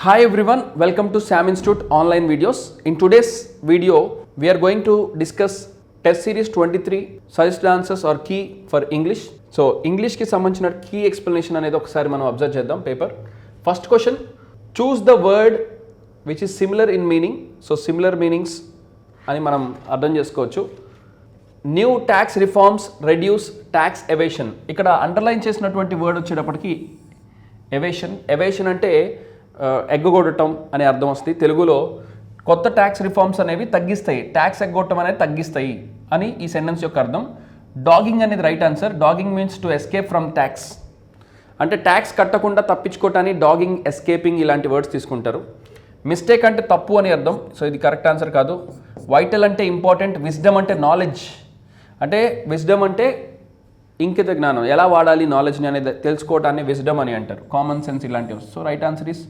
Hi everyone, welcome to Sam Institute online videos. In today's video, we are going to discuss test series 23 suggested answers or key for English. So English ki sambandhina key explanation anedi okasari manam observe cheddam paper. First question, choose the word which is similar in meaning. So similar meanings ani manam ardham chesukovachu. New tax reforms reduce tax evasion. ఇక్కడ underline చేసినటువంటి word వచ్చేటప్పటికి evasion అంటే ఎగ్గొట్టడం అనే అర్థం వస్తుంది. తెలుగులో కొత్త tax reforms అనేవి తగ్గిస్తాయి, ట్యాక్స్ ఎగ్గొట్టడం అనేది తగ్గిస్తాయి అని ఈ సెంటెన్స్ యొక్క అర్థం. డాగింగ్ అనేది right answer. Dodging means to escape from tax, అంటే ట్యాక్స్ కట్టకుండా తప్పించుకోవటాన్ని డాగింగ్, ఎస్కేపింగ్ ఇలాంటి వర్డ్స్ తీసుకుంటారు. మిస్టేక్ అంటే తప్పు అని అర్థం, సో ఇది కరెక్ట్ ఆన్సర్ కాదు. వైటల్ అంటే ఇంపార్టెంట్. విజ్డమ్ అంటే నాలెడ్జ్, అంటే విజ్డమ్ అంటే ఇంకిత జ్ఞానం, ఎలా వాడాలి నాలెడ్జ్ని అనేది తెలుసుకోవటాన్ని విజ్డమ్ అని అంటారు. కామన్ సెన్స్ ఇలాంటివి. So right answer is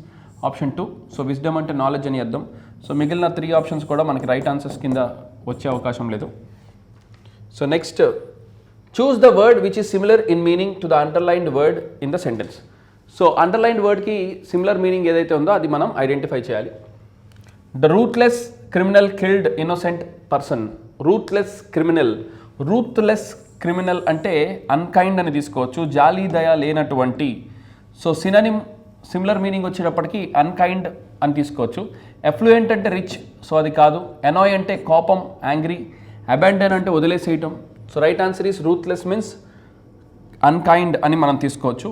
option 2. So wisdom అంటే నాలెడ్జ్ అని అర్థం. సో మిగిలిన 3 ఆప్షన్స్ కూడా మనకి రైట్ ఆన్సర్స్ కింద వచ్చే అవకాశం లేదు. So next, choose the word which is similar in meaning to the underlined word in the sentence. So underlined వర్డ్కి సిమిలర్ మీనింగ్ ఏదైతే ఉందో అది మనం ఐడెంటిఫై చేయాలి. The ruthless criminal killed innocent person. Ruthless criminal అంటే అన్కైండ్ అని తీసుకోవచ్చు, జాలి దయ లేనటువంటి. సో సిమిలర్ మీనింగ్ వచ్చేటప్పటికి అన్కైండ్ అని తీసుకోవచ్చు. ఎఫ్లూయెంట్ అంటే రిచ్, సో అది కాదు. ఎనాయ్ అంటే కోపం, యాంగ్రీ. అబాండన్ అంటే వదిలేసేయటం. So right answer is ruthless means unkind అని మనం తీసుకోవచ్చు.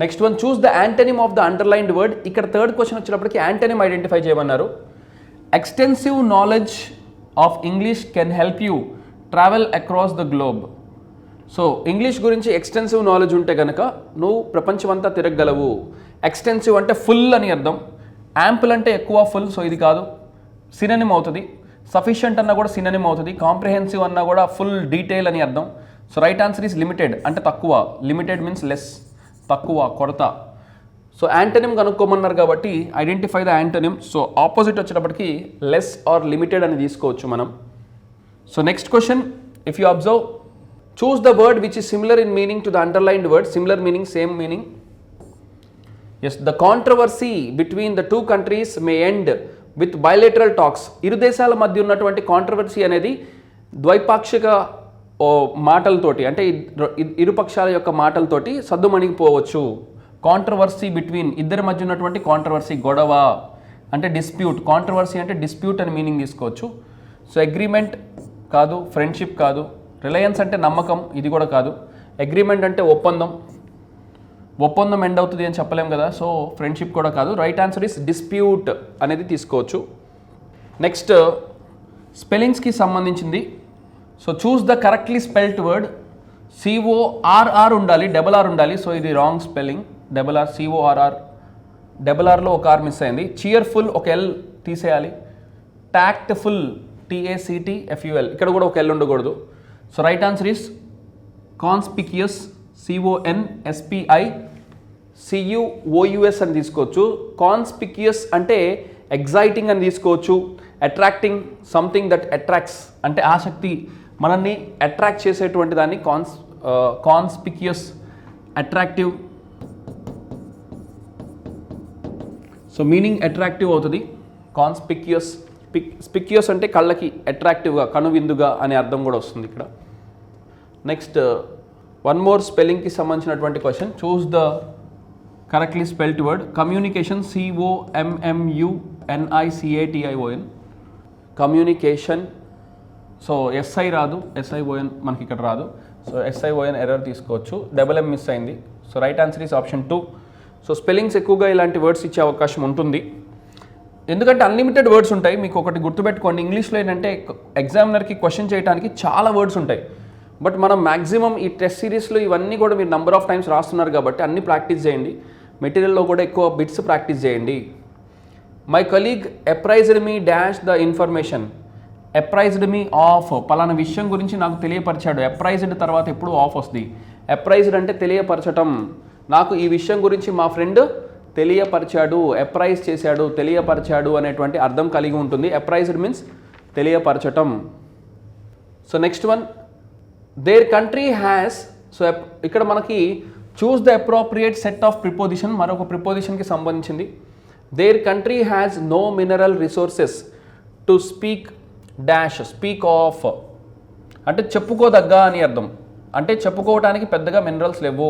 Next one, choose the antonym of the underlined word. ఇక్కడ థర్డ్ క్వశ్చన్ వచ్చేటప్పటికి యాంటనిమ్ ఐడెంటిఫై చేయమన్నారు. Extensive knowledge of English can help you travel across the globe. So English గురించి extensive knowledge ఉంటే కనుక నువ్వు ప్రపంచమంతా తిరగగలవు. ఎక్స్టెన్సివ్ అంటే ఫుల్ అని అర్థం. యాంపుల్ అంటే ఎక్కువ, ఫుల్, సో ఇది కాదు. సినోనిమ్ అవుతుంది. సఫిషియంట్ అన్నా కూడా సినోనిమ్ అవుతుంది. కాంప్రిహెన్సివ్ అన్నా కూడా ఫుల్, డీటెయిల్ అని అర్థం. So right answer is limited, అంటే తక్కువ. లిమిటెడ్ మీన్స్ లెస్, తక్కువ, కొరత. సో యాంటనిమ్ కనుక్కోమన్నారు కాబట్టి identify the antonym. So opposite వచ్చేటప్పటికి లెస్ ఆర్ లిమిటెడ్ అని తీసుకోవచ్చు మనం. So next question, if you observe, choose the word which is similar in meaning to the underlined word. Similar meaning, same meaning. Yes, the controversy between the two countries may end with bilateral talks. ఇరు దేశాల మధ్య ఉన్నటువంటి controversy అనేది ద్వైపాక్షిక మాటలతోటి, అంటే ఇరు పక్షాల యొక్క మాటలతోటి సద్దుమణిగిపోవచ్చు. కాంట్రవర్సీ బిట్వీన్, ఇద్దరి మధ్య ఉన్నటువంటి కాంట్రవర్సీ, గొడవ అంటే డిస్ప్యూట్. కాంట్రవర్సీ అంటే డిస్ప్యూట్ అని మీనింగ్ తీసుకోవచ్చు. సో అగ్రిమెంట్ కాదు, ఫ్రెండ్షిప్ కాదు. రిలయన్స్ అంటే నమ్మకం, ఇది కూడా కాదు. అగ్రిమెంట్ అంటే ఒప్పందం ఎండ్ అవుతుంది అని చెప్పలేం కదా, సో ఫ్రెండ్షిప్ కూడా కాదు. రైట్ ఆన్సర్ ఇస్ డిస్ప్యూట్ అనేది తీసుకోవచ్చు. నెక్స్ట్, స్పెల్లింగ్స్కి సంబంధించింది. So choose the correctly spelt word. CORR ఉండాలి, RR ఉండాలి. సో ఇది రాంగ్ స్పెల్లింగ్. RR, CORR. RRలో ఒక ఆర్ మిస్ అయింది. చియర్ఫుల్ ఒక ఎల్ తీసేయాలి. టాక్ట్ఫుల్, TACTFUL, ఇక్కడ కూడా ఒక ఎల్ ఉండకూడదు. So right answer is conspicuous, CONSPICUOUS అని తీసుకోవచ్చు. కాన్స్పిక్యూస్ అంటే ఎగ్జైటింగ్ అని తీసుకోవచ్చు. అట్రాక్టింగ్, సంథింగ్ దట్ అట్రాక్ట్స్ అంటే ఆసక్తి, మనల్ని అట్రాక్ట్ చేసేటువంటి దాన్ని conspicuous, attractive. So meaning attractive అవుతుంది. కాన్స్పిక్యూస్. స్పిక్యూస్ అంటే కళ్ళకి అట్రాక్టివ్గా, కనువిందుగా అనే అర్థం కూడా వస్తుంది ఇక్కడ. నెక్స్ట్, వన్ మోర్ స్పెల్లింగ్కి సంబంధించినటువంటి question. Choose the correctly spelt word. Communication, COMMUNICATION. Communication. So SI రాదు, SION మనకి ఇక్కడ రాదు. సో SION ఎర్రర్ తీసుకోవచ్చు. MM మిస్ అయింది. So right answer is option 2. So spellings ఎక్కువగా ఇలాంటి వర్డ్స్ ఇచ్చే అవకాశం ఉంటుంది, ఎందుకంటే అన్లిమిటెడ్ వర్డ్స్ ఉంటాయి. మీకు ఒకటి గుర్తుపెట్టుకోండి, ఇంగ్లీష్లో ఏంటంటే ఎగ్జామినర్కి క్వశ్చన్ చేయడానికి చాలా వర్డ్స్ ఉంటాయి. బట్ మనం మ్యాక్సిమం ఈ టెస్ట్ సిరీస్లో ఇవన్నీ కూడా మీరు నెంబర్ ఆఫ్ టైమ్స్ రాస్తున్నారు కాబట్టి అన్ని ప్రాక్టీస్ చేయండి. మెటీరియల్లో కూడా ఎక్కువ బిట్స్ ప్రాక్టీస్ చేయండి. My colleague apprised me dash the information. Apprised me of, పలానా విషయం గురించి నాకు తెలియపరిచాడు. అప్రైజ్డ్ తర్వాత ఎప్పుడు ఆఫ్ వస్తుంది. అప్రైజ్డ్ అంటే తెలియపరచటం. నాకు ఈ విషయం గురించి మా ఫ్రెండ్ తెలియపరిచాడు, అప్రైజ్ చేశాడు, తెలియపరిచాడు అనేటువంటి అర్థం కలిగి ఉంటుంది. అప్రైజ్డ్ మీన్స్ తెలియపరచటం. So next one, there country has. So ఇక్కడ మనకి choose the appropriate set of preposition, మరొక ప్రిపోజిషన్కి సంబంధించింది. Their country has no mineral resources to speak of అంటే చెప్పుకోదగ్గ అని అర్థం. అంటే చెప్పుకోవడానికి పెద్దగా మినరల్స్ లేవు.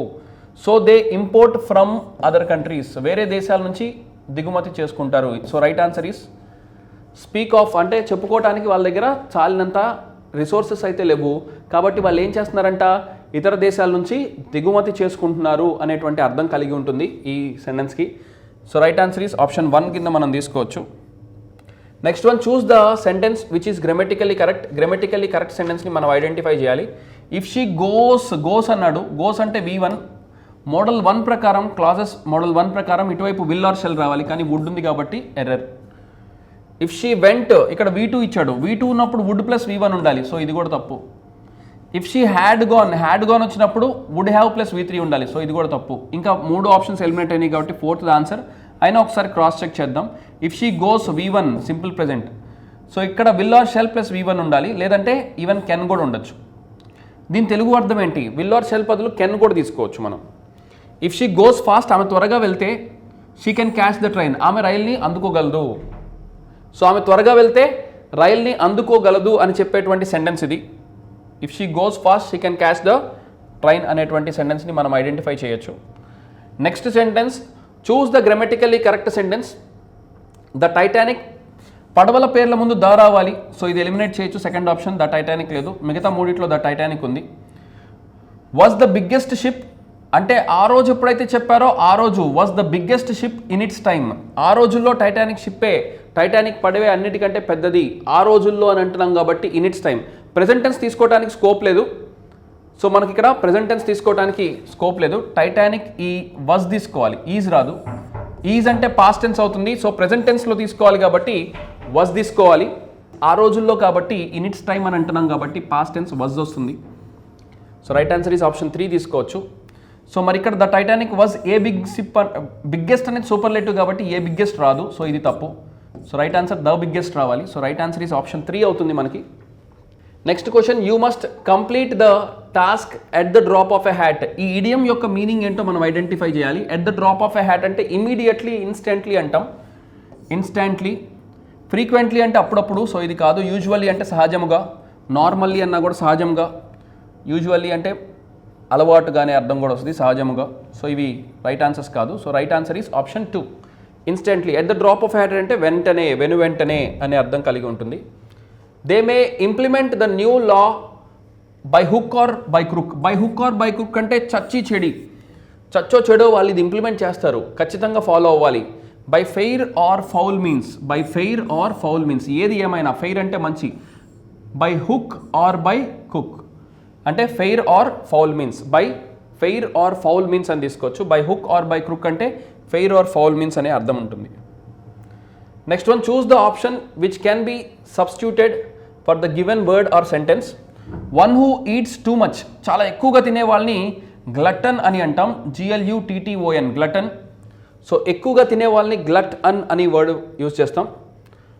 So they import from other countries, వేరే దేశాల నుంచి దిగుమతి చేసుకుంటారు. So right answer is speak of. అంటే చెప్పుకోవడానికి వాళ్ళ దగ్గర చాలినంత రిసోర్సెస్ అయితే లేవు, కాబట్టి వాళ్ళు ఏం చేస్తున్నారంట, ఇతర దేశాల నుంచి దిగుమతి చేసుకుంటున్నారు అనేటువంటి అర్థం కలిగి ఉంటుంది ఈ సెంటెన్స్కి. So right answer is option 1 కింద మనం తీసుకోవచ్చు. Next one, choose the sentence which is grammatically correct. Grammatically correct సెంటెన్స్ని మనం ఐడెంటిఫై చేయాలి. ఇఫ్ షీ గోస్ అన్నాడు, గోస్ అంటే V1. మోడల్ 1 ప్రకారం, క్లాజెస్ మోడల్ 1 ప్రకారం ఇటువైపు విల్ ఆర్ షెల్ రావాలి, కానీ వుడ్ ఉంది కాబట్టి ఎర్రర్. ఇఫ్ షీ వెంట్, ఇక్కడ V2 ఇచ్చాడు, V2 ఉన్నప్పుడు వుడ్ ప్లస్ V1 ఉండాలి, సో ఇది కూడా తప్పు. ఇఫ్ షీ హ్యాడ్ గాన్ వచ్చినప్పుడు వుడ్ హ్యావ్ ప్లస్ V3 ఉండాలి, సో ఇది కూడా తప్పు. ఇంకా 3 ఆప్షన్స్ ఎలిమినేట్ అయినాయి కాబట్టి 4th ఆన్సర్. అయినా ఒకసారి క్రాస్ చెక్ చేద్దాం. If she goes V1 simple present, so ఇక్కడ will or shall plus V1 ఉండాలి, లేదంటే ఈవెన్ కెన్ కూడా ఉండొచ్చు. దీని తెలుగు అర్థం ఏంటి, విల్ ఆర్ షెల్ బదులు కెన్ కూడా తీసుకోవచ్చు మనం. ఇఫ్ షీ గోస్ ఫాస్ట్, ఆమె త్వరగా వెళ్తే she can catch the train, ఆమె రైల్ని అందుకోగలదు. సో ఆమె త్వరగా వెళ్తే రైల్ని అందుకోగలదు అని చెప్పేటువంటి సెంటెన్స్ ఇది. If she goes fast she can catch the train అనేటువంటి సెంటెన్స్ని మనం ఐడెంటిఫై చేయొచ్చు. Next sentence, choose the grammatically correct sentence. The Titanic, పడవల పేర్ల ముందు ద రావాలి, సో ఇది ఎలిమినేట్ చేయొచ్చు. సెకండ్ ఆప్షన్ ద టైటానిక్ లేదు, మిగతా మూడిట్లో ద టైటానిక్ ఉంది. వాజ్ ద బిగ్గెస్ట్ షిప్, అంటే ఆ రోజు ఎప్పుడైతే చెప్పారో ఆ రోజు was the biggest ship in its time. ఆ రోజుల్లో టైటానిక్ షిప్పే, టైటానిక్ పడవే అన్నిటికంటే పెద్దది ఆ రోజుల్లో అని అంటున్నాం కాబట్టి in its time. Present tense తీసుకోవడానికి స్కోప్ లేదు, సో మనకి ఇక్కడ ప్రెజెంట్ టెన్స్ తీసుకోవడానికి స్కోప్ లేదు. టైటానిక్ ఈ వాజ్ తీసుకోవాలి, ఈజ్ రాదు. ఈజ్ అంటే పాస్ట్ టెన్స్ అవుతుంది, సో ప్రెజెంట్ టెన్స్లో తీసుకోవాలి కాబట్టి వాజ్ తీసుకోవాలి. ఆ రోజుల్లో కాబట్టి ఇన్ ఇట్స్ టైమ్ అని అంటున్నాం కాబట్టి పాస్ట్ టెన్స్ వాజ్ వస్తుంది. So right answer is option 3 తీసుకోవచ్చు. సో మరి ఇక్కడ the Titanic was a big ship, biggest అనేది సూపర్లేటివ్ కాబట్టి ఏ బిగ్గెస్ట్ రాదు, సో ఇది తప్పు. So right answer the biggest రావాలి. So right answer is option 3 అవుతుంది మనకి. Next question, you must complete the task at the drop of a hat. ఈ idiom యొక్క మీనింగ్ ఏంటో మనం ఐడెంటిఫై చేయాలి. At the drop of a hat అంటే immediately, instantly అంటాం. ఇన్స్టెంట్లీ. ఫ్రీక్వెంట్లీ అంటే అప్పుడప్పుడు, సో ఇది కాదు. యూజువల్లీ అంటే సహజముగా, నార్మల్లీ అన్నా కూడా సహజంగా, యూజువల్లీ అంటే అలవాటుగానే అర్థం కూడా వస్తుంది, సహజముగా. సో ఇవి రైట్ ఆన్సర్స్ కాదు. So right answer is option 2 instantly. At the drop of hat అంటే వెంటనే, వెంటనే అనే అర్థం కలిగి ఉంటుంది. They may implement the new law by hook or by క్రుక్. By hook or by crook అంటే చచ్చో చెడో వాళ్ళు ఇది ఇంప్లిమెంట్ చేస్తారు, ఖచ్చితంగా ఫాలో అవ్వాలి. By fair or foul means, by fair or foul means ఏది ఏమైనా, ఫెయిర్ అంటే మంచి, by hook or by cook అంటే fair or foul means. By fair or foul means అని తీసుకోవచ్చు. By hook or by crook అంటే fair or foul means అనే అర్థం ఉంటుంది. Next one, choose the option which can be substituted for the given word or sentence. One who eats too much, చాలా ఎక్కువగా తినే వాళ్ళని గ్లటన్ అని అంటాం. GLUTTON, glutton. సో ఎక్కువగా తినే వాళ్ళని గ్లట్ అన్ అని వర్డ్ యూజ్ చేస్తాం.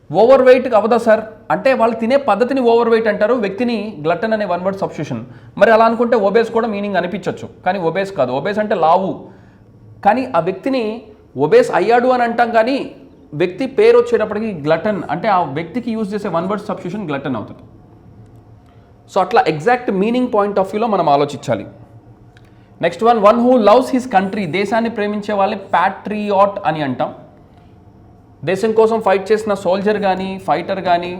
ఓవర్ వెయిట్ అవదా సార్ అంటే వాళ్ళు తినే పద్ధతిని ఓవర్ వెయిట్ అంటారు, వ్యక్తిని గ్లటన్ అనే వన్ వర్డ్ సబ్స్టిట్యూషన్. మరి అలా అనుకుంటే ఒబేస్ కూడా మీనింగ్ అనిపించవచ్చు, కానీ ఒబేస్ కాదు. ఒబేస్ అంటే లావు, కానీ ఆ వ్యక్తిని ఒబేస్ అయ్యాడు అని అంటాం, కానీ వ్యక్తి పేరు వచ్చేటప్పటికి గ్లటన్ అంటే ఆ వ్యక్తికి యూజ్ చేసే వన్ వర్డ్ సబ్స్టిట్యూషన్ గ్లటన్ అవుతుంది. సో అట్లా ఎగ్జాక్ట్ మీనింగ్ పాయింట్ ఆఫ్ వ్యూలో మనం ఆలోచించాలి. Next one, one who loves his country, దేశాన్ని ప్రేమించే వాళ్ళని ప్యాట్రియాట్ అని అంటాం. దేశం కోసం ఫైట్ చేసిన సోల్జర్ కానీ, ఫైటర్ కానీ,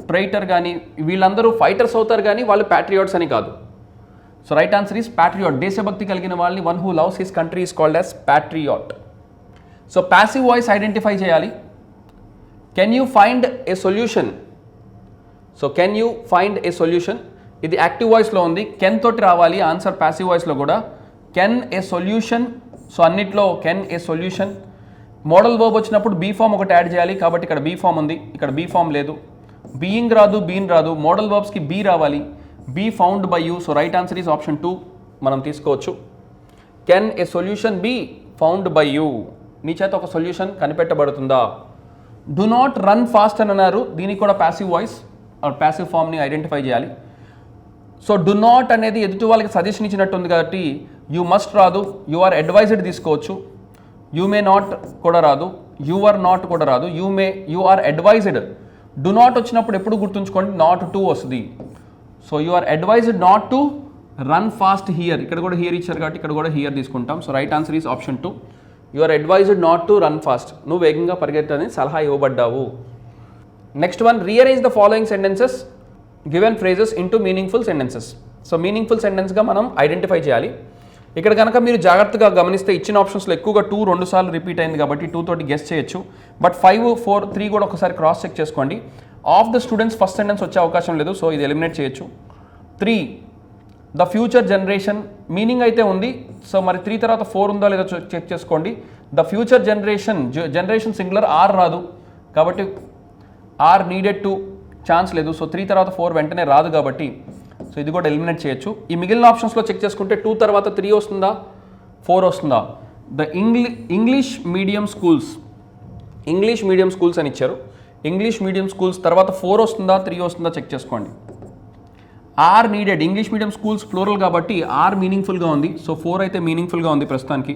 ట్రైటర్ కానీ వీళ్ళందరూ ఫైటర్స్ అవుతారు, కానీ వాళ్ళు ప్యాట్రియాట్స్ అని కాదు. So right answer is patriot. దేశభక్తి కలిగిన వాళ్ళని one who loves his country is called as patriot. So passive voice identify చేయాలి. Can you find a solution. So can you find a solution, ఇది యాక్టివ్ వాయిస్లో ఉంది, can తోటి రావాలి answer passive వాయిస్లో కూడా. కెన్ ఏ సొల్యూషన్, సో అన్నిట్లో can a solution. Modal verb వచ్చినప్పుడు బీ ఫామ్ ఒకటి యాడ్ చేయాలి, కాబట్టి ఇక్కడ బీ ఫామ్ ఉంది, ఇక్కడ బీ ఫామ్ లేదు. బీయింగ్ రాదు, బీన్ రాదు, మోడల్ వర్బ్స్కి బీ రావాలి. Be found by you. So right answer is option 2 మనం తీసుకోవచ్చు. Can a solution be found by you, నీ చేత ఒక సొల్యూషన్ కనిపెట్టబడుతుందా. డు నాట్ రన్ ఫాస్ట్ అని అన్నారు, దీనికి కూడా ప్యాసివ్ వాయిస్ ఆర్ ప్యాసివ్ ఫామ్ని ఐడెంటిఫై చేయాలి. సో డు నాట్ అనేది ఎదుటి వాళ్ళకి సజెషన్ ఇచ్చినట్టు ఉంది కాబట్టి యూ మస్ట్ రాదు, యు ఆర్ అడ్వైజ్డ్ తీసుకోవచ్చు. యూ మే నాట్ కూడా రాదు, యూ ఆర్ నాట్ కూడా రాదు, you are advised. Do not వచ్చినప్పుడు ఎప్పుడు గుర్తుంచుకోండి, నాట్ టు వస్తుంది. So you are advised not to run fast here. ఇక్కడ కూడా హియర్ ఇచ్చారు కాబట్టి ఇక్కడ కూడా హియర్ తీసుకుంటాం. So right answer is option 2. You are advised not to run fast. నువ్వు వేగంగా పరిగెత్తని సలహా ఇవ్వబడ్డావు. Next one, rearrange the following sentences given phrases into meaningful sentences. So meaningful సెంటెన్స్గా మనం ఐడెంటిఫై చేయాలి. ఇక్కడ కనుక మీరు జాగ్రత్తగా గమనిస్తే ఇచ్చిన ఆప్షన్స్లో ఎక్కువగా 2 2 సార్లు రిపీట్ అయింది కాబట్టి 2 తోటి గెస్ చేయొచ్చు. బట్ 5, 4, 3 కూడా ఒకసారి క్రాస్ చెక్ చేసుకోండి. Of the students first sentence వచ్చే అవకాశం లేదు, సో ఇది ఎలిమినేట్ చేయొచ్చు. 3, ద ఫ్యూచర్ జనరేషన్ మీనింగ్ అయితే ఉంది. సో మరి 3 తర్వాత 4 ఉందా లేదో చెక్ చేసుకోండి. The future generation singular, are రాదు కాబట్టి ఆర్ నీడెడ్ టు ఛాన్స్ లేదు. సో 3 తర్వాత 4 వెంటనే రాదు కాబట్టి సో ఇది కూడా ఎలిమినేట్ చేయొచ్చు. ఈ మిగిలిన ఆప్షన్స్లో చెక్ చేసుకుంటే 2 తర్వాత 3 వస్తుందా, 4 వస్తుందా. ద ఇంగ్లీష్ మీడియం స్కూల్స్ అని ఇచ్చారు. ఇంగ్లీష్ మీడియం స్కూల్స్ తర్వాత 4 వస్తుందా 3 వస్తుందా చెక్ చేసుకోండి. Are needed, English medium schools plural కాబట్టి ఆర్ మీనింగ్ఫుల్గా ఉంది. సో 4 అయితే మీనింగ్ఫుల్గా ఉంది ప్రస్తుతానికి.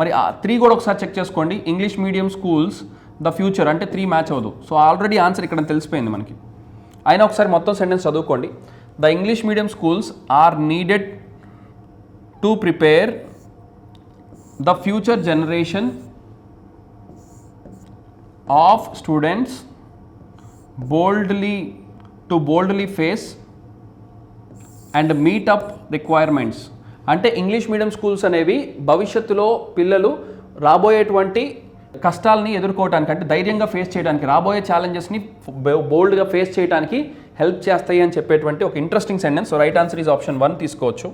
మరి 3 కూడా ఒకసారి చెక్ చేసుకోండి. English medium schools the future అంటే 3 మ్యాచ్ అవ్వదు. సో ఆల్రెడీ ఆన్సర్ ఇక్కడ తెలిసిపోయింది మనకి. అయినా ఒకసారి మొత్తం సెంటెన్స్ చదువుకోండి. The English medium schools are needed to prepare the future generation of students boldly face and meet up requirements. అంటే ఇంగ్లీష్ మీడియం స్కూల్స్ అనేవి భవిష్యత్తులో పిల్లలు రాబోయేటువంటి కష్టాలని ఎదుర్కోవడానికి, అంటే ధైర్యంగా ఫేస్ చేయడానికి, రాబోయే ఛాలెంజెస్ని బోల్డ్గా ఫేస్ చేయడానికి హెల్ప్ చేస్తాయి అని చెప్పేటువంటి ఒక interesting sentence. So right answer is option 1 తీసుకోవచ్చు.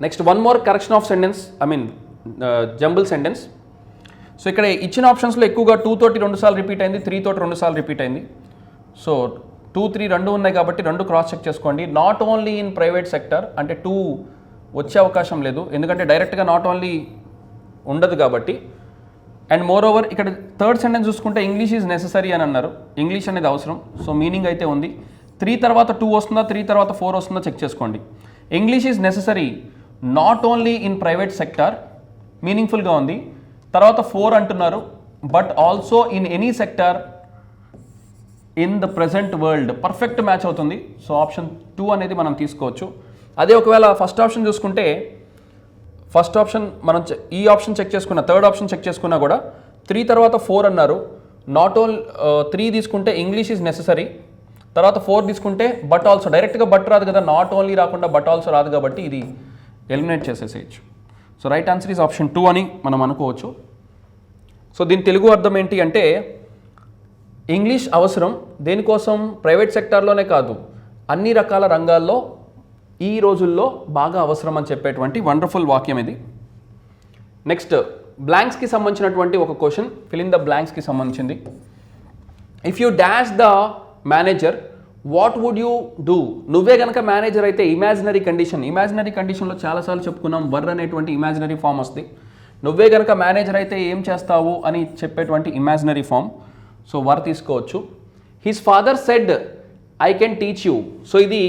Next one more correction of sentence, jumble sentence. So ఇక్కడ ఇచ్చిన ఆప్షన్స్లో ఎక్కువగా 2 తోటి 2 సార్లు రిపీట్ అయింది, 3 తోటి 2 సార్లు రిపీట్ అయింది. సో 2, 3 రెండు ఉన్నాయి కాబట్టి 2 క్రాస్ చెక్ చేసుకోండి. Not only in private sector అంటే 2 వచ్చే అవకాశం లేదు, ఎందుకంటే డైరెక్ట్గా నాట్ ఓన్లీ ఉండదు కాబట్టి. అండ్ మోర్ ఓవర్ ఇక్కడ థర్డ్ సెంటెన్స్ చూసుకుంటే ఇంగ్లీష్ ఈజ్ నెససరీ అని అన్నారు. ఇంగ్లీష్ అనేది అవసరం, సో మీనింగ్ అయితే ఉంది. 3 తర్వాత 2 వస్తుందా 3 తర్వాత 4 వస్తుందా చెక్ చేసుకోండి. English is necessary not only in private sector, మీనింగ్ఫుల్గా ఉంది. తర్వాత 4 అంటున్నారు, but also in any sector in the present world, perfect match అవుతుంది. సో ఆప్షన్ 2 అనేది మనం తీసుకోవచ్చు. అదే ఒకవేళ ఫస్ట్ ఆప్షన్ చూసుకుంటే, ఫస్ట్ ఆప్షన్ మనం ఈ ఆప్షన్ చెక్ చేసుకున్న, థర్డ్ ఆప్షన్ చెక్ చేసుకున్నా కూడా 3 తర్వాత 4 అన్నారు. నాట్ ఓన్లీ 3 తీసుకుంటే ఇంగ్లీష్ ఈజ్ నెససరీ, తర్వాత 4 తీసుకుంటే బట్ ఆల్సో, డైరెక్ట్గా బట్ రాదు కదా, నాట్ ఓన్లీ రాకుండా బట్ ఆల్సో రాదు కాబట్టి ఇది ఎలిమినేట్ చేసేసేయచ్చు. So right answer is option 2 అని మనం అనుకోవచ్చు. సో దీని తెలుగు అర్థం ఏంటి అంటే, ఇంగ్లీష్ అవసరం దేనికోసం, ప్రైవేట్ సెక్టార్లోనే కాదు అన్ని రకాల రంగాల్లో ఈ రోజుల్లో బాగా అవసరం అని చెప్పేటువంటి వండర్ఫుల్ వాక్యం ఇది. నెక్స్ట్ బ్లాంక్స్కి సంబంధించినటువంటి ఒక క్వశ్చన్, ఫిల్ ఇన్ ద బ్లాంక్స్కి సంబంధించింది. If you dash the manager what would you do. నువ్వే కనుక మేనేజర్ అయితే ఇమాజినరీ కండిషన్లో చాలాసార్లు చెప్పుకున్నాం, వర్ అనేటువంటి ఇమాజినరీ ఫామ్ వస్తుంది. నువ్వే కనుక మేనేజర్ అయితే ఏం చేస్తావు అని చెప్పేటువంటి ఇమాజినరీ ఫామ్. సో వర్ తీసుకోవచ్చు. His father said I can teach you. So ఇది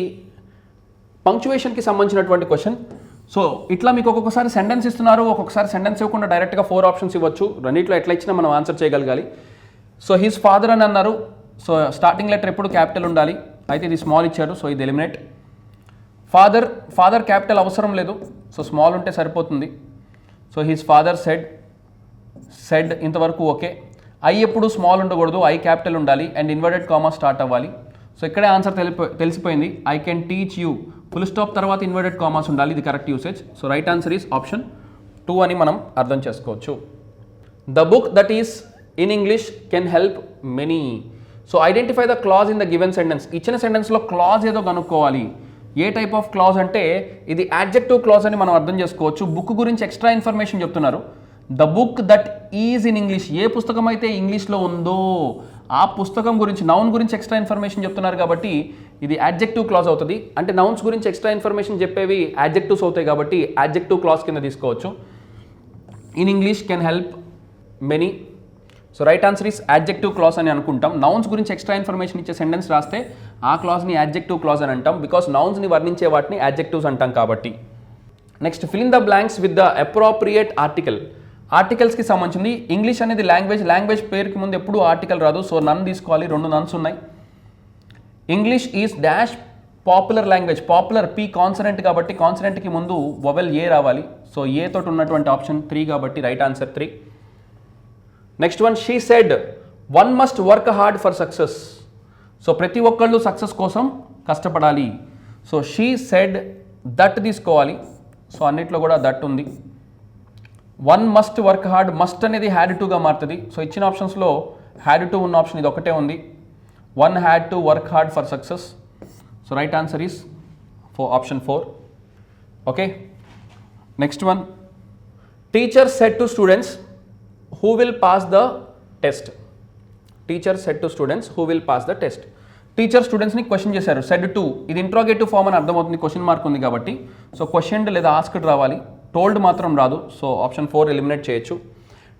పంక్చువేషన్కి సంబంధించినటువంటి క్వశ్చన్. సో ఇట్లా మీకు ఒక్కొక్కసారి సెంటెన్స్ ఇస్తున్నారు, ఒక్కొక్కసారి సెంటెన్స్ ఇవ్వకుండా డైరెక్ట్గా 4 ఆప్షన్స్ ఇవ్వచ్చు. రెండిట్లో ఎట్లా ఇచ్చినా మనం ఆన్సర్ చేయగలగాలి. సో హిస్ ఫాదర్ అని అన్నారు, సో స్టార్టింగ్ లెటర్ ఎప్పుడు క్యాపిటల్ ఉండాలి, అయితే ఇది స్మాల్ ఇచ్చారు, సో ఇది ఎలిమినేట్. ఫాదర్ క్యాపిటల్ అవసరం లేదు, సో స్మాల్ ఉంటే సరిపోతుంది. సో హిస్ ఫాదర్ సెడ్ ఇంతవరకు ఓకే. ఐ ఎప్పుడు స్మాల్ ఉండకూడదు, ఐ క్యాపిటల్ ఉండాలి అండ్ ఇన్వర్టెడ్ కామా స్టార్ట్ అవ్వాలి. సో ఇక్కడే ఆన్సర్ తెలిసిపోయింది. I can teach you, full stop తర్వాత ఇన్వర్టెడ్ కామాస్ ఉండాలి, ఇది correct usage. So right answer is option 2 అని మనం అర్థం చేసుకోవచ్చు. The book that is in English can help many. So identify the clause in the given sentence. ఇచ్చిన సెంటెన్స్లో clause ఏదో కనుక్కోవాలి. ఏ టైప్ ఆఫ్ క్లాజ్ అంటే ఇది యాడ్జెక్టివ్ క్లాజ్ అని మనం అర్థం చేసుకోవచ్చు. బుక్ గురించి ఎక్స్ట్రా ఇన్ఫర్మేషన్ చెప్తున్నారు. The book that is in English, ఏ పుస్తకం అయితే ఇంగ్లీష్లో ఉందో ఆ పుస్తకం గురించి, నౌన్ గురించి ఎక్స్ట్రా ఇన్ఫర్మేషన్ చెప్తున్నారు కాబట్టి ఇది యాడ్జెక్టివ్ క్లాజ్ అవుతుంది. అంటే నౌన్స్ గురించి ఎక్స్ట్రా ఇన్ఫర్మేషన్ చెప్పేవి యాడ్జెక్టివ్స్ అవుతాయి కాబట్టి యాడ్జెక్టివ్ క్లాజ్ కింద తీసుకోవచ్చు. In English can help many. So right answer is adjective clause అని అనుకుంటాం. నౌన్స్ గురించి ఎక్స్ట్రా ఇన్ఫర్మేషన్ ఇచ్చే సెంటెన్స్ రాస్తే ఆ క్లాజ్ని యాడ్జెక్టివ్ క్లాజ్ అని అంటాం, బికాస్ నౌన్స్ని వర్ణించే వాటిని యాడ్జెక్టివ్స్ అంటాం కాబట్టి. Next fill in the blanks with the appropriate article. ఆర్టికల్స్కి సంబంధించింది. ఇంగ్లీష్ అనేది లాంగ్వేజ్ పేరుకి ముందు ఎప్పుడు ఆర్టికల్ రాదు, సో నన్ తీసుకోవాలి, 2 నన్స్ ఉన్నాయి. English is dash popular language, popular P consonant కాబట్టి కాన్సనెంట్కి ముందు వొవెల్ ఏ రావాలి. సో ఏ తోటి ఉన్నటువంటి ఆప్షన్ 3 కాబట్టి right answer 3. Next one, she said one must work hard for success. So ప్రతి ఒక్కళ్ళు సక్సెస్ కోసం కష్టపడాలి. సో షీ సెడ్ దట్ తీసుకోవాలి. సో అన్నిట్లో కూడా దట్ ఉంది. One must work hard, must అనేది హ్యాడ్ టుగా మారుతుంది. సో ఇచ్చిన ఆప్షన్స్లో హ్యాడ్ టు ఉన్న ఆప్షన్ ఇది ఒకటే ఉంది. One had to work hard for success. So right answer is option 4. Okay, next one, teacher said to students who will pass the test. Teacher said to students who will pass the test. Teacher స్టూడెంట్స్ని question చేశారు. Said to ఇది interrogative form అని అర్థమవుతుంది, question mark ఉంది కాబట్టి. So questioned లేదా asked రావాలి, told మాత్రం రాదు. సో ఆప్షన్ 4 ఎలిమినేట్ చేయొచ్చు.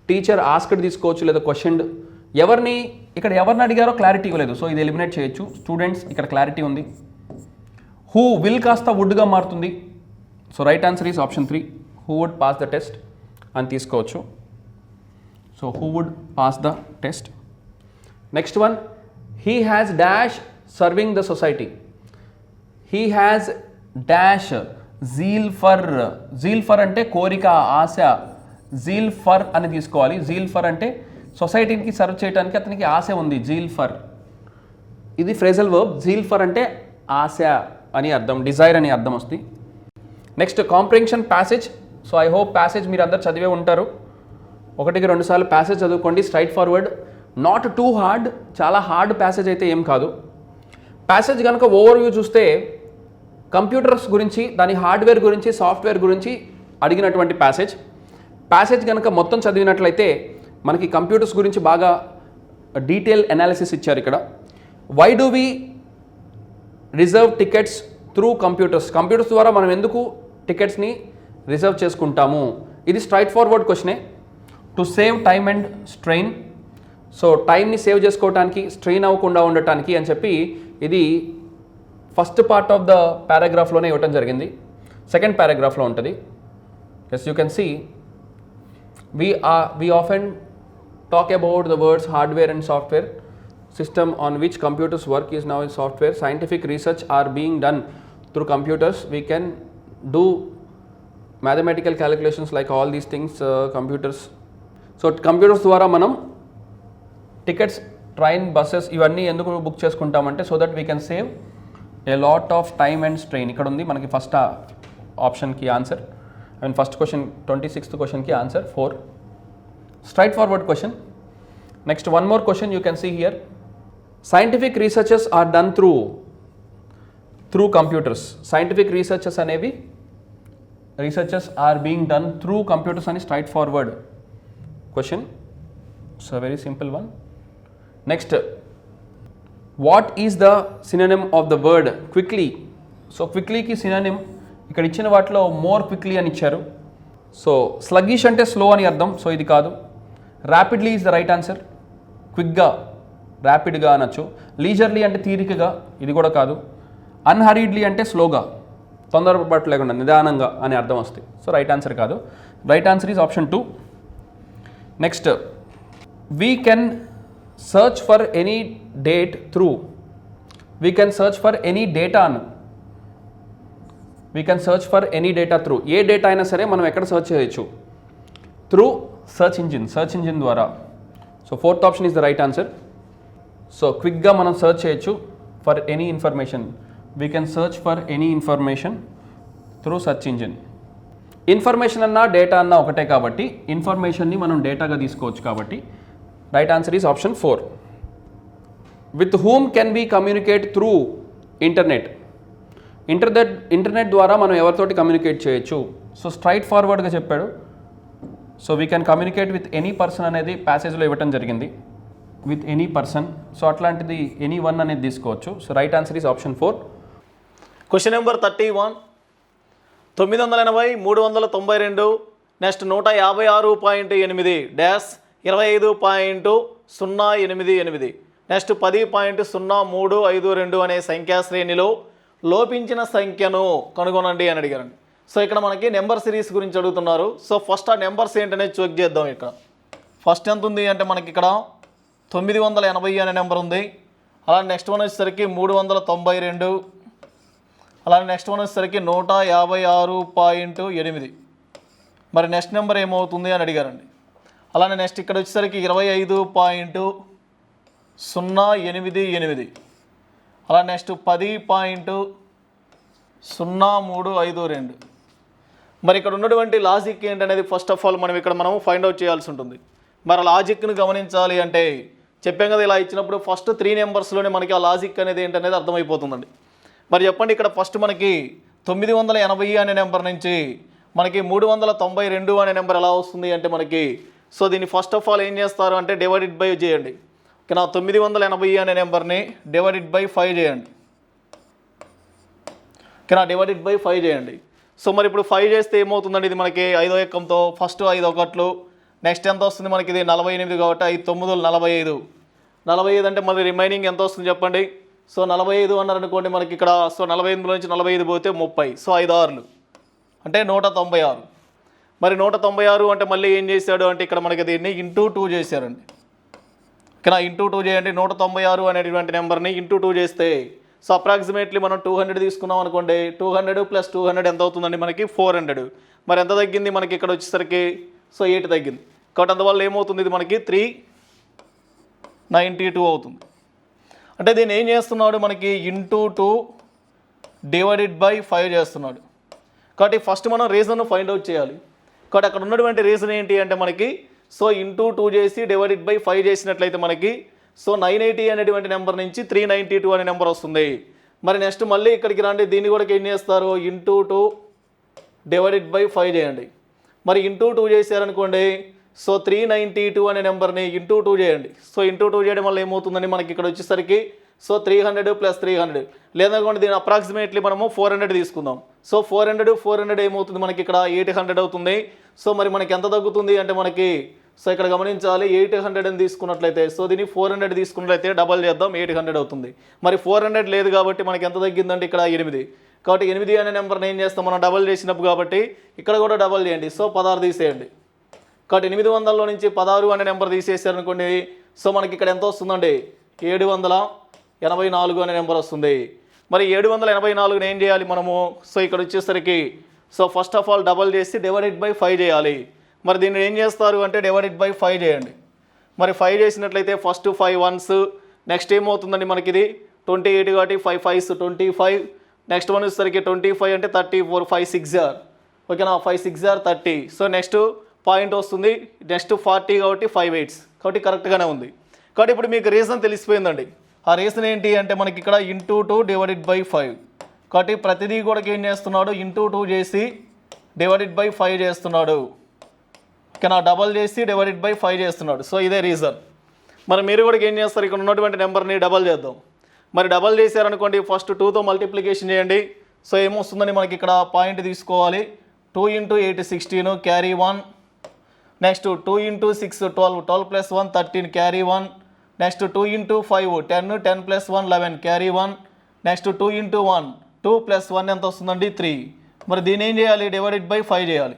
టీచర్ ఆస్క్డ్ తీసుకోవచ్చు లేదా క్వశ్చన్డ్. ఎవరిని అడిగారో క్లారిటీ ఇవ్వలేదు, సో ఇది ఎలిమినేట్ చేయొచ్చు. స్టూడెంట్స్ ఇక్కడ క్లారిటీ ఉంది. హూ విల్ కాస్త వుడ్గా మారుతుంది. So right answer is option 3, who would pass the test అని తీసుకోవచ్చు. So who would pass the test. Next one, he has dash serving the society. He has dash zeal for అంటే కోరిక, ఆశ. Zeal for అని తీసుకోవాలి. Zeal for అంటే సొసైటీకి serve చేయడానికి అతనికి ఆశ ఉంది. జీల్ ఫర్ ఇది ఫ్రేజల్ వర్బ్. జీల్ ఫర్ అంటే ఆశ అని అర్థం, డిజైర్ అని అర్థం వస్తుంది. Next, comprehension passage. So I hope passage మీరు అందరు చదివే ఉంటారు. 1-2 సార్లు ప్యాసేజ్ చదువుకోండి. Straight forward, not too hard, చాలా హార్డ్ ప్యాసేజ్ అయితే ఏం కాదు. ప్యాసేజ్ కనుక ఓవర్వ్యూ చూస్తే కంప్యూటర్స్ గురించి, దాని హార్డ్వేర్ గురించి, సాఫ్ట్వేర్ గురించి అడిగినటువంటి ప్యాసేజ్ కనుక మొత్తం చదివినట్లయితే మనకి కంప్యూటర్స్ గురించి బాగా డీటెయిల్ అనాలిసిస్ ఇచ్చారు ఇక్కడ. Why do we reserve tickets through computers. Computers ద్వారా మనం ఎందుకు టికెట్స్ని రిజర్వ్ చేసుకుంటాము? ఇది స్ట్రైట్ ఫార్వర్డ్ క్వశ్చనే. To save time and strain. So టైంని సేవ్ చేసుకోవడానికి, స్ట్రెయిన్ అవ్వకుండా ఉండటానికి అని చెప్పి ఇది ఫస్ట్ పార్ట్ ఆఫ్ ద పారాగ్రాఫ్లోనే ఇవ్వటం జరిగింది. సెకండ్ పారాగ్రాఫ్లో ఉంటుంది. Yes, you can see we often talk about the words hardware and software. System on which computers work is now in software. Scientific research are being done through computers. We can do mathematical calculations like all these things, computers. So computers ద్వారా మనం tickets, train, buses ఇవన్నీ ఎందుకు book చేసుకుంటామంటే so that we can save a lot of time and strain. ఇక్కడ ఉంది మనకి first ఆప్షన్కి answer. First question 26th క్వశ్చన్కి answer 4. Straightforward question. Next, one more question you can see here. Scientific researches are done through computers. Scientific researches అనేవి researches are being done through computers అని straightforward question. So very simple one. Next, what is the synonym of the word quickly. So క్విక్లీకి synonym ఇక్కడ ఇచ్చిన వాటిలో more quickly అని ఇచ్చారు. So sluggish అంటే slow అని అర్థం, సో ఇది కాదు. Rapidly is the right answer. క్విక్గా, ర్యాపిడ్గా అనొచ్చు. లీజర్లీ అంటే తీరికగా, ఇది కూడా కాదు. అన్హరీడ్లీ అంటే స్లోగా, తొందరపాటు లేకుండా, నిదానంగా అని అర్థం వస్తుంది. సో రైట్ ఆన్సర్ కాదు. Right answer is option 2. Next, we can search for any date through. We can search for any data Anu. We can search for any data through. A data అయినా సరే మనం ఎక్కడ search చేయొచ్చు? Through search engine ద్వారా. So 4th option is the right answer. So క్విక్గా మనం search చేయొచ్చు for any information. We can search for any information through search engine. Information అన్నా డేటా అన్నా ఒకటే కాబట్టి ఇన్ఫర్మేషన్ని మనం డేటాగా తీసుకోవచ్చు కాబట్టి right answer is option 4. With whom can we communicate through internet. Internet ద్వారా మనం ఎవరితోటి కమ్యూనికేట్ చేయొచ్చు. సో స్ట్రైట్ ఫార్వర్డ్గా చెప్పాడు. So we can communicate with any person అనేది ప్యాసేజ్లో ఇవ్వటం జరిగింది. With any person. సో అట్లాంటిది ఎనీ వన్ అనేది తీసుకోవచ్చు. So right answer is option 4. Question number 31. 980 392 next 156.8 dash 25.088 next 10.0352 అనే సంఖ్యా శ్రేణిలో లోపించిన సంఖ్యను కనుగొనండి అని అడిగారండి. సో ఇక్కడ మనకి నెంబర్ సిరీస్ గురించి అడుగుతున్నారు. సో ఫస్ట్ ఆ నెంబర్స్ ఏంటనేది చెక్ చేద్దాం. ఇక్కడ ఫస్ట్ ఎంత ఉంది అంటే మనకి ఇక్కడ 980 అనే నెంబర్ ఉంది. అలా నెక్స్ట్ వన్ వచ్చేసరికి 392. అలానే నెక్స్ట్ వన్ వచ్చేసరికి 156.8. మరి నెక్స్ట్ నెంబర్ ఏమవుతుంది అని అడిగారండి. అలానే నెక్స్ట్ ఇక్కడ వచ్చేసరికి 25.088. అలా నెక్స్ట్ 10.0352. మరి ఇక్కడ ఉన్నటువంటి లాజిక్ ఏంటనేది ఫస్ట్ ఆఫ్ ఆల్ మనం ఫైండ్ అవుట్ చేయాల్సి ఉంటుంది. మరి లాజిక్ను గమనించాలి అంటే చెప్పాం కదా, ఇలా ఇచ్చినప్పుడు ఫస్ట్ 3 నెంబర్స్లోనే మనకి ఆ లాజిక్ అనేది ఏంటనేది అర్థమైపోతుందండి. మరి చెప్పండి, ఇక్కడ ఫస్ట్ మనకి 980 అనే నెంబర్ నుంచి మనకి 392 అనే నెంబర్ ఎలా వస్తుంది అంటే మనకి, సో దీన్ని ఫస్ట్ ఆఫ్ ఆల్ ఏం చేస్తారు అంటే డివైడెడ్ బై చేయండి. ఓకేనా, 980 అనే నెంబర్ని డివైడెడ్ బై 5 చేయండి. ఓకేనా, డివైడెడ్ బై 5 చేయండి. సో మరి ఇప్పుడు 5 చేస్తే ఏమవుతుందండి, ఇది మనకి 5వ ఎక్కంతో ఫస్ట్ 5 ఒకట్లు, నెక్స్ట్ ఎంత వస్తుంది మనకి, ఇది 48 కాబట్టి 5 9 45. 45 అంటే మరి రిమైనింగ్ ఎంత వస్తుంది చెప్పండి. సో 45 అన్నారు అనుకోండి మనకి ఇక్కడ, సో 48 నుంచి 45 పోతే 30. సో 5 6 అంటే 196. మరి 196 అంటే మళ్ళీ ఏం చేశాడు అంటే ఇక్కడ మనకి దీన్ని ఇంటూ 2 చేశారండి. ఓకేనా, ఇంటూ 2 చేయండి. 196 అనేటువంటి నెంబర్ని ఇంటూ 2 చేస్తే సో అప్రాక్సిమేట్లీ మనం 200 తీసుకున్నాం అనుకోండి. 200 + 200 ఎంత అవుతుందండి మనకి 400. మరి ఎంత తగ్గింది మనకి ఇక్కడ వచ్చేసరికి, సో 8 తగ్గింది. కాబట్టి అందువల్ల ఏమవుతుంది, ఇది మనకి 392 అవుతుంది. అంటే దీన్ని ఏం చేస్తున్నాడు మనకి ఇంటూ 2 డివైడెడ్ బై 5 చేస్తున్నాడు. కాబట్టి ఫస్ట్ మనం రీజన్ ఫైండ్ అవుట్ చేయాలి. కాబట్టి అక్కడ ఉన్నటువంటి రీజన్ ఏంటి అంటే మనకి, సో ఇంటూ 2 చేసి డివైడెడ్ బై 5 చేసినట్లయితే మనకి సో 980 అనేటువంటి నెంబర్ నుంచి 392 అనే నెంబర్ వస్తుంది. మరి నెక్స్ట్ మళ్ళీ ఇక్కడికి రండి, దీన్ని కూడా ఏం చేస్తారు, ఇంటూ 2 డివైడెడ్ బై 5 చేయండి. మరి ఇంటూ 2 చేశారనుకోండి, సో 392 అనే నెంబర్ని ఇంటూ 2 చేయండి. సో ఇంటూ 2 చేయడం వల్ల ఏమవుతుందని మనకి ఇక్కడ వచ్చేసరికి సో 300 + 300, లేదనుకోండి దీని అప్రాక్సిమేట్లీ మనము 400 తీసుకుందాం. సో 400 ఏమవుతుంది మనకి ఇక్కడ 800 అవుతుంది. సో మరి మనకి ఎంత తగ్గుతుంది అంటే మనకి, సో ఇక్కడ గమనించాలి, 800 అని తీసుకున్నట్లయితే, సో దీన్ని 400 తీసుకున్నట్లయితే డబల్ చేద్దాం, 800 అవుతుంది. మరి 400 లేదు కాబట్టి మనకి ఎంత తగ్గిందంటే ఇక్కడ 8. కాబట్టి 8 అనే నెంబర్ని ఏం చేస్తాం మనం, డబల్ చేసినప్పుడు కాబట్టి ఇక్కడ కూడా డబల్ చేయండి. సో 16 తీసేయండి. కాబట్టి 800లో నుంచి 16 అనే నెంబర్ తీసేసారనుకోండి, సో మనకి ఇక్కడ ఎంత వస్తుందండి, 784 అనే నెంబర్ వస్తుంది. మరి 784ని ఏం చేయాలి మనము, సో ఇక్కడ వచ్చేసరికి so first of all double చేసి డివైడెడ్ బై 5 చేయాలి. మరి దీన్ని ఏం చేస్తారు అంటే డివైడెడ్ బై 5 చేయండి. మరి 5 చేసినట్లయితే ఫస్ట్ 5 1s, నెక్స్ట్ ఏమవుతుందండి మనకి ఇది 28 కాబట్టి 5 5s 25. నెక్స్ట్ వన్ వచ్చేసరికి 25 అంటే 34, 5 6 are. ఓకేనా, 5 6 are 30. సో నెక్స్ట్ పాయింట్ వస్తుంది, నెక్స్ట్ 40 కాబట్టి 5 8s కాబట్టి కరెక్ట్గానే ఉంది. కాబట్టి ఇప్పుడు మీకు రీజన్ తెలిసిపోయిందండి. ఆ రీజన్ ఏంటి అంటే మనకి ఇక్కడ ఇంటూ 2 డివైడెడ్ బై 5. కాబట్టి ప్రతిదీ కూడా ఏం చేస్తున్నాడు, ఇంటూ 2 చేసి డివైడెడ్ బై 5 చేస్తున్నాడు. ఓకేనా, డబల్ చేసి డివైడెడ్ బై 5 చేస్తున్నాడు. సో ఇదే రీజన్. మరి మీరు కూడా ఏం చేస్తారు, ఇక్కడ ఉన్నటువంటి నెంబర్ని డబల్ చేద్దాం. మరి డబల్ చేశారనుకోండి, ఫస్ట్ 2తో మల్టిప్లికేషన్ చేయండి. సో ఏమొస్తుందని మనకి ఇక్కడ పాయింట్ తీసుకోవాలి. 2 × 8 16 carry 1. Next 2 × 6 12, 12 + 1 13 carry 1. Next 2 × 5 10, 10 + 1 11 carry 1. Next 2 × 1 2 + 1 ఎంత వస్తుందండి 3. మరి దీని ఏం చేయాలి, డివైడెడ్ బై 5 చేయాలి.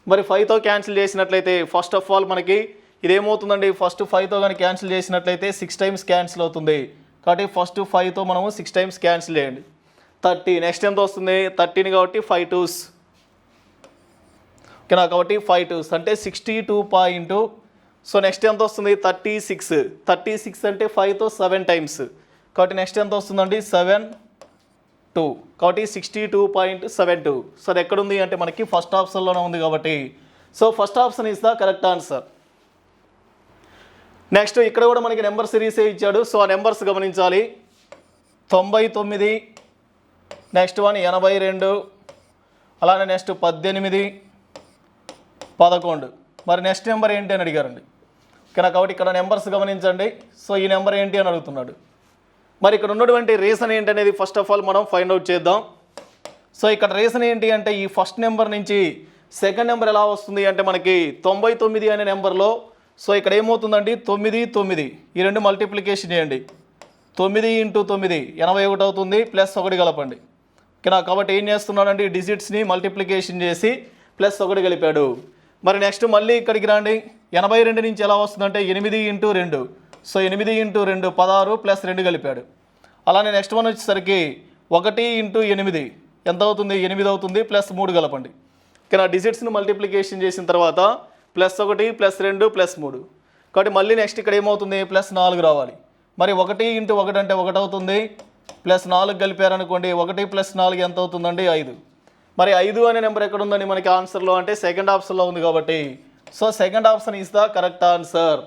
మరి 5తో క్యాన్సిల్ చేసినట్లయితే ఫస్ట్ ఆఫ్ ఆల్ మనకి ఇదేమవుతుందండి, ఫస్ట్ 5తో కానీ క్యాన్సిల్ చేసినట్లయితే 6 టైమ్స్ క్యాన్సిల్ అవుతుంది. కాబట్టి ఫస్ట్ 5తో మనము 6 టైమ్స్ క్యాన్సిల్ చేయండి, 30. నెక్స్ట్ ఎంత వస్తుంది, 13 కాబట్టి 5 2s. ఓకేనా, కాబట్టి 5 2s అంటే 62. సో నెక్స్ట్ ఎంత వస్తుంది 36. 36 అంటే 5తో 7 టైమ్స్ కాబట్టి నెక్స్ట్ ఎంత వస్తుందండి 7 2. కాబట్టి 62.72. సో అది ఎక్కడుంది అంటే మనకి ఫస్ట్ ఆప్షన్లోనే ఉంది కాబట్టి so first option is the correct answer. Next ఇక్కడ కూడా మనకి నెంబర్ సిరీసే ఇచ్చాడు. సో ఆ నెంబర్స్ గమనించాలి. 99, నెక్స్ట్ వన్ 82, అలానే నెక్స్ట్ 18 11. మరి నెక్స్ట్ నెంబర్ ఏంటి అని అడిగారండి. ఓకేనా, కాబట్టి ఇక్కడ నెంబర్స్ గమనించండి. సో ఈ నెంబర్ ఏంటి అని అడుగుతున్నాడు. మరి ఇక్కడ ఉన్నటువంటి రీజన్ ఏంటి అనేది ఫస్ట్ ఆఫ్ ఆల్ మనం ఫైండ్ అవుట్ చేద్దాం. సో ఇక్కడ రీజన్ ఏంటి అంటే ఈ ఫస్ట్ నెంబర్ నుంచి సెకండ్ నెంబర్ ఎలా వస్తుంది అంటే మనకి 99 అనే నెంబర్లో సో ఇక్కడ ఏమవుతుందండి 9 9 ఈ రెండు మల్టిప్లికేషన్ చేయండి. 9 × 9 81 అవుతుంది, +1 కలపండి. ఓకేనా. కాబట్టి ఏం చేస్తున్నాడంటే ఈ డిజిట్స్ని మల్టిప్లికేషన్ చేసి +1 కలిపాడు. మరి నెక్స్ట్ మళ్ళీ ఇక్కడికి రండి. 82 నుంచి ఎలా వస్తుందంటే 8 × 2. సో 8 × 2 16 +2 కలిపాడు. అలానే నెక్స్ట్ వన్ వచ్చేసరికి 1 × 8 ఎంత అవుతుంది? 8 అవుతుంది. +3 కలపండి. ఓకేనా. డిజిట్స్ని మల్టిప్లికేషన్ చేసిన తర్వాత +1 +2 +3. కాబట్టి మళ్ళీ నెక్స్ట్ ఇక్కడ ఏమవుతుంది? +4 రావాలి. మరి 1 × 1 అంటే 1 అవుతుంది. +4 కలిపారనుకోండి. 1 + 4 ఎంత అవుతుందండి? 5. మరి 5 అనే నెంబర్ ఎక్కడ ఉందండి మనకి ఆన్సర్లో అంటే సెకండ్ ఆప్షన్లో ఉంది కాబట్టి so second option is the correct answer.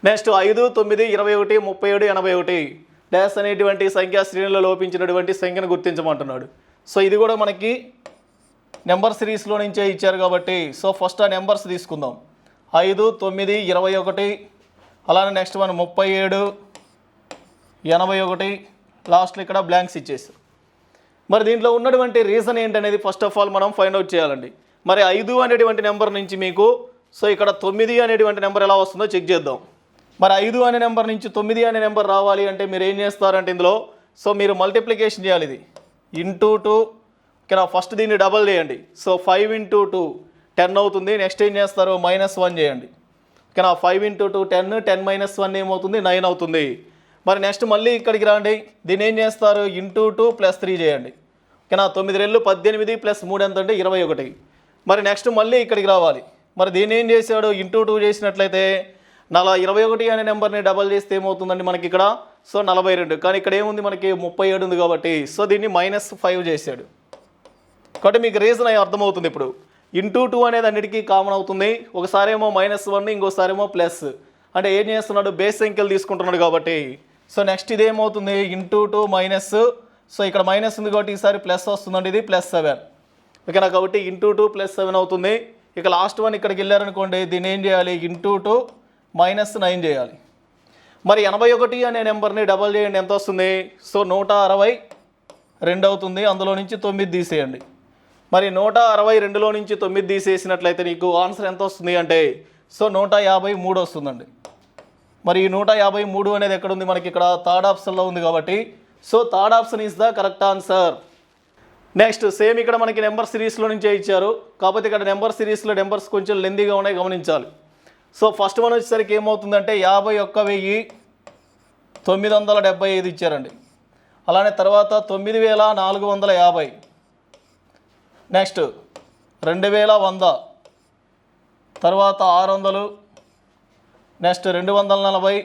Next 5, 9, 21, 37, 81 dash అనేటువంటి సంఖ్యా శ్రేణిలో లోపించినటువంటి సంఖ్యను గుర్తించమంటున్నాడు. సో ఇది కూడా మనకి నెంబర్ సిరీస్లో నుంచే ఇచ్చారు కాబట్టి సో ఫస్ట్ ఆ నెంబర్స్ తీసుకుందాం. 5, 9, 21, అలానే నెక్స్ట్ వన్ 37, 81, లాస్ట్లో ఇక్కడ బ్లాంక్స్ ఇచ్చేసారు. మరి దీంట్లో ఉన్నటువంటి రీజన్ ఏంటనేది ఫస్ట్ ఆఫ్ ఆల్ మనం ఫైండ్ అవుట్ చేయాలండి. మరి 5 అనేటువంటి నెంబర్ నుంచి మీకు సో ఇక్కడ 9 అనేటువంటి నెంబర్ ఎలా వస్తుందో చెక్ చేద్దాం. మరి 5 అనే నెంబర్ నుంచి 9 అనే నెంబర్ రావాలి అంటే మీరు ఏం చేస్తారంటే ఇందులో సో మీరు మల్టిప్లికేషన్ చేయాలి. ఇది ఇంటూ 2. ఓకేనా. ఫస్ట్ దీన్ని డబల్ చేయండి. సో 5 × 2 10 అవుతుంది. నెక్స్ట్ ఏం చేస్తారు? -1 చేయండి. ఓకేనా. 5 × 2 10, 10 - 1 ఏమవుతుంది? 9 అవుతుంది. మరి నెక్స్ట్ మళ్ళీ ఇక్కడికి రండి. దీన్ని ఏం చేస్తారు? ఇంటూ 2 +3 చేయండి. ఓకేనా. 9 రెళ్ళు 18 +3 ఎంత అంటే 21. మరి నెక్స్ట్ మళ్ళీ ఇక్కడికి రావాలి. మరి దీన్ని ఏం చేశాడు? ఇంటూ 2 చేసినట్లయితే 21 అనే నెంబర్ని డబల్ చేస్తే ఏమవుతుందండి మనకి ఇక్కడ? సో 42. కానీ ఇక్కడ ఏముంది మనకి? 37 ఉంది కాబట్టి సో దీన్ని -5 చేశాడు. కాబట్టి మీకు రీజన్ అర్థమవుతుంది. ఇప్పుడు ఇంటూ 2 అనేది అన్నిటికీ కామన్ అవుతుంది. ఒకసారి ఏమో -1, ఇంకోసారి ఏమో ప్లస్. అంటే ఏం చేస్తున్నాడు? బేస్ సంఖ్యలు తీసుకుంటున్నాడు కాబట్టి సో నెక్స్ట్ ఇది ఏమవుతుంది? Into 2 minus. సో ఇక్కడ మైనస్ ఉంది కాబట్టి ఈసారి ప్లస్ వస్తుందండి. ఇది +7. ఓకేనా. కాబట్టి ఇంటూ 2 +7 అవుతుంది. ఇక లాస్ట్ వన్ ఇక్కడికి వెళ్ళారనుకోండి. దీన్ని ఏం చేయాలి? ఇంటూ 2 -9 చేయాలి. మరి 81 అనే నెంబర్ని డబల్ చేయండి. ఎంత వస్తుంది? సో 162 అవుతుంది. అందులో నుంచి 9 తీసేయండి. మరి 162లో నుంచి 9 తీసేసినట్లయితే నీకు ఆన్సర్ ఎంత వస్తుంది అంటే సో 153 వస్తుందండి. మరి ఈ 153 అనేది ఎక్కడ ఉంది మనకి? ఇక్కడ థర్డ్ ఆప్షన్లో ఉంది కాబట్టి so third option is the correct answer. Next same ఇక్కడ మనకి నెంబర్ సిరీస్లో నుంచే ఇచ్చారు. కాకపోతే ఇక్కడ నెంబర్ సిరీస్లో నెంబర్స్ కొంచెం లెందీగా ఉన్నాయి, గమనించాలి. సో ఫస్ట్ వన్ వచ్చేసరికి ఏమవుతుందంటే 51,975 ఇచ్చారండి. అలానే తర్వాత 9,450, నెక్స్ట్ 2,100, తర్వాత 600, నెక్స్ట్ 240,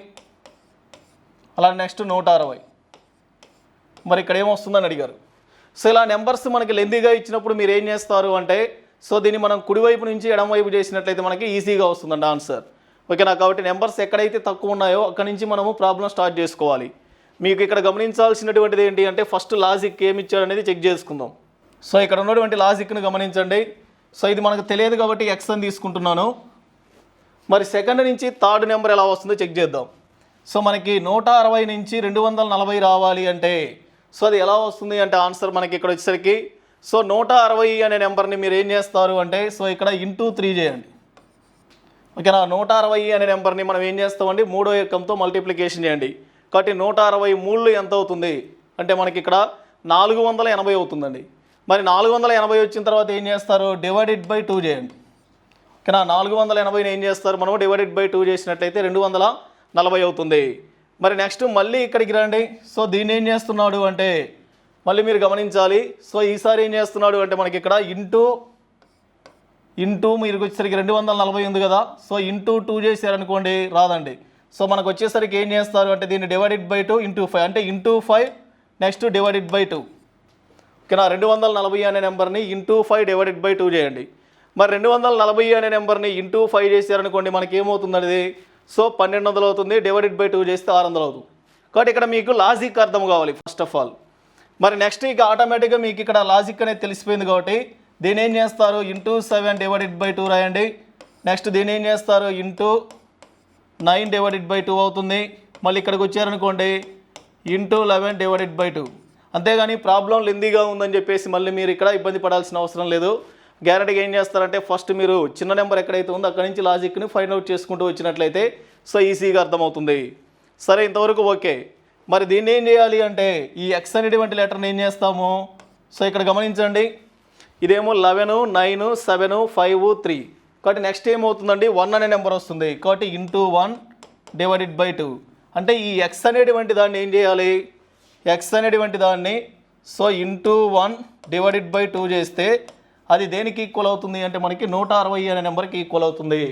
అలా నెక్స్ట్ 160. మరి ఇక్కడ ఏమొస్తుందని అడిగారు. సో ఇలా నెంబర్స్ మనకి లెందీగా ఇచ్చినప్పుడు మీరు ఏం చేస్తారు అంటే సో దీన్ని మనం కుడివైపు నుంచి ఎడమవైపు చేసినట్లయితే మనకి ఈజీగా వస్తుందండి ఆన్సర్. ఓకేనా. కాబట్టి నెంబర్స్ ఎక్కడైతే తక్కువ ఉన్నాయో అక్కడి నుంచి మనము ప్రాబ్లం స్టార్ట్ చేసుకోవాలి. మీకు ఇక్కడ గమనించాల్సినటువంటిది ఏంటి అంటే ఫస్ట్ లాజిక్ ఏమి ఇచ్చాడు అనేది చెక్ చేసుకుందాం. సో ఇక్కడ ఉన్నటువంటి లాజిక్ను గమనించండి. సో ఇది మనకు తెలియదు కాబట్టి ఎక్స్ అని తీసుకుంటున్నాను. మరి సెకండ్ నుంచి థర్డ్ నెంబర్ ఎలా వస్తుందో చెక్ చేద్దాం. సో మనకి 160 నుంచి 240 రావాలి అంటే సో అది ఎలా వస్తుంది అంటే ఆన్సర్ మనకి ఇక్కడ వచ్చేసరికి సో 160 అనే నెంబర్ని మీరు ఏం చేస్తారు అంటే సో ఇక్కడ ఇంటూ 3 చేయండి. ఓకేనా. 160 అనే నెంబర్ని మనం ఏం చేస్తామండి? 3వ ఎక్కంతో మల్టిప్లికేషన్ చేయండి. కాబట్టి 163 ఎంత అవుతుంది అంటే మనకి ఇక్కడ 480 అవుతుందండి. మరి 480 వచ్చిన తర్వాత ఏం చేస్తారు? /2 చేయండి. ఓకేనా. 480ని ఏం చేస్తారు మనం? /2 చేసినట్లయితే 240 అవుతుంది. మరి నెక్స్ట్ మళ్ళీ ఇక్కడికి రండి. సో దీన్ని ఏం చేస్తున్నాడు అంటే మళ్ళీ మీరు గమనించాలి. సో ఈసారి ఏం చేస్తున్నాడు అంటే మనకి ఇక్కడ ఇంటూ మీరు వచ్చేసరికి 240 ఉంది కదా. సో ఇంటూ 2 చేశారనుకోండి రాదండి. సో మనకు వచ్చేసరికి ఏం చేస్తారు అంటే దీన్ని /2 ఇంటూ 5 అంటే ఇంటూ 5 నెక్స్ట్ /2. ఓకేనా. 240 అనే నెంబర్ని ఇంటూ 5 /2 చేయండి. మరి 240 అనే నెంబర్ని ఇంటూ 5 చేశారనుకోండి మనకి ఏమవుతుంది? సో 1200 అవుతుంది. /2 చేస్తే 600 అవుతుంది. కాబట్టి ఇక్కడ మీకు లాజిక్ అర్థం కావాలి ఫస్ట్ ఆఫ్ ఆల్. మరి నెక్స్ట్ ఇక ఆటోమేటిక్గా మీకు ఇక్కడ లాజిక్ అనేది తెలిసిపోయింది కాబట్టి దీని ఏం చేస్తారు? ఇంటూ 7 /2 రాయండి. నెక్స్ట్ దీని ఏం చేస్తారు? ఇంటూ 9 /2 అవుతుంది. మళ్ళీ ఇక్కడికి వచ్చారనుకోండి ఇంటూ 11 /2. అంతేగాని ప్రాబ్లం లెందీగా ఉందని చెప్పేసి మళ్ళీ మీరు ఇక్కడ ఇబ్బంది పడాల్సిన అవసరం లేదు. గ్యారెంటీగా ఏం చేస్తారంటే ఫస్ట్ మీరు చిన్న నెంబర్ ఎక్కడైతే ఉందో అక్కడి నుంచి లాజిక్ని ఫైండ్ అవుట్ చేసుకుంటూ వచ్చినట్లయితే సో ఈజీగా అర్థమవుతుంది. సరే ఇంతవరకు ఓకే. మరి దీన్ని ఏం చేయాలి అంటే ఈ ఎక్స్ అనేటువంటి లెటర్ని ఏం చేస్తాము, సో ఇక్కడ గమనించండి, ఇదేమో 11, 9, 7, 5, 3. కాబట్టి నెక్స్ట్ ఏమవుతుందండి 1 అనే నెంబర్ వస్తుంది. కాబట్టి ఇంటూ 1 డివైడెడ్ బై 2. అంటే ఈ ఎక్స్ అనేటువంటి దాన్ని ఏం చేయాలి, ఎక్స్ అనేటువంటి దాన్ని సో ఇంటూ 1 డివైడెడ్ బై 2 చేస్తే అది దేనికి ఈక్వల్ అవుతుంది అంటే మనకి 160 అనే నెంబర్కి ఈక్వల్ అవుతుంది.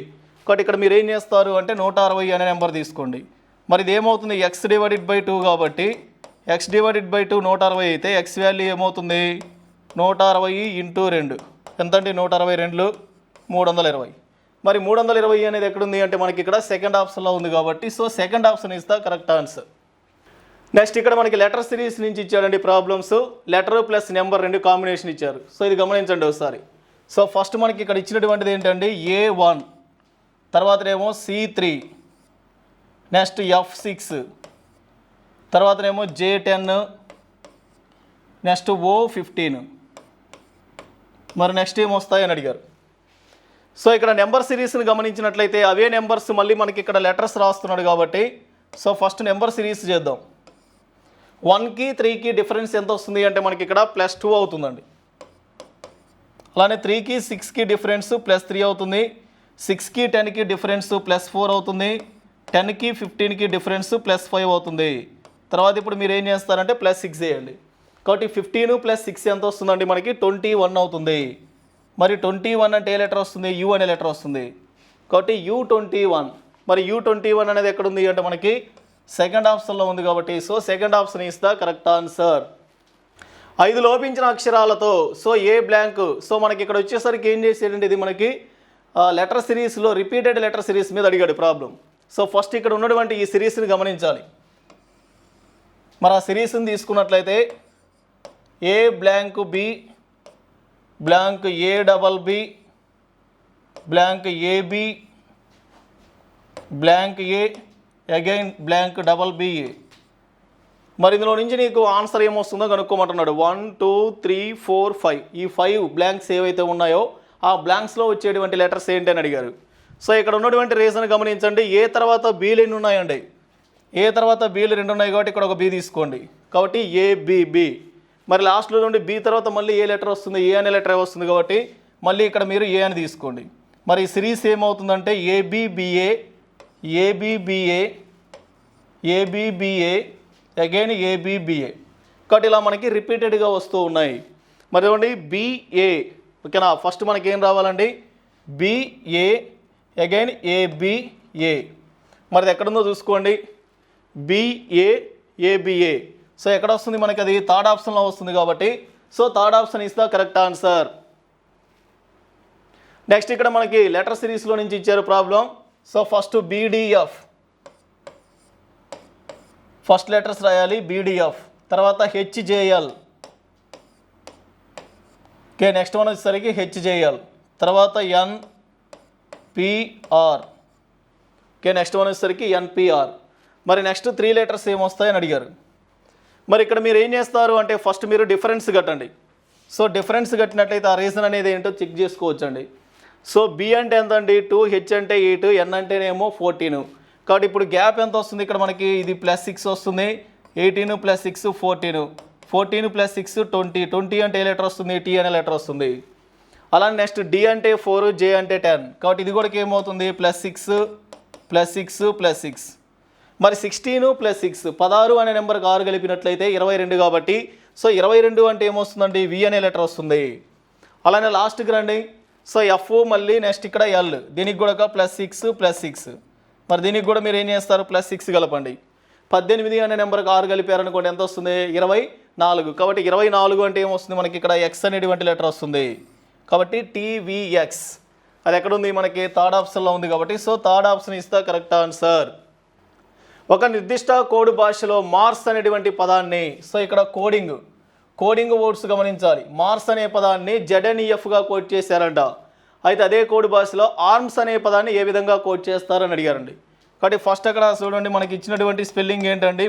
కాబట్టి ఇక్కడ మీరు ఏం చేస్తారు అంటే 160 అనే నెంబర్ తీసుకోండి. మరి ఇది ఏమవుతుంది, ఎక్స్ డివైడెడ్ బై 2 కాబట్టి ఎక్స్ డివైడెడ్ బై 2 160 అయితే ఎక్స్ వాల్యూ ఏమవుతుంది 160 ఇంటూ 2 ఎంతండి 162 320. మరి 320 అనేది ఎక్కడుంది అంటే మనకి ఇక్కడ సెకండ్ ఆప్షన్లో ఉంది కాబట్టి so second option is the correct answer. Next ఇక్కడ మనకి లెటర్ సిరీస్ నుంచి ఇచ్చాడండి problems, letter plus number 2 combination ఇచ్చారు. సో ఇది గమనించండి ఒకసారి. సో ఫస్ట్ మనకి ఇక్కడ ఇచ్చినటువంటిది ఏంటండి A1, తర్వాతనేమో C3, నెక్స్ట్ F6, తర్వాతనేమో J10, నెక్స్ట్ O15. మరి నెక్స్ట్ ఏం వస్తాయని అడిగారు. సో ఇక్కడ నెంబర్ సిరీస్ని గమనించినట్లయితే అవే నెంబర్స్ మళ్ళీ మనకి ఇక్కడ లెటర్స్ రాస్తున్నాడు కాబట్టి సో ఫస్ట్ నెంబర్ సిరీస్ చేద్దాం. 1కి 3కి డిఫరెన్స్ ఎంత వస్తుంది అంటే మనకి ఇక్కడ +2 అవుతుందండి. అలానే 3కి 6కి డిఫరెన్స్ +3 అవుతుంది, 6కి 10కి డిఫరెన్స్ +4 అవుతుంది, 10కి 15కి డిఫరెన్స్ +5 అవుతుంది. తర్వాత ఇప్పుడు మీరు ఏం చేస్తారంటే +6 చేయండి. కాబట్టి 15 + 6 ఎంత వస్తుందండి మనకి 21 అవుతుంది. మరి 21 అంటే ఏ లెటర్ వస్తుంది, యూ అనే లెటర్ వస్తుంది. కాబట్టి U21. మరి U21 అనేది ఎక్కడుంది అంటే మనకి సెకండ్ ఆప్షన్లో ఉంది కాబట్టి so second option is the correct answer. 5 లోపించిన అక్షరాలతో సో ఏ బ్లాంక్. సో మనకి ఇక్కడ వచ్చేసరికి ఏం చేసేటండి, ఇది మనకి లెటర్ సిరీస్లో రిపీటెడ్ లెటర్ సిరీస్ మీద అడిగాడు ప్రాబ్లం. సో ఫస్ట్ ఇక్కడ ఉన్నటువంటి ఈ సిరీస్ని గమనించాలి. మరి ఆ సిరీస్ని తీసుకున్నట్లయితే A blank B blank A double B blank AB blank A again blank double BA. మరి ఇందులో నుంచి నీకు ఆన్సర్ ఏమొస్తుందో కనుక్కోమంటున్నాడు. 1 2 3 4 5 ఈ 5 బ్లాంక్స్ ఏవైతే ఉన్నాయో ఆ బ్లాంక్స్లో వచ్చేటువంటి లెటర్స్ ఏంటి అని అడిగారు. సో ఇక్కడ ఉన్నటువంటి రీజన్ గమనించండి, ఏ తర్వాత బీలు ఎన్ని ఉన్నాయండి, ఏ తర్వాత బీలు 2 ఉన్నాయి కాబట్టి ఇక్కడ ఒక బి తీసుకోండి. కాబట్టి ఏబిబి. మరి లాస్ట్లో నుండి బి తర్వాత మళ్ళీ ఏ లెటర్ వస్తుంది, ఏ అనే లెటర్ వస్తుంది కాబట్టి మళ్ళీ ఇక్కడ మీరు ఏ అని తీసుకోండి. మరి సిరీస్ ఏమవుతుందంటే ABBA ABBA ABBA again ABBA. కాబట్టి ఇలా మనకి రిపీటెడ్గా వస్తూ ఉన్నాయి. మరి ఇవ్వండి బిఏ, ఓకేనా. ఫస్ట్ మనకి ఏం రావాలండి బిఏ అగైన్ ఏబిఏ. మరి ఎక్కడుందో చూసుకోండి బిఏ ఏబిఏ. సో ఎక్కడ వస్తుంది మనకి, అది థర్డ్ ఆప్షన్లో వస్తుంది కాబట్టి so third option is the correct answer. Next ఇక్కడ మనకి లెటర్ సిరీస్లో నుంచి ఇచ్చారు problem. So first BDF, first letters రాయాలి బీడిఎఫ్, తర్వాత హెచ్జేఎల్, ఓకే. నెక్స్ట్ వన్ వచ్చేసరికి హెచ్జేఎల్, తర్వాత ఎన్పిఆర్, ఓకే. నెక్స్ట్ వన్ వచ్చేసరికి ఎన్పిఆర్. మరి నెక్స్ట్ 3 లెటర్స్ ఏమొస్తాయని అడిగారు. మరి ఇక్కడ మీరు ఏం చేస్తారు అంటే ఫస్ట్ మీరు డిఫరెన్స్ కట్టండి. సో డిఫరెన్స్ కట్టినట్లయితే ఆ రీజన్ అనేది ఏంటో చెక్ చేసుకోవచ్చండి. సో బి అంటే ఎంత అండి 2, హెచ్ అంటే 8, ఎన్ అంటేనేమో 14. కాబట్టి ఇప్పుడు గ్యాప్ ఎంత వస్తుంది ఇక్కడ మనకి, ఇది +6 వస్తుంది, 18 + 6 14, 14 + 6 20, 20 అంటే ఏ లెటర్ వస్తుంది, టీ అనే లెటర్ వస్తుంది. అలానే నెక్స్ట్ డి అంటే 4, జే అంటే 10. కాబట్టి ఇది కూడా ఏమవుతుంది +6 +6 +6. మరి 16 + 6 16 అనే నెంబర్కి 6 కలిపినట్లయితే 22 కాబట్టి సో 22 అంటే ఏమొస్తుందండి వి అనే లెటర్ వస్తుంది. అలానే లాస్ట్కి రండి. సో ఎఫ్ మళ్ళీ నెక్స్ట్ ఇక్కడ ఎల్, దీనికి కూడా +6 +6. మరి దీనికి కూడా మీరు ఏం చేస్తారు +6 కలపండి. 18 అనే నెంబర్కి 6 కలిపారనుకోండి ఎంత వస్తుంది 24. కాబట్టి 24 అంటే ఏమొస్తుంది మనకి ఇక్కడ ఎక్స్ అనేటువంటి లెటర్ వస్తుంది. కాబట్టి టీవీఎక్స్ అది ఎక్కడుంది మనకి థర్డ్ ఆప్షన్లో ఉంది కాబట్టి so third option is the correct answer. ఒక నిర్దిష్ట కోడ్ భాషలో మార్స్ అనేటువంటి పదాన్ని, సో ఇక్కడ కోడింగ్ వర్డ్స్ గమనించాలి. మార్స్ అనే పదాన్ని ZNEFగా కోడ్ చేశారంట. అయితే అదే కోడ్ భాషలో ఆర్మ్స్ అనే పదాన్ని ఏ విధంగా కోడ్ చేస్తారని అడిగారండి. కాబట్టి ఫస్ట్ అక్కడ చూడండి మనకి ఇచ్చినటువంటి స్పెల్లింగ్ ఏంటండి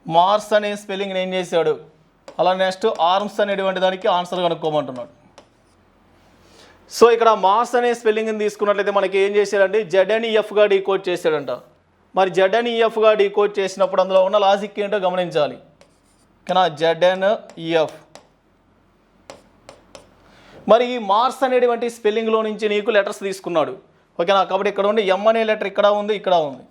మార్స్ అనే స్పెల్లింగ్ ఏం చేశాడు. అలా నెక్స్ట్ ఆర్మ్స్ అనేటువంటి దానికి ఆన్సర్ కనుక్కోమంటున్నాడు. సో ఇక్కడ మార్స్ అనే స్పెల్లింగ్ని తీసుకున్నట్లయితే మనకి ఏం చేశాడండి ZNEFగా డీకోడ్ చేశాడంట. మరి ZNEFగా డీకోడ్ చేసినప్పుడు అందులో ఉన్న లాజిక్ ఏంటో గమనించాలి. ఓకేనా, ZNEF. మరి ఈ మార్స్ అనేటువంటి స్పెల్లింగ్లో నుంచి నీకు లెటర్స్ తీసుకున్నాడు. ఓకేనా, కాబట్టి ఇక్కడ ఉండి M అనే లెటర్ ఇక్కడ ఉంది, ఇక్కడ ఉంది.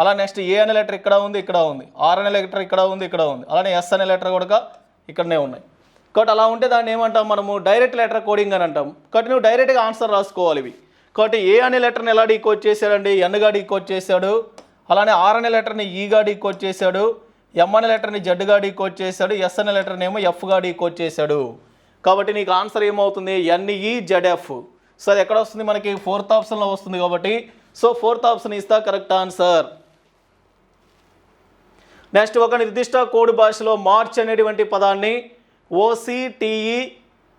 అలా నెక్స్ట్ A అనే లెటర్ ఇక్కడ ఉంది, ఇక్కడ ఉంది. R అనే లెటర్ ఇక్కడ ఉంది, ఇక్కడ ఉంది. అలానే S అనే లెటర్ కూడా ఇక్కడనే ఉన్నాయి. కాబట్టి అలా ఉంటే దాన్ని ఏమంటాం మనము, డైరెక్ట్ లెటర్ కోడింగ్ అని అంటాం. కాబట్టి నువ్వు డైరెక్ట్గా ఆన్సర్ రాసుకోవాలి ఇవి. కాబట్టి A అనే లెటర్ని ఎలా డీకోడ్ చేశాడండి, Nగా డీకోడ్ చేశాడు. అలానే R అనే లెటర్ని Eగా డీకోడ్ చేశాడు. M అనే లెటర్ని Zగా డీకోడ్ చేశాడు. S అనే లెటర్ని ఏమో Fగా డీకోడ్ చేశాడు. కాబట్టి నీకు ఆన్సర్ ఏమవుతుంది, NEZF. సో అది ఎక్కడ వస్తుంది మనకి, 4th ఆప్షన్లో వస్తుంది. కాబట్టి సో 4th ఆప్షన్ ఇస్తా కరెక్ట్ ఆన్సర్. నెక్స్ట్, ఒక నిర్దిష్ట కోడ్ భాషలో మార్చ్ అనేటువంటి పదాన్ని OCTE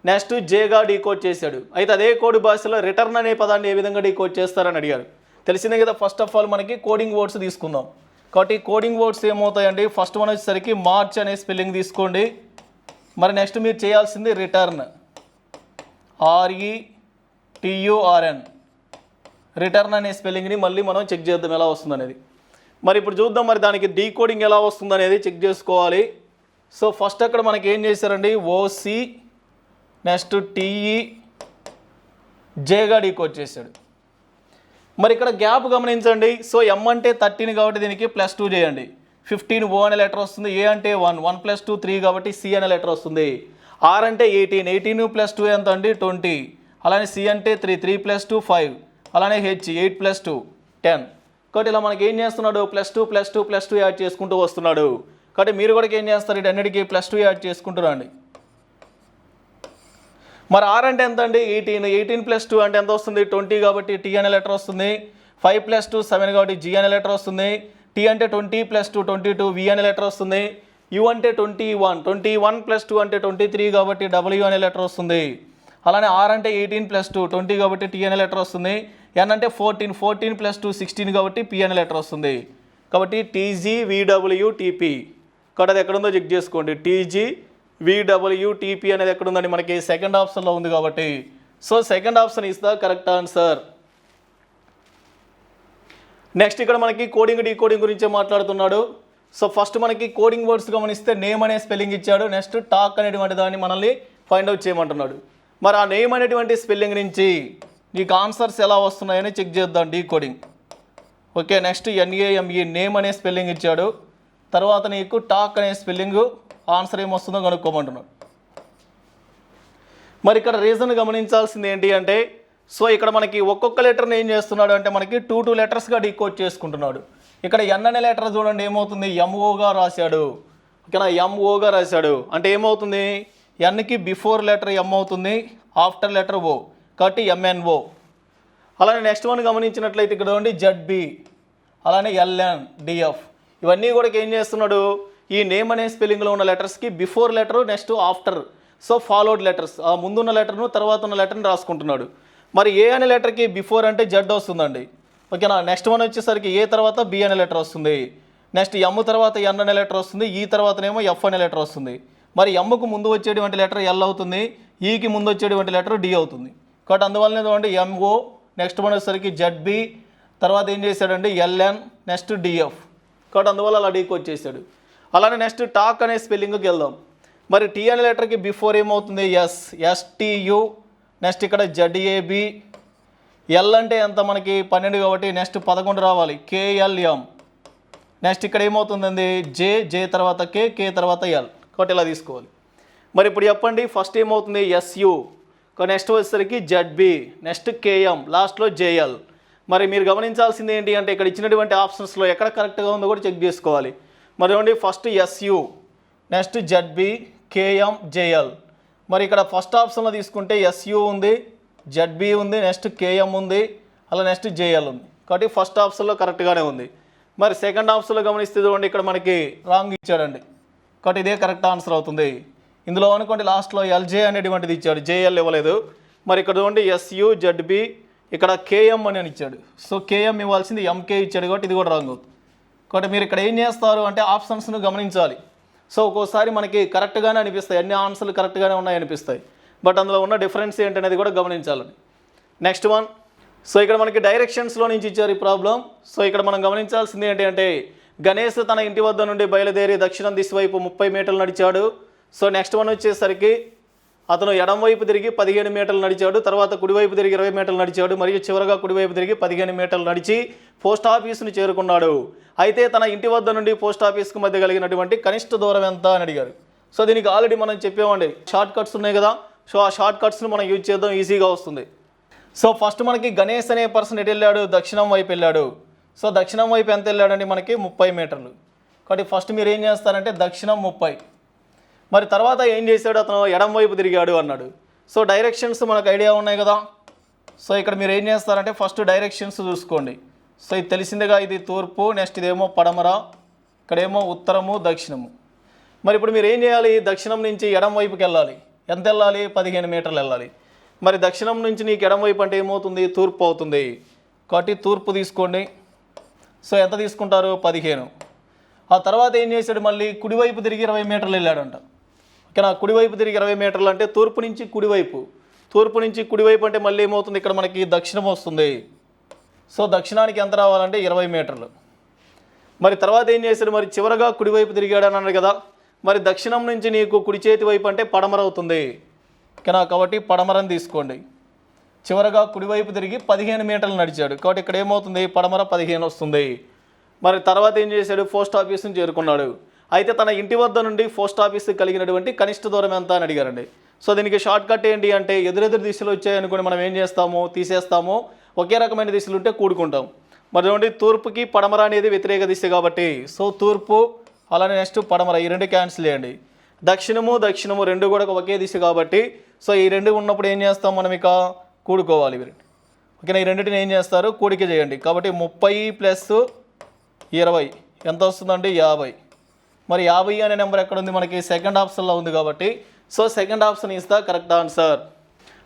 నెక్స్ట్ Jగా డీకోడ్ చేశాడు. అయితే అదే కోడ్ భాషలో రిటర్న్ అనే పదాన్ని ఏ విధంగా డీకోడ్ చేస్తారని అడిగారు. తెలిసిందే కదా, ఫస్ట్ ఆఫ్ ఆల్ మనకి కోడింగ్ వర్డ్స్ తీసుకుందాం. కాబట్టి కోడింగ్ వర్డ్స్ ఏమవుతాయండి, ఫస్ట్ వన్ వచ్చేసరికి మార్చ్ అనే స్పెల్లింగ్ తీసుకోండి. మరి నెక్స్ట్ మీరు చేయాల్సింది రిటర్న్, RETURN. రిటర్న్ అనే స్పెల్లింగ్ని మళ్ళీ మనం చెక్ చేద్దాం ఎలా వస్తుంది అనేది. మరి ఇప్పుడు చూద్దాం మరి దానికి డీకోడింగ్ ఎలా వస్తుంది అనేది చెక్ చేసుకోవాలి. సో ఫస్ట్ అక్కడ మనకి ఏం చేశారండి, OC నెక్స్ట్ TE Jగా డీకోడ్ చేశాడు. మరి ఇక్కడ గ్యాప్ గమనించండి. సో M అంటే 13 కాబట్టి దీనికి +2 చేయండి. 15 O అనే లెటర్ వస్తుంది. A అంటే 1, 1 + 2 3 కాబట్టి C అనే లెటర్ వస్తుంది. R అంటే 18, 18 + 2 ఎంత అండి 20. అలానే C అంటే 3, 3 + 2 5. అలానే H 8 + 2 10. కాబట్టి ఇలా మనకి ఏం చేస్తున్నాడు, +2 +2 +2 యాడ్ చేసుకుంటూ వస్తున్నాడు. కాబట్టి మీరు కూడా ఏం చేస్తారు, ఇటన్నిటికీ +2 యాడ్ చేసుకుంటున్నాండి. మరి R అంటే ఎంత అండి, 18, 18 + 2 అంటే ఎంత వస్తుంది 20 కాబట్టి T అనే లెటర్ వస్తుంది. 5 + 2 7 కాబట్టి G అనే లెటర్ వస్తుంది. T అంటే 20 + 2 22 V అనే లెటర్ వస్తుంది. U అంటే 21, 21 + 2 అంటే 23 కాబట్టి W అనే లెటర్ వస్తుంది. అలానే R అంటే 18 + 2 20 కాబట్టి T అనే లెటర్ వస్తుంది. N అంటే 14, 14 + 2 16 కాబట్టి P అనే లెటర్ వస్తుంది. కాబట్టి TGVWTP. కాబట్టి అది ఎక్కడ ఉందో చెక్ చేసుకోండి. TGVWTP అనేది ఎక్కడ ఉందండి, మనకి సెకండ్ ఆప్షన్లో ఉంది. కాబట్టి so second option is the correct answer. Next ఇక్కడ మనకి కోడింగ్ డీకోడింగ్ గురించి మాట్లాడుతున్నాడు. సో ఫస్ట్ మనకి కోడింగ్ వర్డ్స్ గమనిస్తే నేమ్ అనే స్పెల్లింగ్ ఇచ్చాడు. నెక్స్ట్ టాక్ అనేటువంటి దాన్ని మనల్ని ఫైండ్ అవుట్ చేయమంటున్నాడు. మరి ఆ నేమ్ అనేటువంటి స్పెల్లింగ్ నుంచి నీకు ఆన్సర్స్ ఎలా వస్తున్నాయని చెక్ చేద్దాం decoding. Okay, next NAME name అనే స్పెల్లింగ్ ఇచ్చాడు. తర్వాత నీకు టాక్ అనే స్పెల్లింగ్ ఆన్సర్ ఏమొస్తుందో కనుక్కోమంటున్నాడు. మరి ఇక్కడ రీజన్ గమనించాల్సింది ఏంటి అంటే, సో ఇక్కడ మనకి ఒక్కొక్క లెటర్ని ఏం చేస్తున్నాడు అంటే మనకి 2 లెటర్స్గా డీకోడ్ చేసుకుంటున్నాడు. ఇక్కడ N అనే లెటర్ చూడండి ఏమవుతుంది, MOగా రాశాడు. ఓకేనా, MOగా రాశాడు అంటే ఏమవుతుంది, Nకి బిఫోర్ లెటర్ M అవుతుంది, ఆఫ్టర్ లెటర్ O కాబట్టి MNO. అలానే నెక్స్ట్ వన్ గమనించినట్లయితే ఇక్కడ చూడండి ZB, అలానే LNDF. ఇవన్నీ కూడా ఏం చేస్తున్నాడు, ఈ నేమ్ అనే స్పెల్లింగ్లో ఉన్న లెటర్స్కి before letter next after, so followed letters, ఆ ముందున్న లెటర్ను తర్వాత ఉన్న లెటర్ని రాసుకుంటున్నాడు. మరి A అనే లెటర్కి బిఫోర్ అంటే Z వస్తుందండి. ఓకేనా, నెక్స్ట్ వన్ వచ్చేసరికి A తర్వాత B అనే లెటర్ వస్తుంది. నెక్స్ట్ M తర్వాత N అనే లెటర్ వస్తుంది. ఈ తర్వాతనేమో F అనే లెటర్ వస్తుంది. మరి Mకు ముందు వచ్చేటువంటి లెటర్ L అవుతుంది, ఈకి ముందు వచ్చేటువంటి లెటర్ D అవుతుంది. కాబట్టి అందువల్లనే చూడండి MO, నెక్స్ట్ వన్ వచ్చేసరికి ZB, తర్వాత ఏం చేశాడండి LN, నెక్స్ట్ DF. కాబట్టి అందువల్ల అలా డీకోడ్ చేశాడు. అలానే నెక్స్ట్ టాక్ అనే స్పెల్లింగ్కి వెళ్దాం. మరి T అనే లెటర్కి బిఫోర్ ఏమవుతుంది STU, నెక్స్ట్ ఇక్కడ ZAB. L అంటే ఎంత మనకి 12 కాబట్టి నెక్స్ట్ 11 రావాలి KLM. నెక్స్ట్ ఇక్కడ ఏమవుతుందండి J తర్వాత K తర్వాత L. కాబట్టి ఇలా తీసుకోవాలి. మరి ఇప్పుడు చెప్పండి ఫస్ట్ ఏమవుతుంది SU, నెక్స్ట్ వచ్చేసరికి ZB, నెక్స్ట్ KM, లాస్ట్లో JL. మరి మీరు గమనించాల్సింది ఏంటి అంటే ఇక్కడ ఇచ్చినటువంటి ఆప్షన్స్లో ఎక్కడ కరెక్ట్గా ఉందో కూడా చెక్ చేసుకోవాలి. మరి ఏమండి first SU, next ZB, KM, JL. మరి ఇక్కడ ఫస్ట్ ఆప్షన్లో తీసుకుంటే SU ఉంది, ZB ఉంది, నెక్స్ట్ KM ఉంది, అలా నెక్స్ట్ JL ఉంది. కాబట్టి ఫస్ట్ ఆప్షన్లో కరెక్ట్గానే ఉంది. మరి సెకండ్ ఆప్షన్లో గమనిస్తే చూడండి ఇక్కడ మనకి రాంగ్ ఇచ్చాడండి. కాబట్టి ఇదే కరెక్ట్ ఆన్సర్ అవుతుంది. ఇందులో అనుకోండి లాస్ట్లో LJ అనేటువంటిది ఇచ్చాడు, JL ఇవ్వలేదు. మరి ఇక్కడ చూడండి SU, ZB, ఇక్కడ KM అని ఇచ్చాడు. సో KM ఇవ్వాల్సింది MK ఇచ్చాడు కాబట్టి ఇది కూడా రాంగ్ అవుతుంది. కాబట్టి మీరు ఇక్కడ ఏం చేస్తారు అంటే ఆప్షన్స్ను గమనించాలి. సో ఒక్కోసారి మనకి కరెక్ట్గానే అనిపిస్తాయి, అన్ని ఆన్సర్లు కరెక్ట్గానే ఉన్నాయి అనిపిస్తాయి, బట్ అందులో ఉన్న డిఫరెన్స్ ఏంటనేది కూడా గమనించాలని. నెక్స్ట్ వన్, సో ఇక్కడ మనకి డైరెక్షన్స్లో నుంచి ఇచ్చారు ఈ ప్రాబ్లం. సో ఇక్కడ మనం గమనించాల్సింది ఏంటి అంటే గణేష్ తన ఇంటి వద్ద నుండి బయలుదేరి దక్షిణం దిశ వైపు 30 మీటర్లు నడిచాడు. సో నెక్స్ట్ వన్ వచ్చేసరికి అతను ఎడం వైపు తిరిగి 15 మీటర్లు నడిచాడు, తర్వాత కుడివైపు తిరిగి 20 మీటర్లు నడిచాడు, మరియు చివరగా కుడివైపు తిరిగి 15 మీటర్లు నడిచి పోస్ట్ ఆఫీస్ను చేరుకున్నాడు. అయితే తన ఇంటి వద్ద నుండి పోస్ట్ ఆఫీస్కు మధ్య కలిగినటువంటి కనిష్ట దూరం ఎంత అని అడిగారు. సో దీనికి ఆల్రెడీ మనం చెప్పామండి, షార్ట్ కట్స్ ఉన్నాయి కదా. సో ఆ షార్ట్ కట్స్ను మనం యూజ్ చేద్దాం, ఈజీగా వస్తుంది. సో ఫస్ట్ మనకి గణేష్ అనే పర్సన్ ఎటు వెళ్ళాడు, దక్షిణం వైపు వెళ్ళాడు. సో దక్షిణం వైపు ఎంత వెళ్ళాడండి, మనకి 30 మీటర్లు. కాబట్టి ఫస్ట్ మీరు ఏం చేస్తారంటే దక్షిణం 30. మరి తర్వాత ఏం చేశాడు, అతను ఎడం వైపు తిరిగాడు అన్నాడు. సో డైరెక్షన్స్ మనకు ఐడియా ఉన్నాయి కదా. సో ఇక్కడ మీరు ఏం చేస్తారంటే ఫస్ట్ డైరెక్షన్స్ చూసుకోండి. సో ఇది తెలిసిందిగా, ఇది తూర్పు, నెక్స్ట్ ఇదేమో పడమర, ఇక్కడేమో ఉత్తరము, దక్షిణము. మరి ఇప్పుడు మీరు ఏం చేయాలి, దక్షిణం నుంచి ఎడం వైపుకి వెళ్ళాలి. ఎంత వెళ్ళాలి, 15 మీటర్లు వెళ్ళాలి. మరి దక్షిణం నుంచి నీకు ఎడం వైపు అంటే ఏమవుతుంది, తూర్పు అవుతుంది. కాబట్టి తూర్పు తీసుకోండి. సో ఎంత తీసుకుంటారు, 15. ఆ తర్వాత ఏం చేశాడు, మళ్ళీ కుడివైపు తిరిగి 20 మీటర్లు వెళ్ళాడంట. ఓకేనా, కుడివైపు తిరిగి 20 మీటర్లు అంటే తూర్పు నుంచి కుడివైపు, తూర్పు నుంచి కుడివైపు అంటే మళ్ళీ ఏమవుతుంది, ఇక్కడ మనకి దక్షిణం వస్తుంది. సో దక్షిణానికి ఎంత రావాలంటే 20 మీటర్లు. మరి తర్వాత ఏం చేశాడు, మరి చివరగా కుడివైపు తిరిగాడు అని అన్నాడు కదా. మరి దక్షిణం నుంచి నీకు కుడి చేతి వైపు అంటే పడమర అవుతుంది. ఓకేనా, కాబట్టి పడమరని తీసుకోండి. చివరగా కుడివైపు తిరిగి 15 మీటర్లు నడిచాడు. కాబట్టి ఇక్కడ ఏమవుతుంది, పడమర 15 వస్తుంది. మరి తర్వాత ఏం చేశాడు, పోస్ట్ ఆఫీస్ని చేరుకున్నాడు. అయితే తన ఇంటి వద్ద నుండి పోస్ట్ ఆఫీస్కి కలిగినటువంటి కనిష్ట దూరం ఎంత అని అడిగారండి. సో దీనికి షార్ట్ కట్ ఏంటి అంటే ఎదురెదురు దిశలు వచ్చాయనుకోండి, మనం ఏం చేస్తాము, తీసేస్తాము. ఒకే రకమైన దిశలు ఉంటే కూడుకుంటాం. మరి చూడండి, తూర్పుకి పడమర అనేది వ్యతిరేక దిశ కాబట్టి సో తూర్పు, అలానే నెక్స్ట్ పడమర, ఈ రెండు క్యాన్సిల్ చేయండి. దక్షిణము రెండు కూడా ఒకే దిశ కాబట్టి సో ఈ రెండు ఉన్నప్పుడు ఏం చేస్తాం, మనం ఇక కూడుకోవాలి. ఓకేనా, ఈ రెండింటిని ఏం చేస్తారు, కూడిక చేయండి. కాబట్టి 30 + 20 ఎంత వస్తుందండి, 50. మరి 50 అనే నెంబర్ ఎక్కడ ఉంది, మనకి సెకండ్ ఆప్షన్లో ఉంది కాబట్టి so second option is the correct answer.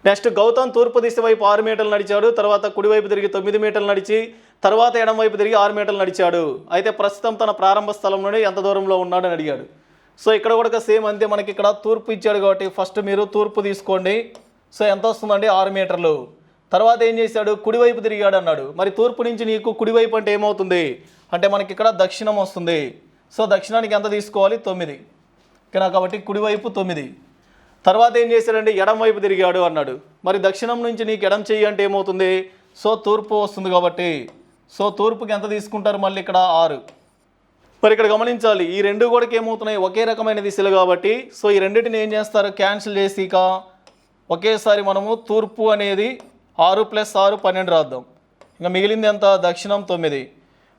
Next Gautam తూర్పు దిశ వైపు 6 మీటర్లు నడిచాడు, తర్వాత కుడివైపు తిరిగి 9 మీటర్లు నడిచి తర్వాత ఎడం వైపు తిరిగి 6 మీటర్లు నడిచాడు. అయితే ప్రస్తుతం తన ప్రారంభ స్థలం నుండి ఎంత దూరంలో ఉన్నాడని అడిగాడు. సో ఇక్కడ కూడా సేమ్ అంతే, మనకి ఇక్కడ తూర్పు ఇచ్చాడు కాబట్టి ఫస్ట్ మీరు తూర్పు తీసుకోండి. సో ఎంత వస్తుందండి, 6 మీటర్లు. తర్వాత ఏం చేశాడు, కుడివైపు తిరిగాడు అన్నాడు. మరి తూర్పు నుంచి నీకు కుడివైపు అంటే ఏమవుతుంది అంటే మనకి ఇక్కడ దక్షిణం వస్తుంది. సో దక్షిణానికి ఎంత తీసుకోవాలి, 9. ఓకేనా, కాబట్టి కుడివైపు 9. తర్వాత ఏం చేశాడండి, ఎడం వైపు తిరిగాడు అన్నాడు. మరి దక్షిణం నుంచి నీకు ఎడం చెయ్యి అంటే ఏమవుతుంది, సో తూర్పు వస్తుంది కాబట్టి సో తూర్పుకి ఎంత తీసుకుంటారు, మళ్ళీ ఇక్కడ 6. మరి ఇక్కడ గమనించాలి, ఈ రెండు కూడా ఏమవుతున్నాయి, ఒకే రకమైన దిశలు కాబట్టి సో ఈ రెండింటిని ఏం చేస్తారు, క్యాన్సిల్ చేసి ఇక ఒకేసారి మనము తూర్పు అనేది 6 + 6 12 రాద్దాం. ఇంకా మిగిలింది ఎంత, దక్షిణం 9.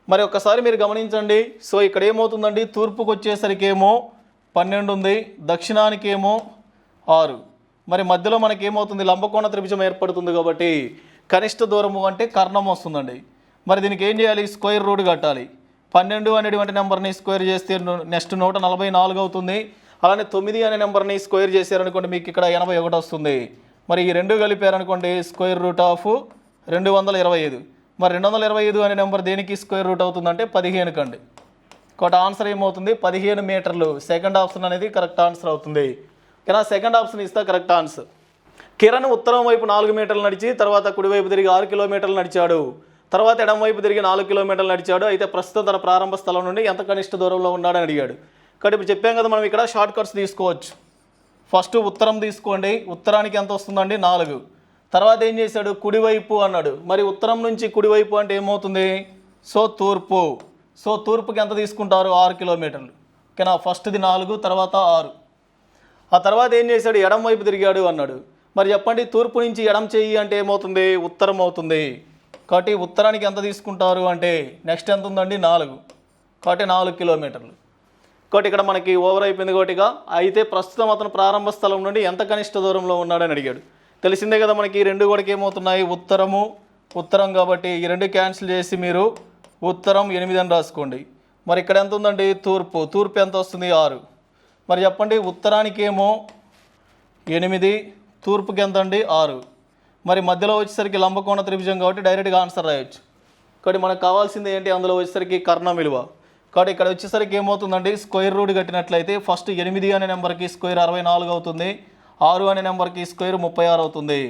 మరి ఒక్కసారి మీరు గమనించండి. సో ఇక్కడ ఏమవుతుందండి, తూర్పుకు వచ్చేసరికి ఏమో 12 ఉంది, దక్షిణానికి ఏమో 6. మరి మధ్యలో మనకి ఏమవుతుంది, లంబకోణ త్రిభుజం ఏర్పడుతుంది కాబట్టి కనిష్ట దూరము అంటే కర్ణం వస్తుందండి. మరి దీనికి ఏం చేయాలి, స్క్వేర్ రూట్ కట్టాలి. 12 అనేటువంటి నెంబర్ని స్క్వేర్ చేస్తే నెక్స్ట్ 144 అవుతుంది. అలానే 9 అనే నెంబర్ని స్క్వేర్ చేశారనుకోండి, మీకు ఇక్కడ 81 వస్తుంది. మరి ఈ రెండు కలిపారనుకోండి, స్క్వేర్ రూట్ ఆఫ్ 225. మరి 225 అనే నెంబర్ దేనికి స్క్వేర్ రూట్ అవుతుందంటే 15 కండి. కాబట్టి ఆన్సర్ ఏమవుతుంది, 15 మీటర్లు. సెకండ్ ఆప్షన్ అనేది కరెక్ట్ ఆన్సర్ అవుతుంది. కానీ సెకండ్ ఆప్షన్ ఇస్తే కరెక్ట్ ఆన్సర్. కిరణ్ ఉత్తరం వైపు 4 మీటర్లు నడిచి తర్వాత కుడివైపు తిరిగి 6 కిలోమీటర్లు నడిచాడు. తర్వాత ఎడం వైపు తిరిగి 4 కిలోమీటర్లు నడిచాడు. అయితే ప్రస్తుతం తన ప్రారంభ స్థలం నుండి ఎంత కనిష్ట దూరంలో ఉన్నాడని అడిగాడు. కాబట్టి ఇప్పుడు చెప్పాం కదా, మనం ఇక్కడ షార్ట్ కట్స్ తీసుకోవచ్చు. ఫస్ట్ ఉత్తరం తీసుకోండి, ఉత్తరానికి ఎంత వస్తుందండి, 4. తర్వాత ఏం చేశాడు, కుడివైపు అన్నాడు. మరి ఉత్తరం నుంచి కుడివైపు అంటే ఏమవుతుంది, సో తూర్పు. సో తూర్పుకి ఎంత తీసుకుంటారు, 6 కిలోమీటర్లు. ఓకేనా, ఫస్ట్ది 4, తర్వాత 6. ఆ తర్వాత ఏం చేశాడు, ఎడం వైపు తిరిగాడు అన్నాడు. మరి చెప్పండి, తూర్పు నుంచి ఎడం చెయ్యి అంటే ఏమవుతుంది, ఉత్తరం అవుతుంది. కాబట్టి ఉత్తరానికి ఎంత తీసుకుంటారు అంటే నెక్స్ట్ ఎంత ఉందండి, 4. కాబట్టి 4 కిలోమీటర్లు. కాబట్టి ఇక్కడ మనకి ఓవర్ అయిపోయింది కోటిగా. అయితే ప్రస్తుతం అతను ప్రారంభ స్థలం నుండి ఎంత కనిష్ట దూరంలో ఉన్నాడని అడిగాడు. తెలిసిందే కదా, మనకి ఈ రెండు కూడా ఏమవుతున్నాయి, ఉత్తరం కాబట్టి ఈ రెండు క్యాన్సిల్ చేసి మీరు ఉత్తరం 8 అని రాసుకోండి. మరి ఇక్కడ ఎంత ఉందండి, తూర్పు ఎంత వస్తుంది, 6. మరి చెప్పండి, ఉత్తరానికి ఏమో 8, తూర్పుకి ఎంత అండి, 6. మరి మధ్యలో వచ్చేసరికి లంబకోణ త్రిభుజం కాబట్టి డైరెక్ట్గా ఆన్సర్ రాయొచ్చు. కాబట్టి మనకు కావాల్సింది ఏంటి, అందులో వచ్చేసరికి కర్ణం విలువ. కాబట్టి ఇక్కడ వచ్చేసరికి ఏమవుతుందండి, స్క్వేర్ రూట్ కట్టినట్లయితే ఫస్ట్ 8 అనే నెంబర్కి స్క్వేర్ 64 అవుతుంది, 6 అనే నెంబర్కి స్క్వేర్ 36 అవుతుంది.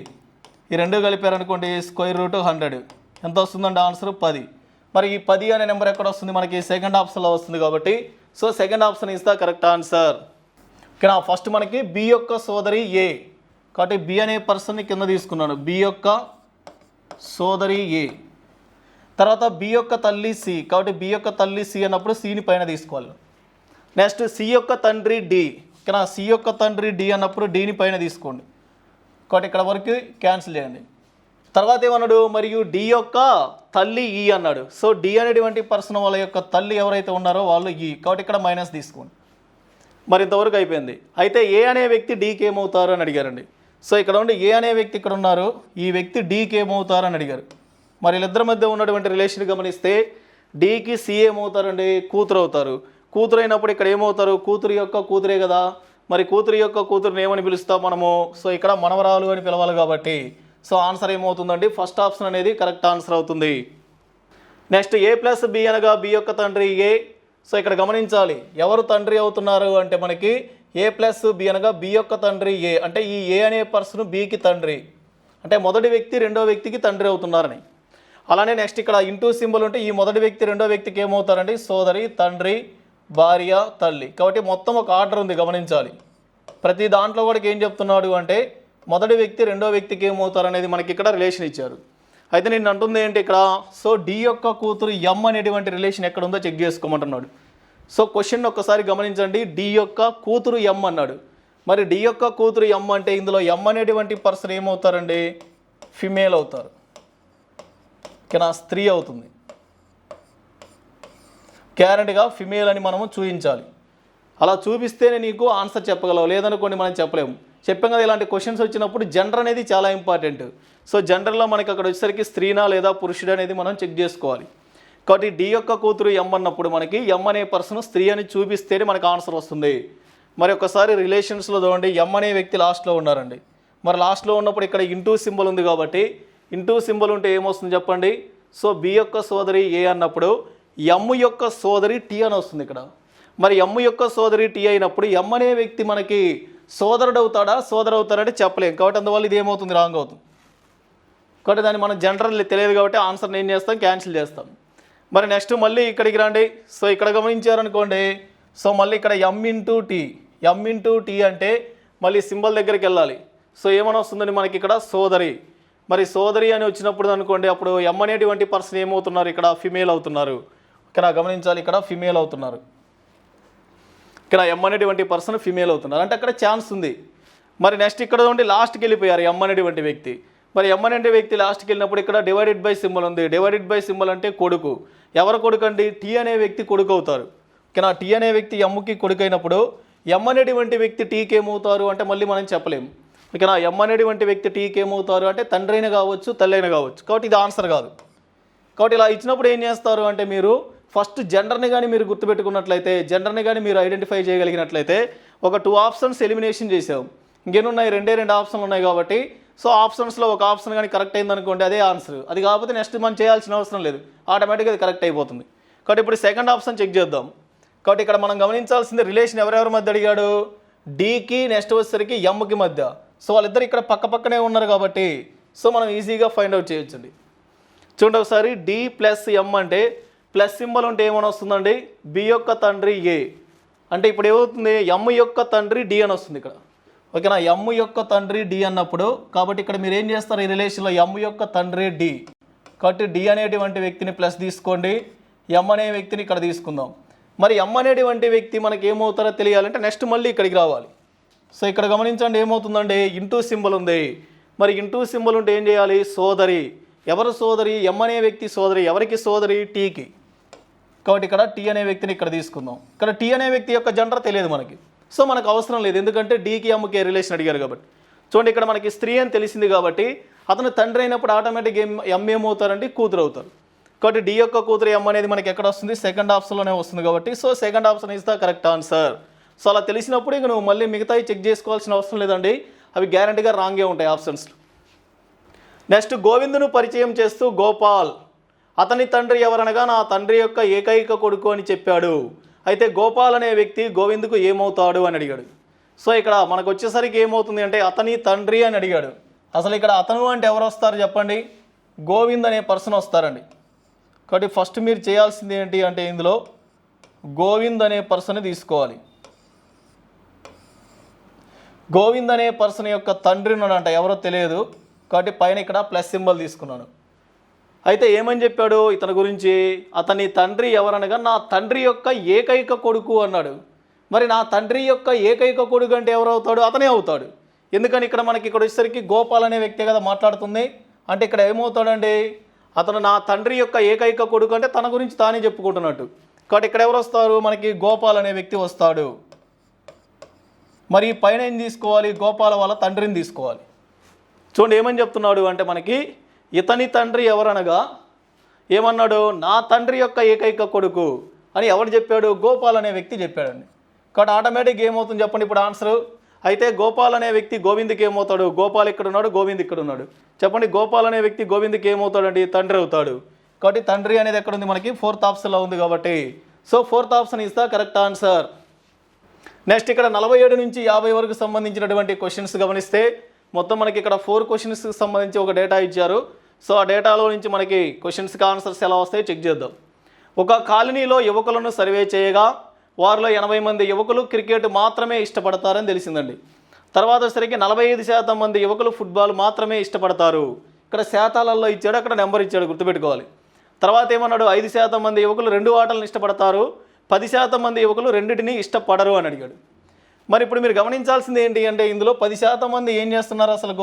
ఈ రెండు కలిపారనుకోండి √100 ఎంత వస్తుందంటే ఆన్సర్ 10. మరి ఈ 10 అనే నెంబర్ ఎక్కడ వస్తుంది మనకి సెకండ్ ఆప్షన్లో వస్తుంది కాబట్టి so second option is the correct answer. ఓకేనా, ఫస్ట్ మనకి బి యొక్క సోదరి ఏ కాబట్టి బి అనే పర్సన్ని కింద తీసుకున్నాను, బి యొక్క సోదరి ఏ. తర్వాత బి యొక్క తల్లి సి కాబట్టి బి యొక్క తల్లి సి అన్నప్పుడు సిని పైన తీసుకోవాలి. నెక్స్ట్ సి యొక్క తండ్రి డి, ఓకేనా, సి యొక్క తండ్రి డి అన్నప్పుడు డిని పైన తీసుకోండి కాబట్టి ఇక్కడ వరకు క్యాన్సిల్ చేయండి. తర్వాత ఏమన్నాడు, మరియు డి యొక్క తల్లి ఈ అన్నాడు. సో డి అనేటువంటి పర్సన్ వాళ్ళ యొక్క తల్లి ఎవరైతే ఉన్నారో వాళ్ళు ఈ కాబట్టి ఇక్కడ మైనస్ తీసుకోండి. మరి ఇంతవరకు అయిపోయింది. అయితే ఏ అనే వ్యక్తి డీకి ఏమవుతారు అని అడిగారండి. సో ఇక్కడ ఉండి ఏ అనే వ్యక్తి ఇక్కడ ఉన్నారు, ఈ వ్యక్తి డీకి ఏమవుతారు అని అడిగారు. మరి వీళ్ళిద్దరి మధ్య ఉన్నటువంటి రిలేషన్ గమనిస్తే డీకి సి ఏమవుతారండి, కూతురు అవుతారు. కూతురు అయినప్పుడు ఇక్కడ ఏమవుతారు, కూతురు యొక్క కూతురే కదా. మరి కూతురు యొక్క కూతురుని ఏమని పిలుస్తాం మనము, సో ఇక్కడ మనవరాలు అని పిలవాలి కాబట్టి సో ఆన్సర్ ఏమవుతుందండి, ఫస్ట్ ఆప్షన్ అనేది కరెక్ట్ ఆన్సర్ అవుతుంది. నెక్స్ట్ ఏ ప్లస్ బి అనగా బి యొక్క తండ్రి ఏ. సో ఇక్కడ గమనించాలి ఎవరు తండ్రి అవుతున్నారు అంటే మనకి ఏ ప్లస్ బి అనగా బి యొక్క తండ్రి ఏ, అంటే ఈ ఏ అనే పర్సన్ బికి తండ్రి, అంటే మొదటి వ్యక్తి రెండో వ్యక్తికి తండ్రి అవుతున్నారని. అలానే నెక్స్ట్ ఇక్కడ ఇంటూ సింబల్ ఉంటే ఈ మొదటి వ్యక్తి రెండో వ్యక్తికి ఏమవుతారండి, సోదరి, తండ్రి, భార్య, తల్లి. కాబట్టి మొత్తం ఒక ఆర్డర్ ఉంది గమనించాలి. ప్రతి దాంట్లో కూడా ఏం చెప్తున్నాడు అంటే మొదటి వ్యక్తి రెండో వ్యక్తికి ఏమవుతారు అనేది మనకి ఇక్కడ రిలేషన్ ఇచ్చారు. అయితే నేను అంటుంది ఏంటి ఇక్కడ, సో డి యొక్క కూతురు ఎం అనేటువంటి రిలేషన్ ఎక్కడ ఉందో చెక్ చేసుకోమంటున్నాడు. సో క్వశ్చన్ ఒక్కసారి గమనించండి, డి యొక్క కూతురు ఎం అన్నాడు. మరి డి యొక్క కూతురు ఎం అంటే ఇందులో ఎం అనేటువంటి పర్సన్ ఏమవుతారండి, ఫిమేల్ అవుతారు, ఓకేనా, స్త్రీ అవుతుంది. గ్యారెంటీగా ఫిమేల్ అని మనము చూపించాలి. అలా చూపిస్తేనే నీకు ఆన్సర్ చెప్పగలవు, లేదనుకోండి మనం చెప్పలేము. చెప్పాం కదా ఇలాంటి క్వశ్చన్స్ వచ్చినప్పుడు జెండర్ అనేది చాలా ఇంపార్టెంట్. సో జెండర్లో మనకి అక్కడ వచ్చేసరికి స్త్రీనా లేదా పురుషుడు అనేది మనం చెక్ చేసుకోవాలి. కాబట్టి డి యొక్క కూతురు ఎం అన్నప్పుడు మనకి ఎం అనే పర్సన్ స్త్రీ అని చూపిస్తేనే మనకు ఆన్సర్ వస్తుంది. మరి ఒకసారి రిలేషన్స్లో చూడండి, ఎం అనే వ్యక్తి లాస్ట్లో ఉన్నారండి. మరి లాస్ట్లో ఉన్నప్పుడు ఇక్కడ ఇంటూ సింబల్ ఉంది కాబట్టి ఇంటూ సింబల్ ఉంటే ఏమొస్తుంది చెప్పండి, సో బి యొక్క సోదరి ఏ అన్నప్పుడు ఎం యొక్క సోదరి టీ అని వస్తుంది ఇక్కడ. మరి ఎం యొక్క సోదరి టీ అయినప్పుడు ఎం అనే వ్యక్తి మనకి సోదరుడు అవుతాడా సోదరు అవుతారంటే చెప్పలేం. కాబట్టి అందువల్ల ఇది ఏమవుతుంది, రాంగ్ అవుతుంది. కాబట్టి దాన్ని మనం జనరల్ తెలియదు కాబట్టి ఆన్సర్ని ఏం చేస్తాం, క్యాన్సిల్ చేస్తాం. మరి నెక్స్ట్ మళ్ళీ ఇక్కడికి రండి. సో ఇక్కడ గమనించారనుకోండి, సో మళ్ళీ ఇక్కడ ఎం ఇంటూ టీ అంటే మళ్ళీ సింబల్ దగ్గరికి వెళ్ళాలి. సో ఏమని వస్తుందండి మనకి ఇక్కడ సోదరి. మరి సోదరి అని వచ్చినప్పుడు అనుకోండి అప్పుడు ఎం అనేటువంటి పర్సన్ ఏమవుతున్నారు, ఇక్కడ ఫిమేల్ అవుతున్నారు. ఇక్కడ గమనించాలి, ఇక్కడ ఫిమేల్ అవుతున్నారు. ఇక్కడ ఎం అనేటువంటి పర్సన్ ఫిమేల్ అవుతున్నారు అంటే అక్కడ ఛాన్స్ ఉంది. మరి నెక్స్ట్ ఇక్కడ ఉండి లాస్ట్కి వెళ్ళిపోయారు ఎం అనేటువంటి వ్యక్తి. మరి ఎం అనే వ్యక్తి లాస్ట్కి వెళ్ళినప్పుడు ఇక్కడ డివైడెడ్ బై సింబల్ ఉంది. డివైడెడ్ బై సింబల్ అంటే కొడుకు. ఎవరు కొడుకు అండి, టీ అనే వ్యక్తి కొడుకు అవుతారు. ఓకేనా, టీ అనే వ్యక్తి ఎమ్కి కొడుకు అయినప్పుడు ఎం అనేటువంటి వ్యక్తి టీకి ఏమవుతారు అంటే మళ్ళీ మనం చెప్పలేము. ఓకేనా, ఎం అనేటువంటి వ్యక్తి టీకి ఏమవుతారు అంటే తండ్రి అయినా కావచ్చు తల్లి అయినా కావచ్చు. కాబట్టి ఇది ఆన్సర్ కాదు. కాబట్టి ఇలా ఇచ్చినప్పుడు ఏం చేస్తారు అంటే మీరు ఫస్ట్ జెండర్ని కానీ మీరు గుర్తుపెట్టుకున్నట్లయితే, జెండర్ని కానీ మీరు ఐడెంటిఫై చేయగలిగినట్లయితే ఒక 2 ఆప్షన్స్ ఎలిమినేషన్ చేసాం. ఇంకేమున్నాయి, 2 ఆప్షన్లు ఉన్నాయి కాబట్టి సో ఆప్షన్స్లో ఒక ఆప్షన్ కానీ కరెక్ట్ అయిందనుకోండి అదే ఆన్సర్. అది కాకపోతే నెక్స్ట్ మనం చేయాల్సిన అవసరం లేదు, ఆటోమేటిక్గా అది కరెక్ట్ అయిపోతుంది. కాబట్టి ఇప్పుడు సెకండ్ ఆప్షన్ చెక్ చేద్దాం. కాబట్టి ఇక్కడ మనం గమనించాల్సింది రిలేషన్ ఎవరెవరి మధ్య అడిగాడు, డీకి నెక్స్ట్ వచ్చేసరికి ఎమ్కి మధ్య. సో వాళ్ళిద్దరు ఇక్కడ పక్కనే ఉన్నారు కాబట్టి సో మనం ఈజీగా ఫైండ్ అవుట్ చేయొచ్చండి. చూడండి ఒకసారి, డి ప్లస్ ఎం అంటే ప్లస్ సింబల్ ఉంటే ఏమని వస్తుందండి, బి యొక్క తండ్రి ఏ. అంటే ఇప్పుడు ఏమవుతుంది, ఎమ్ యొక్క తండ్రి డి అని వస్తుంది ఇక్కడ. ఓకేనా, ఎమ్ యొక్క తండ్రి డి అన్నప్పుడు కాబట్టి ఇక్కడ మీరు ఏం చేస్తారు, ఈ రిలేషన్లో ఎమ్ యొక్క తండ్రి డి కాబట్టి డి అనేటువంటి వ్యక్తిని ప్లస్ తీసుకోండి, ఎం అనే వ్యక్తిని ఇక్కడ తీసుకుందాం. మరి ఎం అనేటువంటి వ్యక్తి మనకి ఏమవుతారో తెలియాలంటే నెక్స్ట్ మళ్ళీ ఇక్కడికి రావాలి. సో ఇక్కడ గమనించండి ఏమవుతుందండి, ఇంటూ సింబల్ ఉంది. మరి ఇంటూ సింబల్ ఉంటే ఏం చేయాలి, సోదరి. ఎవరు సోదరి, ఎం అనే వ్యక్తి సోదరి. ఎవరికి సోదరి, టీకి. కాబట్టి ఇక్కడ టీ అనే వ్యక్తిని ఇక్కడ తీసుకుందాం. ఇక్కడ టీ అనే వ్యక్తి యొక్క జెండర్ తెలియదు మనకి, సో మనకు అవసరం లేదు ఎందుకంటే డీకి ఎమ్కి రిలేషన్ అడిగారు కాబట్టి. చూడండి ఇక్కడ మనకి స్త్రీ అని తెలిసింది కాబట్టి అతను తండ్రి అయినప్పుడు ఆటోమేటిక్ ఎం ఏమవుతారండి, కూతురు అవుతారు. కాబట్టి డి యొక్క కూతురు ఎం అనేది మనకి ఎక్కడ వస్తుంది, సెకండ్ ఆప్షన్లోనే వస్తుంది కాబట్టి so second option is the correct answer. So అలా తెలిసినప్పుడు ఇక నువ్వు మళ్ళీ మిగతాయి చెక్ చేసుకోవాల్సిన అవసరం లేదండి, అవి గ్యారంటీగా రాంగే ఉంటాయి ఆప్షన్స్. నెక్స్ట్, గోవిందును పరిచయం చేస్తూ గోపాల్ అతని తండ్రి ఎవరనగా నా తండ్రి యొక్క ఏకైక కొడుకు అని చెప్పాడు. అయితే గోపాల్ అనే వ్యక్తి గోవిందుకు ఏమవుతాడు అని అడిగాడు. సో ఇక్కడ మనకు వచ్చేసరికి ఏమవుతుంది అంటే అతని తండ్రి అని అడిగాడు. అసలు ఇక్కడ అతను అంటే ఎవరు వస్తారు చెప్పండి, గోవింద్ అనే పర్సన్ వస్తారండి. కాబట్టి ఫస్ట్ మీరు చేయాల్సింది ఏంటి అంటే ఇందులో గోవింద్ అనే పర్సన్ తీసుకోవాలి. గోవింద్ అనే పర్సన్ యొక్క తండ్రి ఉన్నాడంట, ఎవరో తెలియదు. కాబట్టి పైన ఇక్కడ ప్లస్ సింబల్ తీసుకున్నాను. అయితే ఏమని చెప్పాడు ఇతని గురించి, అతని తండ్రి ఎవరనగా నా తండ్రి యొక్క ఏకైక కొడుకు అన్నాడు. మరి నా తండ్రి యొక్క ఏకైక కొడుకు అంటే ఎవరు అవుతాడు, అతనే అవుతాడు. ఎందుకని ఇక్కడ మనకి ఇక్కడ వచ్చేసరికి గోపాల్ అనే వ్యక్తి కదా మాట్లాడుతుంది. అంటే ఇక్కడ ఏమవుతాడండి, అతను నా తండ్రి యొక్క ఏకైక కొడుకు అంటే తన గురించి తానే చెప్పుకుంటున్నట్టు. కాబట్టి ఇక్కడ ఎవరు వస్తారు, మనకి గోపాల్ అనే వ్యక్తి వస్తాడు. మరి పైన ఏం తీసుకోవాలి, గోపాల వాళ్ళ తండ్రిని తీసుకోవాలి. చూడండి ఏమని చెప్తున్నాడు అంటే మనకి ఇతని తండ్రి ఎవరనగా ఏమన్నాడు, నా తండ్రి యొక్క ఏకైక కొడుకు అని ఎవరు చెప్పాడు, గోపాల్ అనే వ్యక్తి చెప్పాడండి. కాబట్టి ఆటోమేటిక్గా ఏమవుతుంది చెప్పండి ఇప్పుడు ఆన్సర్. అయితే గోపాల్ అనే వ్యక్తి గోవింద్కి ఏమవుతాడు, గోపాల్ ఇక్కడ ఉన్నాడు, గోవింద్ ఇక్కడ ఉన్నాడు. చెప్పండి గోపాల్ అనే వ్యక్తి గోవింద్కి ఏమవుతాడండి, తండ్రి అవుతాడు. కాబట్టి తండ్రి అనేది ఎక్కడ ఉంది, మనకి 4th ఆప్షన్లో ఉంది. కాబట్టి so 4th option is the correct answer. Next ఇక్కడ 47 నుంచి 50 వరకు సంబంధించినటువంటి క్వశ్చన్స్ గమనిస్తే మొత్తం మనకి ఇక్కడ 4 క్వశ్చన్స్కి సంబంధించి ఒక డేటా ఇచ్చారు. సో ఆ డేటాలో నుంచి మనకి క్వశ్చన్స్కి ఆన్సర్స్ ఎలా వస్తాయో చెక్ చేద్దాం. ఒక కాలనీలో యువకులను సర్వే చేయగా వారిలో 80 మంది యువకులు క్రికెట్ మాత్రమే ఇష్టపడతారని తెలిసిందండి. తర్వాత సరికి 45% మంది యువకులు ఫుట్బాల్ మాత్రమే ఇష్టపడతారు. ఇక్కడ శాతాలలో ఇచ్చాడు, అక్కడ నెంబర్ ఇచ్చాడు, గుర్తుపెట్టుకోవాలి. తర్వాత ఏమన్నాడు, 5% మంది యువకులు 2 ఆటలను ఇష్టపడతారు, 10% మంది యువకులు రెండింటిని ఇష్టపడరు అని అడిగాడు. మరి ఇప్పుడు మీరు గమనించాల్సింది ఏంటి అంటే ఇందులో 10% మంది ఏం చేస్తున్నారు, అసలు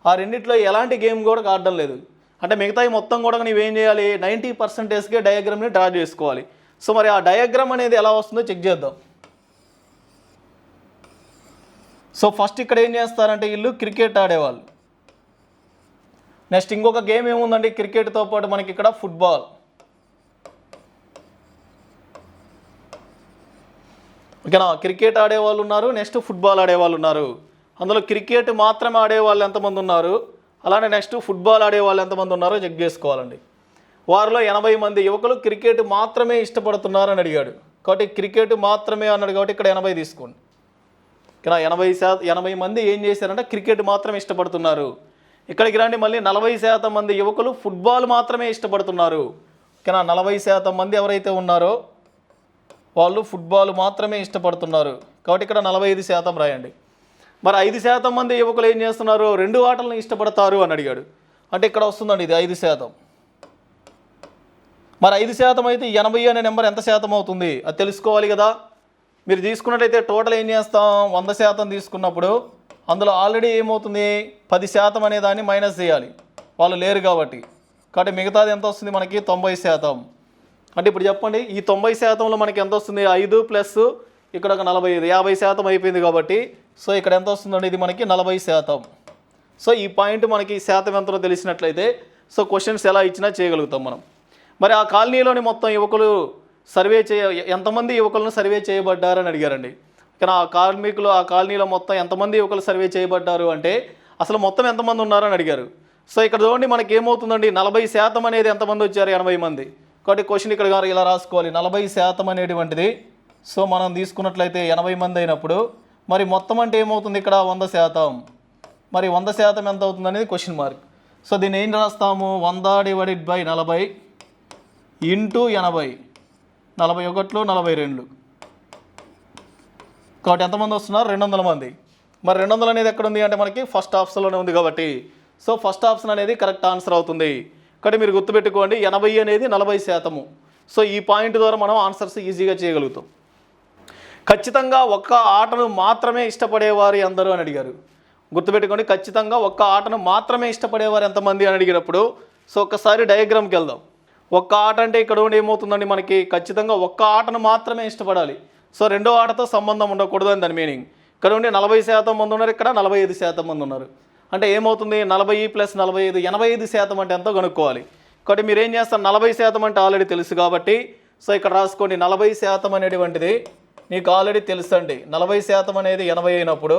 ఆ రెండిట్లో ఎలాంటి గేమ్ కూడా ఆడడం లేదు. అంటే మిగతాయి మొత్తం కూడా నీవేం చేయాలి, 90%కే డయాగ్రామ్ని డ్రా చేసుకోవాలి. సో మరి ఆ డయాగ్రామ్ అనేది ఎలా వస్తుందో చెక్ చేద్దాం. సో ఫస్ట్ ఇక్కడ ఏం చేస్తారంటే వీళ్ళు క్రికెట్ ఆడేవాళ్ళు. నెక్స్ట్ ఇంకొక గేమ్ ఏముందండి, క్రికెట్తో పాటు మనకి ఇక్కడ ఫుట్బాల్. ఓకేనా, క్రికెట్ ఆడేవాళ్ళు ఉన్నారు, నెక్స్ట్ ఫుట్బాల్ ఆడేవాళ్ళు ఉన్నారు. అందులో క్రికెట్ మాత్రమే ఆడేవాళ్ళు ఎంతమంది ఉన్నారు, అలానే నెక్స్ట్ ఫుట్బాల్ ఆడేవాళ్ళు ఎంతమంది ఉన్నారో చెక్ చేసుకోవాలండి. వారిలో 80 మంది యువకులు క్రికెట్ మాత్రమే ఇష్టపడుతున్నారు అని అడిగాడు. కాబట్టి క్రికెట్ మాత్రమే అన్నాడు కాబట్టి ఇక్కడ 80 తీసుకోండి. ఇక్కడ 80 మంది ఏం చేశారంటే క్రికెట్ మాత్రమే ఇష్టపడుతున్నారు. ఇక్కడికి రండి, మళ్ళీ 40% మంది యువకులు ఫుట్బాల్ మాత్రమే ఇష్టపడుతున్నారు. ఓకేనా, 40% మంది ఎవరైతే ఉన్నారో వాళ్ళు ఫుట్బాల్ మాత్రమే ఇష్టపడుతున్నారు. కాబట్టి ఇక్కడ 45% రాయండి. మరి 5% మంది యువకులు ఏం చేస్తున్నారు, 2 ఆటలను ఇష్టపడతారు అని అడిగాడు. అంటే ఇక్కడ వస్తుందండి ఇది 5%. మరి 5% అయితే 80 అనే నెంబర్ ఎంత శాతం అవుతుంది అది తెలుసుకోవాలి కదా. మీరు తీసుకున్నట్టయితే టోటల్ ఏం చేస్తాం, 100% తీసుకున్నప్పుడు అందులో ఆల్రెడీ ఏమవుతుంది, 10% అనే దాన్ని మైనస్ చేయాలి, వాళ్ళు లేరు కాబట్టి. కాబట్టి మిగతాది ఎంత వస్తుంది మనకి, 90%. అంటే ఇప్పుడు చెప్పండి ఈ 90%లో మనకి ఎంత వస్తుంది, 5 ప్లస్ ఇక్కడ ఒక 45, 50% అయిపోయింది కాబట్టి. సో ఇక్కడ ఎంత వస్తుందండి, ఇది మనకి 40%. సో ఈ పాయింట్ మనకి శాతం ఎంతనో తెలిసినట్లయితే సో క్వశ్చన్స్ ఎలా ఇచ్చినా చేయగలుగుతాం మనం. మరి ఆ కాలనీలోని మొత్తం యువకులు ఎంతమంది యువకులను సర్వే చేయబడ్డారని అడిగారండి. కానీ ఆ కాలనీలో మొత్తం ఎంతమంది యువకులు సర్వే చేయబడ్డారు అంటే అసలు మొత్తం ఎంతమంది ఉన్నారని అడిగారు. సో ఇక్కడ చూడండి మనకి ఏమవుతుందండి, 40% అనేది ఎంతమంది వచ్చారు, 80 మంది. కాబట్టి క్వశ్చన్ ఇక్కడ ఇలా రాసుకోవాలి, 40% అనేటువంటిది. సో మనం తీసుకున్నట్లయితే 80 మంది అయినప్పుడు మరి మొత్తం అంటే ఏమవుతుంది, ఇక్కడ 100%. మరి 100% ఎంత అవుతుంది అనేది క్వశ్చన్ మార్క్. సో దీన్ని ఏం రాస్తాము, 100/40 ఇంటూ 80, 41, 42. కాబట్టి ఎంతమంది వస్తున్నారు, 200 మంది. మరి 200 అనేది ఎక్కడ ఉంది అంటే మనకి ఫస్ట్ ఆప్షన్లోనే ఉంది కాబట్టి సో ఫస్ట్ ఆప్షన్ అనేది కరెక్ట్ ఆన్సర్ అవుతుంది. కాబట్టి మీరు గుర్తుపెట్టుకోండి 80 అనేది 40%. సో ఈ పాయింట్ ద్వారా మనం ఆన్సర్స్ ఈజీగా చేయగలుగుతాం. ఖచ్చితంగా ఒక్క ఆటను మాత్రమే ఇష్టపడేవారు ఎందరు అని అడిగారు. గుర్తుపెట్టుకోండి, ఖచ్చితంగా ఒక్క ఆటను మాత్రమే ఇష్టపడేవారు ఎంతమంది అని అడిగినప్పుడు సో ఒక్కసారి డయాగ్రామ్కి వెళ్దాం. ఒక్క ఆట అంటే ఇక్కడ ఉండి ఏమవుతుందండి, మనకి ఖచ్చితంగా ఒక్క ఆటను మాత్రమే ఇష్టపడాలి. సో రెండో ఆటతో సంబంధం ఉండకూడదు అని దాని మీనింగ్. ఇక్కడ ఉండి 40% మంది ఉన్నారు, ఇక్కడ 45% మంది ఉన్నారు. అంటే ఏమవుతుంది, 40 + 45, 85% అంటే ఎంతో కనుక్కోవాలి. కాబట్టి మీరు ఏం చేస్తారు, 40% అంటే ఆల్రెడీ తెలుసు కాబట్టి సో ఇక్కడ రాసుకోండి, 40% అనేటువంటిది నీకు ఆల్రెడీ తెలుసు అండి. 40% అనేది 80 అయినప్పుడు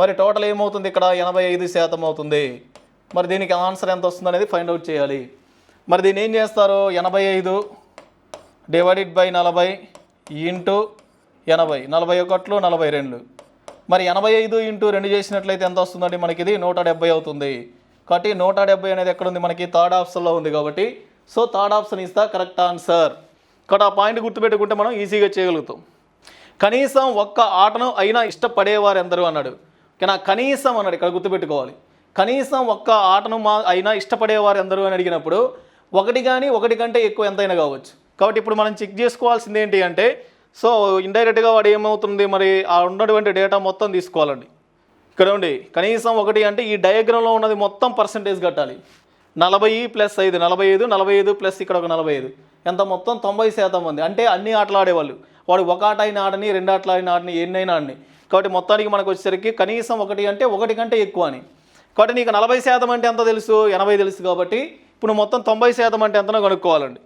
మరి టోటల్ ఏమవుతుంది, ఇక్కడ 85% అవుతుంది. మరి దీనికి ఆన్సర్ ఎంత వస్తుంది అనేది ఫైండ్ అవుట్ చేయాలి. మరి దీన్ని ఏం చేస్తారు, 85 / 40 ఇంటూ 80, 41, 42. మరి 85 ఇంటూ 2 చేసినట్లయితే ఎంత వస్తుందండి మనకి? ఇది 170 అవుతుంది. కాబట్టి 170 అనేది ఎక్కడ ఉంది మనకి? థర్డ్ ఆప్షన్లో ఉంది. కాబట్టి so third option is the correct answer. కాబట్టి ఆ పాయింట్ గుర్తుపెట్టుకుంటే మనం ఈజీగా చేయగలుగుతాం. కనీసం ఒక్క ఆటను అయినా ఇష్టపడేవారు ఎందరు అన్నాడు. కానీ కనీసం అన్నాడు, ఇక్కడ గుర్తుపెట్టుకోవాలి. కనీసం ఒక్క ఆటను అయినా ఇష్టపడేవారు ఎందరు అని అడిగినప్పుడు ఒకటి కానీ ఒకటి కంటే ఎక్కువ ఎంతైనా కావచ్చు. కాబట్టి ఇప్పుడు మనం చెక్ చేసుకోవాల్సింది ఏంటి అంటే, సో ఇండైరెక్ట్గా వాడు ఏమవుతుంది, మరి ఆ ఉన్నటువంటి డేటా మొత్తం తీసుకోవాలండి. ఇక్కడ ఉండి కనీసం ఒకటి అంటే ఈ డయాగ్రామ్లో ఉన్నది మొత్తం పర్సంటేజ్ కట్టాలి. 40 + 5 45, 45 ప్లస్ ఇక్కడ ఒక 45 ఎంత? మొత్తం 90% మంది. అంటే అన్ని ఆటలు ఆడేవాళ్ళు. వాడు ఒక ఆట అయినా ఆడని, 2 ఆటలు అయినా ఆడని, ఎన్నైనా ఆడని. కాబట్టి మొత్తానికి మనకు వచ్చేసరికి కనీసం ఒకటి అంటే ఒకటి కంటే ఎక్కువ అని. కాబట్టి నీకు 40% అంటే ఎంత తెలుసు? 80 తెలుసు. కాబట్టి ఇప్పుడు మొత్తం 90% అంటే ఎంతనో కనుక్కోవాలండి.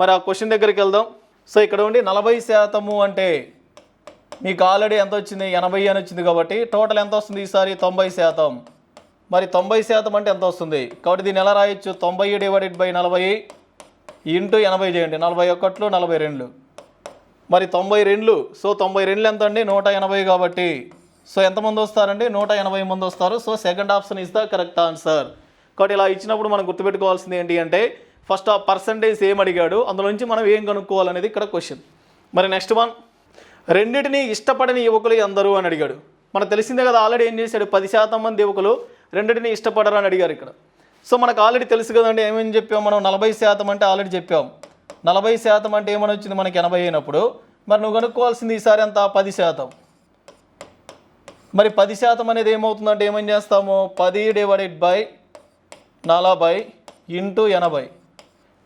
మరి ఆ క్వశ్చన్ దగ్గరికి వెళ్దాం. సో ఇక్కడ ఉండి 40% అంటే మీకు ఆల్రెడీ ఎంత వచ్చింది? 80 అని వచ్చింది. కాబట్టి టోటల్ ఎంత వస్తుంది ఈసారి? 90%. మరి 90% అంటే ఎంత వస్తుంది? కాబట్టి దీన్ని ఎలా రాయొచ్చు? 90 / 40 ఇంటూ 80 చేయండి. 41 42. మరి 92. సో 92 ఎంత అండి? 180. కాబట్టి సో ఎంతమంది వస్తారండి? 180 మంది వస్తారు. So second option is the correct answer. కాబట్టి ఇలా ఇచ్చినప్పుడు మనం గుర్తుపెట్టుకోవాల్సింది ఏంటి అంటే, ఫస్ట్ ఆ పర్సంటేజ్ ఏం అడిగాడు, అందులో నుంచి మనం ఏం కనుక్కోవాలనేది ఇక్కడ క్వశ్చన్. మరి నెక్స్ట్ వన్, రెండింటిని ఇష్టపడని యువకులు ఎందరు అని అడిగాడు. మనకు తెలిసిందే కదా, ఆల్రెడీ ఏం చేశాడు? 10% మంది యువకులు రెండింటిని ఇష్టపడరు అని అడిగారు ఇక్కడ. సో మనకు ఆల్రెడీ తెలుసు కదండి, ఏమేమి చెప్పాం మనం? 40% అంటే ఆల్రెడీ చెప్పాం. 40% అంటే ఏమని వచ్చింది మనకి? 80 అయినప్పుడు. మరి నువ్వు కనుక్కోవాల్సింది ఈసారి ఎంత? 10%. మరి 10% అనేది ఏమవుతుందంటే ఏమని చేస్తాము? 10 / 40 ఇంటూ 80.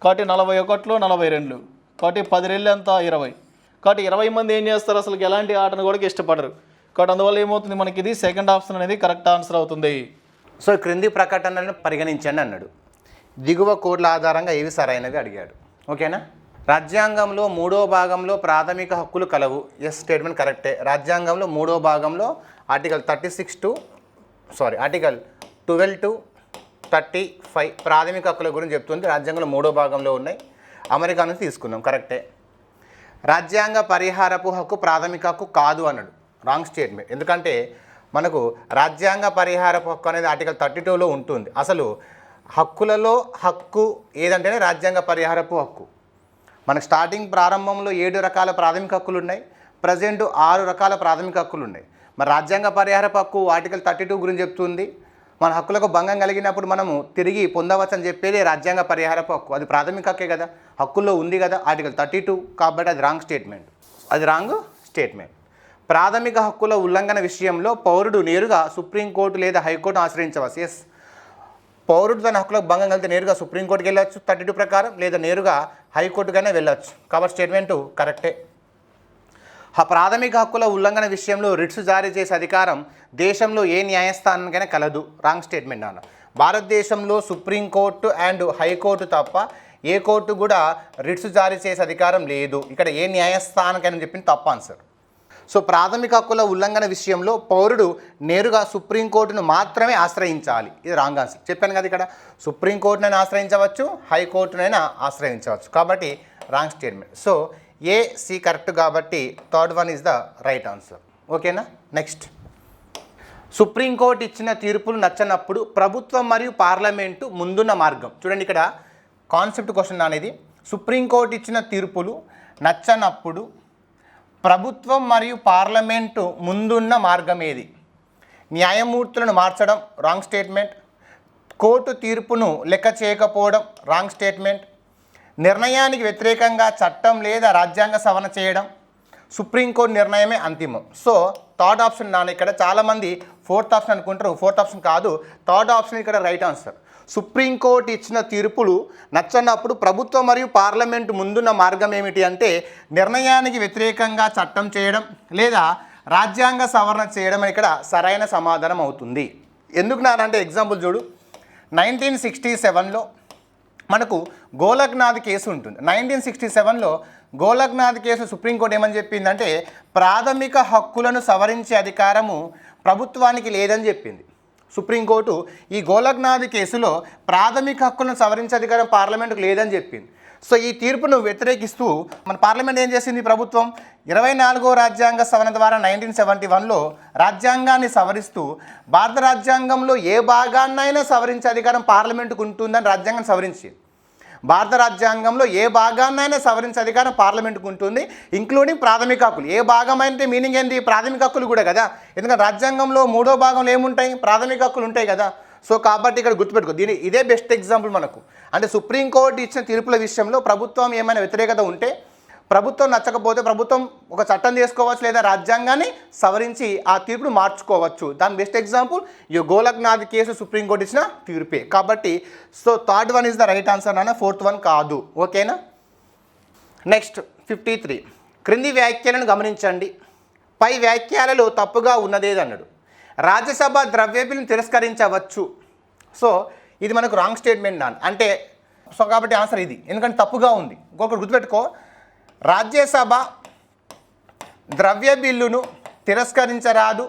కాబట్టి 41 42. కాబట్టి 10 రెళ్ళు ఎంత? 20. కాబట్టి 20 మంది ఏం చేస్తారు? అసలు ఎలాంటి ఆటను కూడా ఇష్టపడరు. కాబట్టి అందువల్ల ఏమవుతుంది మనకి? ఇది సెకండ్ ఆప్షన్ అనేది కరెక్ట్ ఆన్సర్ అవుతుంది. సో క్రింది ప్రకటనలను పరిగణించండి అన్నాడు. దిగువ కోడ్ల ఆధారంగా ఏవి సరైనవి అడిగాడు. ఓకేనా? రాజ్యాంగంలో 3వ భాగంలో ప్రాథమిక హక్కులు కలవు. ఎస్ స్టేట్మెంట్ కరెక్టే. రాజ్యాంగంలో 3వ భాగంలో ఆర్టికల్ 12 to 35 ప్రాథమిక హక్కుల గురించి చెప్తుంది. రాజ్యాంగంలో 3వ భాగంలో ఉన్నాయి. అమెరికా నుంచి తీసుకున్నాం, కరెక్టే. రాజ్యాంగ పరిహారపు హక్కు ప్రాథమిక హక్కు కాదు అన్నాడు. Wrong statement. ఎందుకంటే మనకు రాజ్యాంగ పరిహారపు హక్కు అనేది ఆర్టికల్ 32లో ఉంటుంది. అసలు హక్కులలో హక్కు ఏదంటేనే రాజ్యాంగ పరిహారపు హక్కు. మనకు స్టార్టింగ్ ప్రారంభంలో 7 రకాల ప్రాథమిక హక్కులు ఉన్నాయి. ప్రజెంట్ 6 రకాల ప్రాథమిక హక్కులు ఉన్నాయి. మరి రాజ్యాంగ పరిహారపు హక్కు ఆర్టికల్ 32 గురించి చెప్తుంది. మన హక్కులకు భంగం కలిగినప్పుడు మనము తిరిగి పొందవచ్చు అని చెప్పేది రాజ్యాంగ పరిహారపు హక్కు. అది ప్రాథమిక హక్కే కదా, హక్కుల్లో ఉంది కదా ఆర్టికల్ 32. కాబట్టి అది రాంగ్ స్టేట్మెంట్. ప్రాథమిక హక్కుల ఉల్లంఘన విషయంలో పౌరుడు నేరుగా సుప్రీంకోర్టు లేదా హైకోర్టును ఆశ్రయించవచ్చు. ఎస్, పౌరుడు తన హక్కులకు భంగం కలిగితే నేరుగా సుప్రీంకోర్టుకి వెళ్ళొచ్చు 32 ప్రకారం, లేదా నేరుగా హైకోర్టుకైనా వెళ్ళొచ్చు. కాబట్టి స్టేట్మెంటు కరెక్టే. ప్రాథమిక హక్కుల ఉల్లంఘన విషయంలో రిట్స్ జారీ చేసే అధికారం దేశంలో ఏ న్యాయస్థానానికైనా కలదు. రాంగ్ స్టేట్మెంట్ అన్న. భారతదేశంలో సుప్రీంకోర్టు అండ్ హైకోర్టు తప్ప ఏ కోర్టు కూడా రిట్స్ జారీ చేసే అధికారం లేదు. ఇక్కడ ఏ న్యాయస్థానానికైనా చెప్పింది తప్ప ఆన్సర్. సో ప్రాథమిక హక్కుల ఉల్లంఘన విషయంలో పౌరుడు నేరుగా సుప్రీంకోర్టును మాత్రమే ఆశ్రయించాలి. ఇది రాంగ్ ఆన్సర్. చెప్పాను కదా, ఇక్కడ సుప్రీంకోర్టునైనా ఆశ్రయించవచ్చు, హైకోర్టునైనా ఆశ్రయించవచ్చు. కాబట్టి రాంగ్ స్టేట్మెంట్. సో ఏ, సి కరెక్ట్. కాబట్టి third one is the right answer. ఓకేనా? నెక్స్ట్, సుప్రీంకోర్టు ఇచ్చిన తీర్పులు నచ్చనప్పుడు ప్రభుత్వం మరియు పార్లమెంటు ముందున్న మార్గం. చూడండి, ఇక్కడ కాన్సెప్ట్ క్వశ్చన్ అనేది. సుప్రీంకోర్టు ఇచ్చిన తీర్పులు నచ్చనప్పుడు ప్రభుత్వం మరియు పార్లమెంటు ముందున్న మార్గం ఏది? న్యాయమూర్తులను మార్చడం, రాంగ్ స్టేట్మెంట్. కోర్టు తీర్పును లెక్క చేయకపోవడం, రాంగ్ స్టేట్మెంట్. నిర్ణయానికి వ్యతిరేకంగా చట్టం లేదా రాజ్యాంగ సవరణ చేయడం, సుప్రీంకోర్టు నిర్ణయమే అంతిమం. సో థర్డ్ ఆప్షన్ నాన్న. ఇక్కడ చాలామంది ఫోర్త్ ఆప్షన్ అనుకుంటారు, ఫోర్త్ ఆప్షన్ కాదు, థర్డ్ ఆప్షన్ ఇక్కడ రైట్ ఆన్సర్. సుప్రీంకోర్టు ఇచ్చిన తీర్పులు నచ్చనప్పుడు ప్రభుత్వం మరియు పార్లమెంటు ముందున్న మార్గం ఏమిటి అంటే నిర్ణయానికి వ్యతిరేకంగా చట్టం చేయడం లేదా రాజ్యాంగ సవరణ చేయడం ఇక్కడ సరైన సమాధానం అవుతుంది. ఎందుకు నానంటే ఎగ్జాంపుల్ చూడు, 1967లో మనకు గోలక్నాథ్ కేసు ఉంటుంది. 1967లో గోలక్నాథ్ కేసు సుప్రీంకోర్టు ఏమని చెప్పిందంటే ప్రాథమిక హక్కులను సవరించే అధికారము ప్రభుత్వానికి లేదని చెప్పింది. సుప్రీంకోర్టు ఈ గోలక్నాథ్ కేసులో ప్రాథమిక హక్కులను సవరించే అధికారం పార్లమెంటుకు లేదని చెప్పింది. సో ఈ తీర్పును వ్యతిరేకిస్తూ మన పార్లమెంట్ ఏం చేసింది, ప్రభుత్వం 24వ రాజ్యాంగ సవరణ ద్వారా 1971లో రాజ్యాంగాన్ని సవరిస్తూ భారత రాజ్యాంగంలో ఏ భాగాన్నైనా సవరించే అధికారం పార్లమెంటుకు ఉంటుందని రాజ్యాంగం సవరించి, భారత రాజ్యాంగంలో ఏ భాగాన్నైనా సవరించే అధికారం పార్లమెంటుకు ఉంటుంది, ఇంక్లూడింగ్ ప్రాథమిక హక్కులు. ఏ భాగం అంటే మీనింగ్ ఏంటి, ప్రాథమిక హక్కులు కూడా కదా, ఎందుకంటే రాజ్యాంగంలో 3వ భాగంలో ఏముంటాయి, ప్రాథమిక హక్కులు ఉంటాయి కదా. సో కాబట్టి ఇక్కడ గుర్తుపెట్టుకో, ఇదే బెస్ట్ ఎగ్జాంపుల్ మనకు. అంటే సుప్రీంకోర్టు ఇచ్చిన తీర్పుల విషయంలో ప్రభుత్వం ఏమైనా వ్యతిరేకత ఉంటే, ప్రభుత్వం నచ్చకపోతే ప్రభుత్వం ఒక చట్టం చేసుకోవచ్చు, లేదా రాజ్యాంగాన్ని సవరించి ఆ తీర్పును మార్చుకోవచ్చు. దాని బెస్ట్ ఎగ్జాంపుల్ ఈ గోలక్నాథ్ కేసు సుప్రీంకోర్టు ఇచ్చిన తీర్పే. కాబట్టి so third one is the right answer నాన్న, ఫోర్త్ వన్ కాదు. ఓకేనా. నెక్స్ట్ 53, క్రింది వ్యాఖ్యలను గమనించండి. పై వ్యాఖ్యలలో తప్పుగా ఉన్నదేదన్నాడు. రాజ్యసభ ద్రవ్య బిల్లును తిరస్కరించవచ్చు. సో ఇది మనకు రాంగ్ స్టేట్మెంట్ నాన్న. అంటే సో కాబట్టి ఆన్సర్ ఇది, ఎందుకంటే తప్పుగా ఉంది. ఇంకొకటి గుర్తుపెట్టుకో, రాజ్యసభ ద్రవ్య బిల్లును తిరస్కరించరాదు,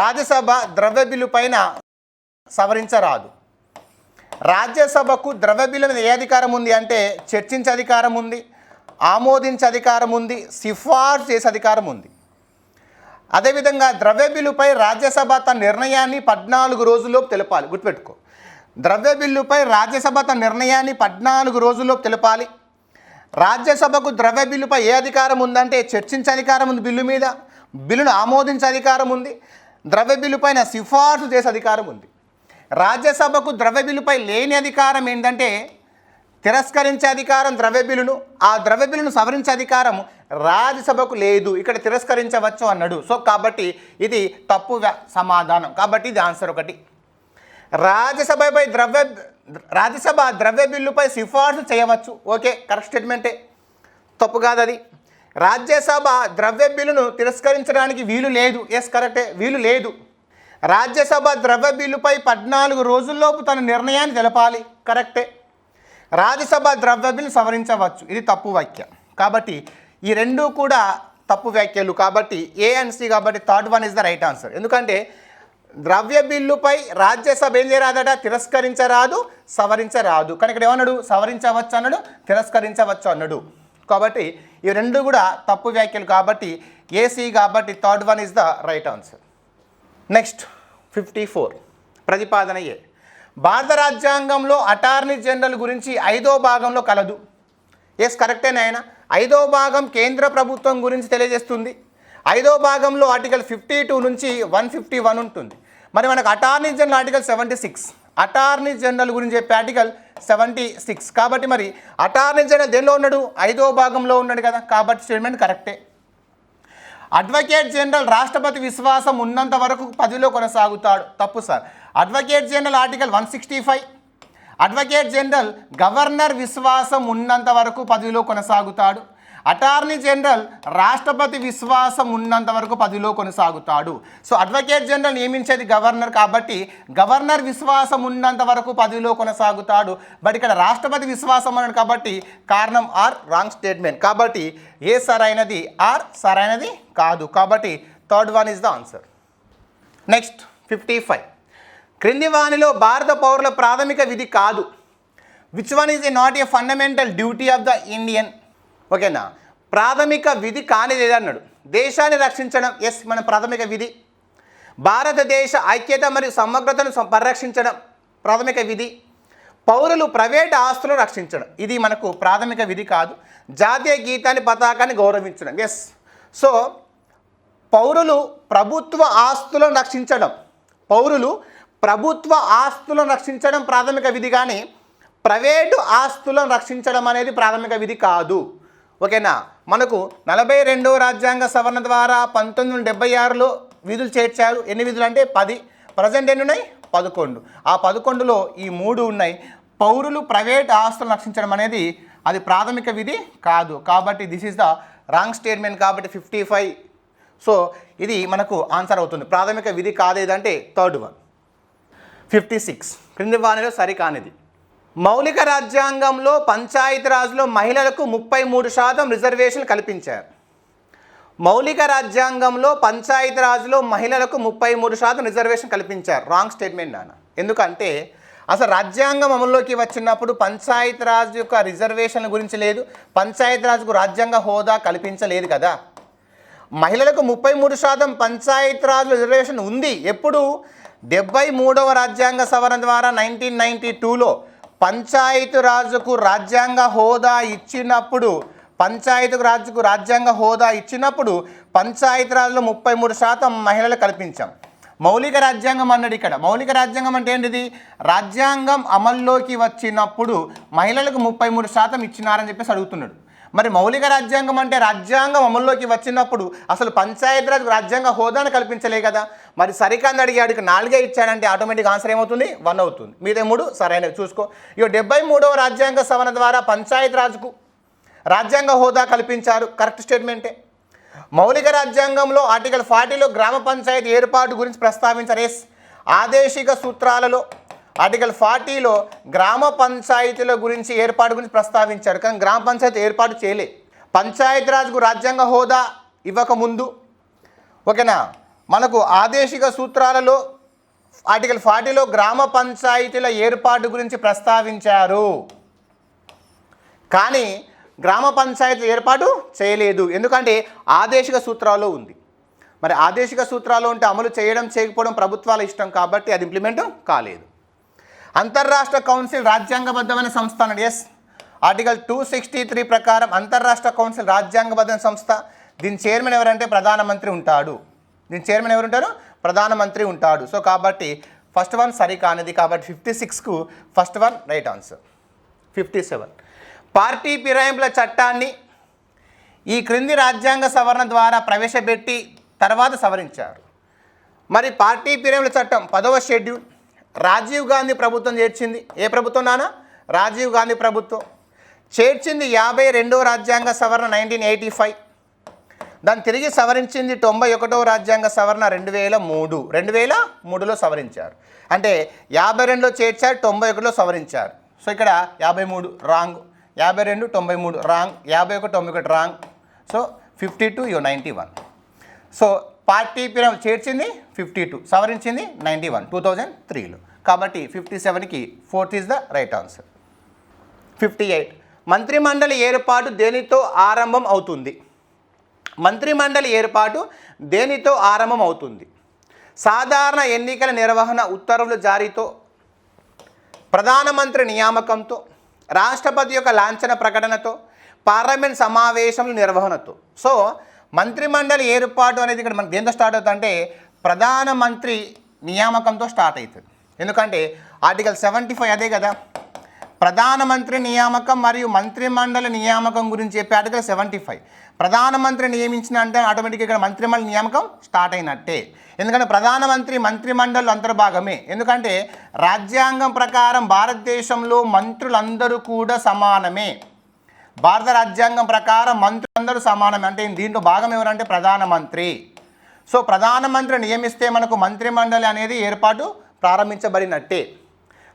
రాజ్యసభ ద్రవ్య బిల్లు పైన సవరించరాదు. రాజ్యసభకు ద్రవ్య బిల్లు మీద ఏ అధికారం ఉంది అంటే చర్చించే అధికారం ఉంది, ఆమోదించే అధికారం ఉంది, సిఫార్సు చేసే అధికారం ఉంది. అదేవిధంగా ద్రవ్య బిల్లుపై రాజ్యసభ తన నిర్ణయాన్ని 14 రోజుల్లోపు తెలపాలి. గుర్తుపెట్టుకో, ద్రవ్య బిల్లుపై రాజ్యసభ తన నిర్ణయాన్ని 14 రోజుల్లోపు తెలపాలి. రాజ్యసభకు ద్రవ్య బిల్లుపై ఏ అధికారం ఉందంటే చర్చించే అధికారం ఉంది, బిల్లు మీద బిల్లును ఆమోదించే అధికారం ఉంది, ద్రవ్య బిల్లుపైన సిఫార్సు చేసే అధికారం ఉంది. రాజ్యసభకు ద్రవ్య బిల్లుపై లేని అధికారం ఏంటంటే తిరస్కరించే అధికారం ద్రవ్య బిల్లును, ఆ ద్రవ్య బిల్లును సవరించే అధికారం రాజ్యసభకు లేదు. ఇక్కడ తిరస్కరించవచ్చు అన్నాడు. సో కాబట్టి ఇది తప్పు సమాధానం. కాబట్టి ఇది ఆన్సర్ ఒకటి. రాజ్యసభ ద్రవ్య బిల్లుపై సిఫార్సు చేయవచ్చు. ఓకే, కరెక్ట్ స్టేట్మెంటే, తప్పు కాదు అది. రాజ్యసభ ద్రవ్య బిల్లును తిరస్కరించడానికి వీలు లేదు. ఎస్ కరెక్టే, వీలు లేదు. రాజ్యసభ ద్రవ్య బిల్లుపై 14 రోజుల్లోపు తన నిర్ణయాన్ని తెలపాలి. కరెక్టే. రాజ్యసభ ద్రవ్య బిల్లు సవరించవచ్చు. ఇది తప్పు వ్యాఖ్య. కాబట్టి ఈ రెండు కూడా తప్పు వ్యాఖ్యలు. కాబట్టి ఏ అండ్ సి. కాబట్టి third one is the right answer. ఎందుకంటే ద్రవ్య బిల్లుపై రాజ్యసభ ఏం చేయరాదట, తిరస్కరించరాదు, సవరించరాదు. కానీ ఇక్కడ ఏమన్నాడు, సవరించవచ్చు అన్నాడు, తిరస్కరించవచ్చు అన్నాడు. కాబట్టి ఈ రెండు కూడా తప్పు వ్యాఖ్యలు. కాబట్టి ఏసీ. కాబట్టి third one is the right answer. Next 54, ప్రతిపాదన ఏ. భారత రాజ్యాంగంలో అటార్నీ జనరల్ గురించి 5వ భాగంలో కలదు. ఎస్ కరెక్టే నాయన. 5వ భాగం కేంద్ర ప్రభుత్వం గురించి తెలియజేస్తుంది. 5వ భాగంలో ఆర్టికల్ 52 నుంచి 151 ఉంటుంది. మరి మనకు attorney general article 76, attorney general గురించి చెప్పే ఆర్టికల్ 76. కాబట్టి మరి అటార్నీ జనరల్ దేనిలో ఉన్నాడు, 5వ భాగంలో ఉన్నాడు కదా. కాబట్టి స్టేట్మెంట్ కరెక్టే. అడ్వకేట్ జనరల్ రాష్ట్రపతి విశ్వాసం ఉన్నంత వరకు పదవిలో కొనసాగుతాడు. తప్పు sir. Advocate general article 165, advocate general governor విశ్వాసం ఉన్నంత వరకు పదవిలో కొనసాగుతాడు. అటార్నీ జనరల్ రాష్ట్రపతి విశ్వాసం ఉన్నంత వరకు పదవిలో కొనసాగుతాడు. సో అడ్వకేట్ జనరల్ నియమించేది గవర్నర్, కాబట్టి గవర్నర్ విశ్వాసం ఉన్నంత వరకు పదవిలో కొనసాగుతాడు. బట్ ఇక్కడ రాష్ట్రపతి విశ్వాసం అన్నాడు కాబట్టి కారణం ఆర్ రాంగ్ స్టేట్మెంట్. కాబట్టి ఏ సరైనది, ఆర్ సరైనది కాదు. కాబట్టి third one is the answer. Next 55, క్రింది వానిలో భారత పౌరుల ప్రాథమిక విధి కాదు. Which one is a not a fundamental duty of the Indian. ఓకేనా. ప్రాథమిక విధి కానిది ఏదన్నాడు, దేశాన్ని రక్షించడం. ఎస్, మన ప్రాథమిక విధి. భారతదేశ ఐక్యత మరియు సమగ్రతను పరిరక్షించడం ప్రాథమిక విధి. పౌరులు ప్రైవేట్ ఆస్తులను రక్షించడం, ఇది మనకు ప్రాథమిక విధి కాదు. జాతీయ గీతాన్ని పతాకాన్ని గౌరవించడం. ఎస్. సో పౌరులు ప్రభుత్వ ఆస్తులను రక్షించడం, పౌరులు ప్రభుత్వ ఆస్తులను రక్షించడం ప్రాథమిక విధి, కానీ ప్రైవేటు ఆస్తులను రక్షించడం అనేది ప్రాథమిక విధి కాదు. ఓకేనా. మనకు 42వ రాజ్యాంగ సవరణ ద్వారా 1976లో విధులు చేర్చారు. ఎన్ని విధులు అంటే 10. ప్రజెంట్ ఎన్ని ఉన్నాయి, 11. ఆ 11లో ఈ 3 ఉన్నాయి. పౌరులు ప్రైవేట్ ఆస్తులను రక్షించడం అనేది అది ప్రాథమిక విధి కాదు. కాబట్టి this is the wrong statement. కాబట్టి 55. సో ఇది మనకు ఆన్సర్ అవుతుంది. ప్రాథమిక విధి కాదేదంటే థర్డ్ వన్. 56, క్రింది వానిలో సరికానిది. మౌలిక రాజ్యాంగంలో పంచాయతీరాజ్లో మహిళలకు 33% రిజర్వేషన్లు కల్పించారు. మౌలిక రాజ్యాంగంలో పంచాయతీరాజ్లో మహిళలకు 33% రిజర్వేషన్ కల్పించారు. రాంగ్ స్టేట్మెంట్ నాన్న. ఎందుకంటే అసలు రాజ్యాంగం అమల్లోకి వచ్చినప్పుడు పంచాయతీరాజ్ యొక్క రిజర్వేషన్ల గురించి లేదు, పంచాయతీరాజ్కు రాజ్యాంగ హోదా కల్పించలేదు కదా. మహిళలకు 33% పంచాయతీరాజ్ రిజర్వేషన్ ఉంది. ఎప్పుడు? 73వ రాజ్యాంగ సవరణ ద్వారా 1992లో పంచాయతీరాజ్కు రాజ్యాంగ హోదా ఇచ్చినప్పుడు, పంచాయతీరాజ్కు రాజ్యాంగ హోదా ఇచ్చినప్పుడు పంచాయతీరాజ్లో 33% మహిళలు కల్పించాం. మౌలిక రాజ్యాంగం అన్నాడు ఇక్కడ. మౌలిక రాజ్యాంగం అంటే ఏంటిది? రాజ్యాంగం అమల్లోకి వచ్చినప్పుడు మహిళలకు 33% ఇచ్చినారని చెప్పేసి అడుగుతున్నాడు. మరి మౌలిక రాజ్యాంగం అంటే రాజ్యాంగం అమల్లోకి వచ్చినప్పుడు అసలు పంచాయతీరాజ్ రాజ్యాంగ హోదాను కల్పించలే కదా. మరి సరికాంది అడిగాడికి 4 ఇచ్చాడంటే ఆటోమేటిక్ ఆన్సర్ ఏమవుతుంది? 1 అవుతుంది. మీదే 3 సరైనవి చూసుకో. ఇక 73వ రాజ్యాంగ సవరణ ద్వారా పంచాయతీరాజ్కు రాజ్యాంగ హోదా కల్పించారు, కరెక్ట్ స్టేట్మెంటే. మౌలిక రాజ్యాంగంలో ఆర్టికల్ 40లో గ్రామ పంచాయతీ ఏర్పాటు గురించి ప్రస్తావించారు. ఎస్, ఆదేశిక సూత్రాలలో ఆర్టికల్ 40లో గ్రామ పంచాయతీల గురించి ఏర్పాటు గురించి ప్రస్తావించారు, కానీ గ్రామ పంచాయతీ ఏర్పాటు చేయలే. పంచాయతీరాజ్కు రాజ్యాంగ హోదా ఇవ్వకముందు ఓకేనా, మనకు ఆదేశిక సూత్రాలలో ఆర్టికల్ 40లో గ్రామ పంచాయతీల ఏర్పాటు గురించి ప్రస్తావించారు, కానీ గ్రామ పంచాయతీ ఏర్పాటు చేయలేదు. ఎందుకంటే ఆదేశిక సూత్రాల్లో ఉంది. మరి ఆదేశిక సూత్రాలు ఉంటే అమలు చేయడం చేయకపోవడం ప్రభుత్వాల ఇష్టం కాబట్టి అది ఇంప్లిమెంట్ కాలేదు. అంతర్రాష్ట్ర కౌన్సిల్ రాజ్యాంగబద్ధమైన సంస్థ అన్నాడు. ఎస్, ఆర్టికల్ 263 ప్రకారం అంతర్రాష్ట్ర కౌన్సిల్ రాజ్యాంగబద్ధమైన సంస్థ. దీని చైర్మన్ ఎవరంటే ప్రధానమంత్రి ఉంటాడు. దీని చైర్మన్ ఎవరు ఉంటారు? ప్రధానమంత్రి ఉంటాడు. సో కాబట్టి ఫస్ట్ వన్ సరికానిది, కాబట్టి 56కు first one right answer. 57 party ఫిరాయింపుల చట్టాన్ని ఈ క్రింది రాజ్యాంగ సవరణ ద్వారా ప్రవేశపెట్టి తర్వాత సవరించారు. మరి పార్టీ ఫిరాయింపుల చట్టం 10వ షెడ్యూల్ రాజీవ్ గాంధీ ప్రభుత్వం చేర్చింది. ఏ ప్రభుత్వం నాన్న? రాజీవ్ గాంధీ ప్రభుత్వం చేర్చింది. 52వ రాజ్యాంగ సవరణ 1985. దాన్ని తిరిగి సవరించింది 91వ రాజ్యాంగ సవరణ 2003లో సవరించారు. అంటే 52లో చేర్చారు, 91లో సవరించారు. సో ఇక్కడ 53 wrong, 52 93 wrong, 51 91 wrong. So 52 91. So party ఫిరాయింపు చేర్చింది 52, సవరించింది 91 2003లో. కాబట్టి 57కి 4th is the right answer. 58 మంత్రిమండలి ఏర్పాటు దేనితో ఆరంభం అవుతుంది? మంత్రిమండలి ఏర్పాటు దేనితో ఆరంభం అవుతుంది? సాధారణ ఎన్నికల నిర్వహణ ఉత్తర్వుల జారీతో, ప్రధానమంత్రి నియామకంతో, రాష్ట్రపతి యొక్క లాంఛన ప్రకటనతో, పార్లమెంట్ సమావేశముల నిర్వహణతో. సో మంత్రిమండలి ఏర్పాటు అనేది ఇక్కడ మనకి దేంతో స్టార్ట్ అవుతుంది అంటే ప్రధానమంత్రి నియామకంతో స్టార్ట్ అవుతుంది. ఎందుకంటే ఆర్టికల్ 75 అదే కదా, ప్రధానమంత్రి నియామకం మరియు మంత్రిమండలి నియామకం గురించి చెప్పే ఆర్టికల్ 75. ప్రధానమంత్రి నియమించిన అంటే ఆటోమేటిక్గా ఇక్కడ మంత్రిమండలి నియామకం స్టార్ట్ అయినట్టే. ఎందుకంటే ప్రధానమంత్రి మంత్రిమండలి అంతర్భాగమే. ఎందుకంటే రాజ్యాంగం ప్రకారం భారతదేశంలో మంత్రులందరూ కూడా సమానమే. భారత రాజ్యాంగం ప్రకారం మంత్రులందరూ సమానమే. అంటే దీంట్లో భాగం ఎవరంటే ప్రధానమంత్రి. సో ప్రధానమంత్రి నియమిస్తే మనకు మంత్రిమండలి అనేది ఏర్పాటు ప్రారంభించబడినట్టే.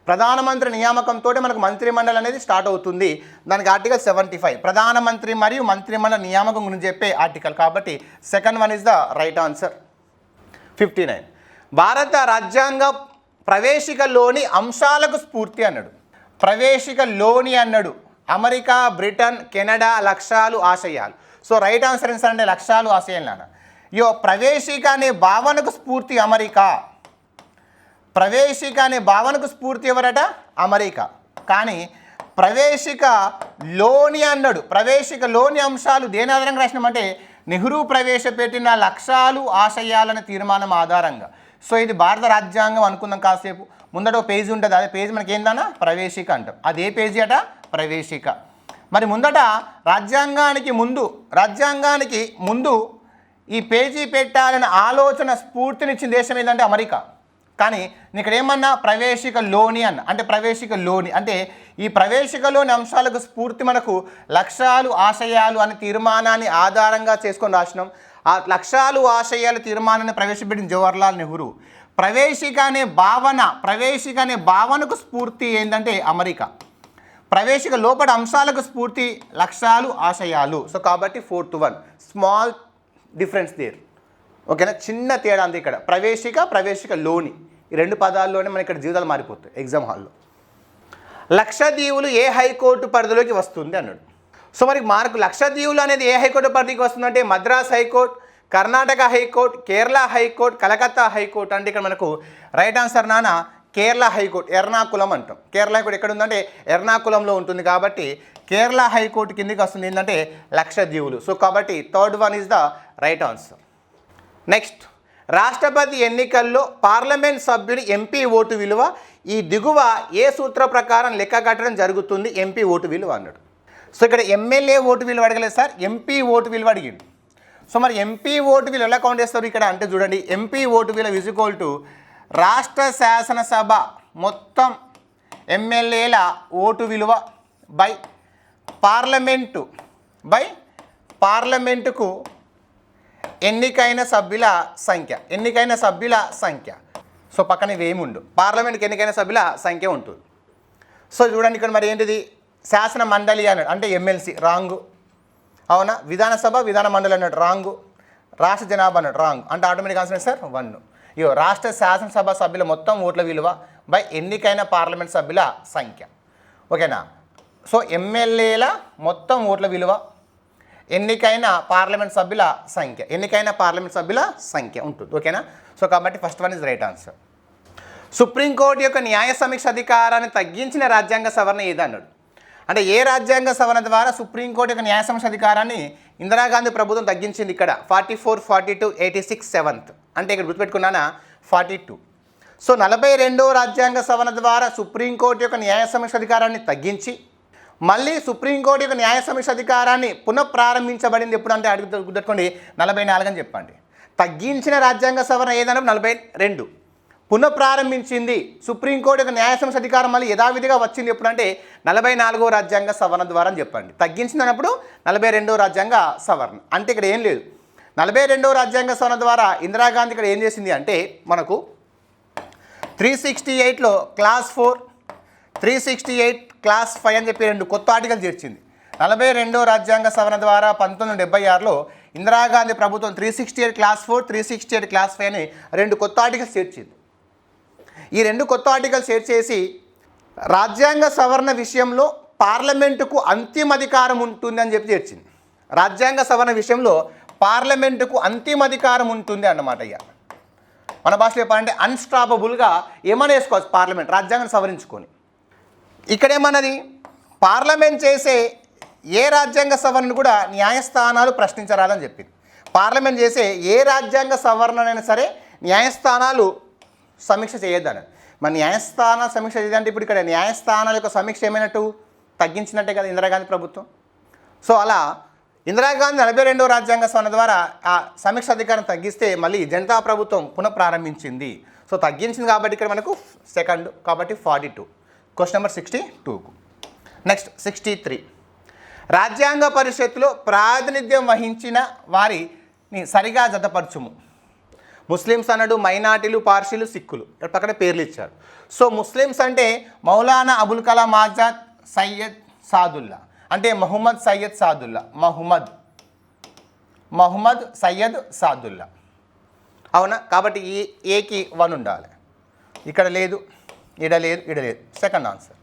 ప్రధానమంత్రి నియామకంతో మనకు మంత్రిమండలి అనేది స్టార్ట్ అవుతుంది. దానికి ఆర్టికల్ 75 ప్రధానమంత్రి మరియు మంత్రిమండలి నియామకం గురించి చెప్పే ఆర్టికల్. కాబట్టి second one is the right answer. 59 భారత రాజ్యాంగ ప్రవేశికలోని అంశాలకు స్ఫూర్తి అన్నాడు. ప్రవేశికలోని అన్నాడు. అమెరికా, బ్రిటన్, కెనడా లక్ష్యాలు ఆశయాలు. సో రైట్ ఆన్సర్ అంటే లక్ష్యాలు ఆశయాలు నాన్న. ప్రవేశిక అనే భావనకు స్ఫూర్తి అమెరికా. ప్రవేశిక అనే భావనకు స్ఫూర్తి ఎవరట? అమెరికా. కానీ ప్రవేశికలోని అన్నాడు. ప్రవేశికలోని అంశాలు దేని ఆధారంగా రాసినామంటే నెహ్రూ ప్రవేశపెట్టిన లక్ష్యాలు ఆశయాలనే తీర్మానం ఆధారంగా. సో ఇది భారత రాజ్యాంగం అనుకుందాం కాసేపు. ముందట ఒక పేజీ ఉంటుంది, అదే పేజీ మనకి ఏందన్నా ప్రవేశిక అంటాం. అదే పేజీ అట ప్రవేశిక. మరి ముందట రాజ్యాంగానికి ముందు ఈ పేజీ పెట్టాలనే ఆలోచన స్ఫూర్తినిచ్చిన దేశం ఏంటంటే అమెరికా. కానీ ఇక్కడ ఏమన్నా ప్రవేశికలోని అన్న అంటే ప్రవేశికలోని అంటే ఈ ప్రవేశికలోని అంశాలకు స్ఫూర్తి మనకు లక్ష్యాలు ఆశయాలు అనే తీర్మానాన్ని ఆధారంగా చేసుకొని రాసినాం. ఆ లక్ష్యాలు ఆశయాలు తీర్మానాన్ని ప్రవేశపెట్టిన జవహర్లాల్ నెహ్రూ. ప్రవేశిక అనే భావనకు స్ఫూర్తి ఏంటంటే అమెరికా. ప్రవేశిక లోపల అంశాలకు స్ఫూర్తి లక్ష్యాలు ఆశయాలు. సో కాబట్టి 4th one small difference there. ఓకేనా, చిన్న తేడా అంతే ఇక్కడ. ప్రవేశిక లోని ఈ రెండు పదాల్లోనే మన ఇక్కడ జీవితాలు మారిపోతాయి ఎగ్జామ్ హాల్లో. లక్షద్వీపులు ఏ హైకోర్టు పరిధిలోకి వస్తుంది అన్నాడు. సో మరి మార్కు లక్షద్వీపులు అనేది ఏ హైకోర్టు పరిధికి వస్తుందంటే Madras high court, Karnataka high court, Kerala high court, Calcutta high court. అంటే ఇక్కడ మనకు రైట్ ఆన్సర్ నాన్న కేరళ హైకోర్టు, ఎర్నాకుళం అంటాం. కేరళ హైకోర్టు ఎక్కడ ఉందంటే ఎర్నాకుళంలో ఉంటుంది కాబట్టి కేరళ హైకోర్టు కిందకి వస్తుంది ఏంటంటే లక్షద్వీపులు. సో కాబట్టి third one is the right answer. Next, రాష్ట్రపతి ఎన్నికల్లో పార్లమెంట్ సభ్యుడి ఎంపీ ఓటు విలువ ఈ దిగువ ఏ సూత్ర ప్రకారం లెక్క కట్టడం జరుగుతుంది ఎంపీ ఓటు విలువ అన్నాడు. సో ఇక్కడ ఎమ్మెల్యే ఓటు విలువ అడగలేదు సార్, ఎంపీ ఓటు విలువ అడిగిండు. సో మరి ఎంపీ ఓటు విలువ ఎలా కౌంట్ చేస్తారు ఇక్కడ అంటే చూడండి, ఎంపీ ఓటు విలువ ఈజ్ ఈక్వల్ టు రాష్ట్ర శాసనసభ మొత్తం ఎమ్మెల్యేల ఓటు విలువ బై పార్లమెంటుకు ఎన్నికైన సభ్యుల సంఖ్య. సో పక్కన ఇవేమి ఉండు, పార్లమెంట్కి ఎన్నికైన సభ్యుల సంఖ్య ఉంటుంది. సో చూడండి ఇక్కడ మరి ఏంటిది, శాసన మండలి అన్నాడు అంటే ఎమ్మెల్సీ, రాంగు. అవునా, విధానసభ విధాన మండలి అన్నాడు, రాంగు. రాష్ట్ర జనాభా అన్నాడు, రాంగ్. అంటే ఆటోమేటిక్ ఆన్సర్ సార్ 1. ఇయో రాష్ట్ర శాసనసభ సభ్యుల మొత్తం ఓట్ల విలువ బై ఎన్నికైన పార్లమెంట్ సభ్యుల సంఖ్య. ఓకేనా. సో ఎమ్మెల్యేల మొత్తం ఓట్ల విలువ, ఎన్నికైన పార్లమెంట్ సభ్యుల సంఖ్య ఉంటుంది. ఓకేనా. సో కాబట్టి first one is right answer. Supreme court యొక్క న్యాయ సమీక్ష అధికారాన్ని తగ్గించిన రాజ్యాంగ సవరణ ఏదన్నాడు అంటే ఏ రాజ్యాంగ సవరణ ద్వారా సుప్రీంకోర్టు యొక్క న్యాయ సమీక్ష అధికారాన్ని ఇందిరాగాంధీ ప్రభుత్వం తగ్గించింది ఇక్కడ 44, 42, 86, 7th అంటే ఇక్కడ గుర్తుపెట్టుకున్నానా 42. సో 42వ రాజ్యాంగ సవరణ ద్వారా సుప్రీంకోర్టు యొక్క న్యాయ సమీక్ష అధికారాన్ని తగ్గించి మళ్ళీ సుప్రీంకోర్టు యొక్క న్యాయ సమీక్ష అధికారాన్ని పునఃప్రారంభించబడింది ఎప్పుడు అంటే గుర్తుపెట్టుకోండి 44 అని చెప్పండి. తగ్గించిన రాజ్యాంగ సవరణ ఏదన్నా 42, పునఃప్రారంభించింది సుప్రీంకోర్టు యొక్క న్యాయ సమీక్ష అధికారం మళ్ళీ యథావిధిగా వచ్చింది ఎప్పుడంటే 44వ రాజ్యాంగ సవరణ ద్వారా అని చెప్పండి. తగ్గించినప్పుడు 42వ రాజ్యాంగ సవరణ అంటే ఇక్కడ ఏం లేదు. 42వ రాజ్యాంగ సవరణ ద్వారా ఇందిరాగాంధీ ఇక్కడ ఏం చేసింది అంటే మనకు 368లో క్లాస్ 4, 368 క్లాస్ 5 అని చెప్పి 2 కొత్త ఆర్టికల్ చేర్చింది. 42వ రాజ్యాంగ సవరణ ద్వారా 1976లో ఇందిరాగాంధీ ప్రభుత్వం 368 క్లాస్ 4, 368 క్లాస్ 5 అని 2 కొత్త ఆర్టికల్స్ చేర్చింది. ఈ 2 కొత్త ఆర్టికల్స్ చేర్చేసి రాజ్యాంగ సవరణ విషయంలో పార్లమెంటుకు అంతిమ అధికారం ఉంటుంది అని చెప్పి చేర్చింది. రాజ్యాంగ సవరణ విషయంలో పార్లమెంటుకు అంతిమ అధికారం ఉంటుంది అన్నమాట. ఇక మన భాషలో చెప్పాలంటే అన్స్టాపబుల్గా ఏమైనా వేసుకోవచ్చు పార్లమెంట్ రాజ్యాంగం సవరించుకొని. ఇక్కడేమన్నది పార్లమెంట్ చేసే ఏ రాజ్యాంగ సవరణ కూడా న్యాయస్థానాలు ప్రశ్నించరాదని చెప్పింది. పార్లమెంట్ చేసే ఏ రాజ్యాంగ సవరణనైనా సరే న్యాయస్థానాలు సమీక్ష చేయొద్దని. మరి న్యాయస్థాన సమీక్ష చేయదంటే ఇప్పుడు ఇక్కడ న్యాయస్థానాల యొక్క సమీక్ష ఏమైనట్టు తగ్గించినట్టే కదా ఇందిరాగాంధీ ప్రభుత్వం. సో అలా ఇందిరాగాంధీ 42వ రాజ్యాంగ సవరణ ద్వారా ఆ సమీక్ష అధికారం తగ్గిస్తే మళ్ళీ జనతా ప్రభుత్వం పునఃప్రారంభించింది. సో తగ్గించింది కాబట్టి ఇక్కడ మనకు 2nd కాబట్టి 42. క్వశ్చన్ నెంబర్ 62కు. నెక్స్ట్ 63. రాజ్యాంగ పరిషత్తులో ప్రాతినిధ్యం వహించిన వారిని సరిగా జతపరచుము. ముస్లిమ్స్ అన్నాడు, మైనార్టీలు, పార్సీలు, సిక్కులు ఇక్కడ పక్కన పేర్లు ఇచ్చారు. సో ముస్లిమ్స్ అంటే మౌలానా అబుల్ కలాం ఆజాద్, సయ్యద్ సాదుల్లా అంటే మహమ్మద్ సయ్యద్ సాదుల్లా, మహమ్మద్ సయ్యద్ సాదుల్లా. అవునా, కాబట్టి ఈ ఏకి 1 ఉండాలి. ఇక్కడ లేదు, ఇడ లేదు, ఇడ లేదు. 2nd answer.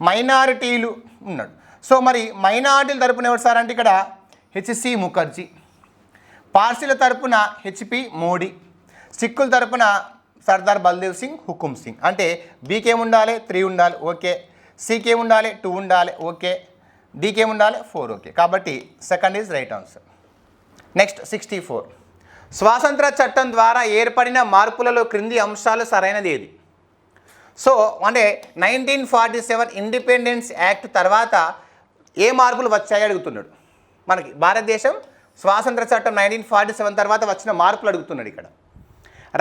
మైనారిటీలు ఉన్నాడు. సో మరి మైనారిటీల తరపున ఎవరు సార్ అంటే ఇక్కడ హెచ్సి ముఖర్జీ, పార్సీల తరపున హెచ్పి మోడీ, సిక్కుల తరపున సర్దార్ బల్దేవ్ సింగ్, హుకుమ్ సింగ్. అంటే బీకి ఏముండాలి 3 ఉండాలి, ఓకే. సికి ఏముండాలి 2 ఉండాలి, ఓకే. డీకి ఏముండాలి 4, ఓకే. కాబట్టి 2nd is right answer. Next 64. స్వాతంత్ర చట్టం ద్వారా ఏర్పడిన మార్పులలో క్రింది అంశాలు సరైనది ఏది? సో అంటే 1947 ఇండిపెండెన్స్ యాక్ట్ తర్వాత ఏ మార్పులు వచ్చాయో అడుగుతున్నాడు. మనకి భారతదేశం స్వాతంత్ర చట్టం 1947 తర్వాత వచ్చిన మార్పులు అడుగుతున్నాడు ఇక్కడ.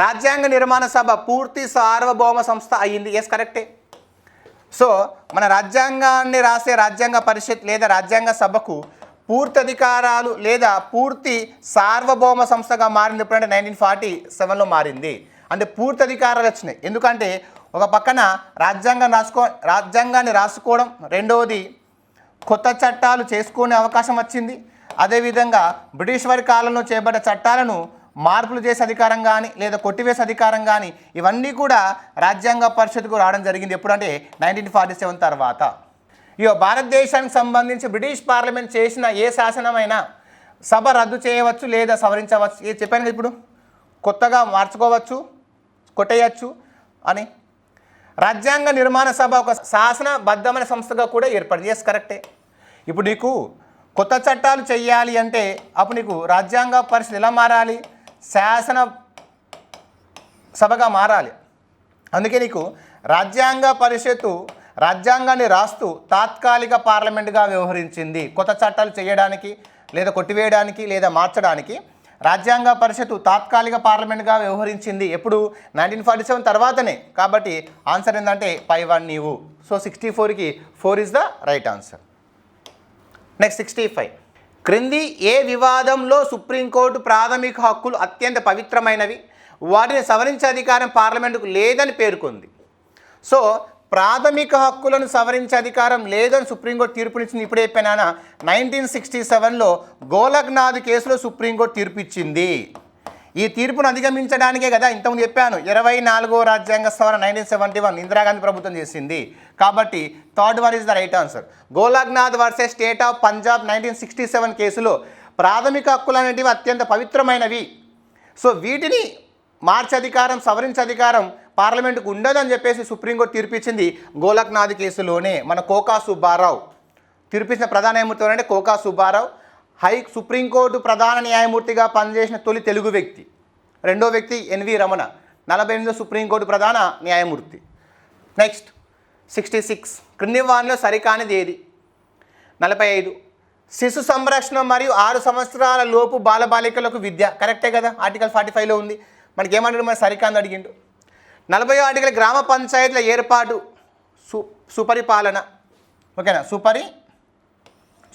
రాజ్యాంగ నిర్మాణ సభ పూర్తి సార్వభౌమ సంస్థ అయ్యింది. ఎస్, కరెక్టే. సో మన రాజ్యాంగాన్ని రాసే రాజ్యాంగ పరిషత్ లేదా రాజ్యాంగ సభకు పూర్తి అధికారాలు లేదా పూర్తి సార్వభౌమ సంస్థగా మారింది ఎప్పుడంటే 1947లో మారింది. అంటే పూర్తి అధికారాలు వచ్చినాయి. ఎందుకంటే ఒక పక్కన రాజ్యాంగాన్ని రాసుకోవడం, రెండవది కొత్త చట్టాలు చేసుకునే అవకాశం వచ్చింది. అదేవిధంగా బ్రిటిష్ వారి కాలంలో చేపట్టిన చట్టాలను మార్పులు చేసే అధికారం కానీ లేదా కొట్టివేసే అధికారం కానీ ఇవన్నీ కూడా రాజ్యాంగ పరిషత్కు రావడం జరిగింది. ఎప్పుడంటే 1947 తర్వాత. భారతదేశానికి సంబంధించి బ్రిటిష్ పార్లమెంట్ చేసిన ఏ శాసనమైనా సభ రద్దు చేయవచ్చు లేదా సవరించవచ్చు. ఏ చెప్పాను ఇప్పుడు, కొత్తగా మార్చుకోవచ్చు, కొట్టేయచ్చు అని. రాజ్యాంగ నిర్మాణ సభ ఒక శాసనబద్ధమైన సంస్థగా కూడా ఏర్పడింది. ఎస్, కరెక్టే. ఇప్పుడు నీకు కొత్త చట్టాలు చేయాలి అంటే అప్పుడు నీకు రాజ్యాంగ పరిషత్ ఎలా మారాలి? శాసన సభగా మారాలి. అందుకే నీకు రాజ్యాంగ పరిషత్తు రాజ్యాంగాన్ని రాస్తూ తాత్కాలిక పార్లమెంటుగా వ్యవహరించింది. కొత్త చట్టాలు చేయడానికి లేదా కొట్టివేయడానికి లేదా మార్చడానికి రాజ్యాంగ పరిషత్తు తాత్కాలిక పార్లమెంట్గా వ్యవహరించింది. ఎప్పుడు? 1947 తర్వాతనే. కాబట్టి ఆన్సర్ ఏంటంటే π1 నీవు. సో 64కి 4 is the right answer. Next 65. క్రింది ఏ వివాదంలో సుప్రీంకోర్టు ప్రాథమిక హక్కులు అత్యంత పవిత్రమైనవి, వాటిని సవరించే అధికారం పార్లమెంటుకు లేదని పేర్కొంది? సో ప్రాథమిక హక్కులను సవరించే అధికారం లేదని సుప్రీంకోర్టు తీర్పునిచ్చింది. ఇప్పుడే చెప్పానా, 1967లో గోలక్నాథ్ కేసులో సుప్రీంకోర్టు తీర్పు ఇచ్చింది. ఈ తీర్పును అధిగమించడానికే కదా ఇంతకుముందు చెప్పాను 24వ రాజ్యాంగ సవరణ 1971 ఇందిరాగాంధీ ప్రభుత్వం చేసింది. కాబట్టి third one is the right answer. Golaknath versus state of Punjab 1967 కేసులో ప్రాథమిక హక్కులు అనేటివి అత్యంత పవిత్రమైనవి. సో వీటిని మార్చే అధికారం, సవరించే అధికారం పార్లమెంటుకు ఉండదని చెప్పేసి సుప్రీంకోర్టు తీర్పిచ్చింది గోలక్నాథ్ కేసులోనే. మన కోకా సుబ్బారావు తీర్పిచ్చిన ప్రధాన న్యాయమూర్తి ఎవరంటే కోకా సుబ్బారావు. సుప్రీంకోర్టు ప్రధాన న్యాయమూర్తిగా పనిచేసిన తొలి తెలుగు వ్యక్తి. రెండో వ్యక్తి ఎన్వి రమణ, 48వ సుప్రీంకోర్టు ప్రధాన న్యాయమూర్తి. నెక్స్ట్ 66. క్రింది వానిలో సరికానిది ఏది? 45. శిశు సంరక్షణ మరియు 6 సంవత్సరాల లోపు బాలబాలికలకు విద్య. కరెక్టే కదా, ఆర్టికల్ 45లో ఉంది. మనకి ఏమంటాడు, మరి సరికాంది అడిగిండు. 40వ ఆర్టికల్ గ్రామ పంచాయతీల ఏర్పాటు, సుపరిపాలన. ఓకేనా,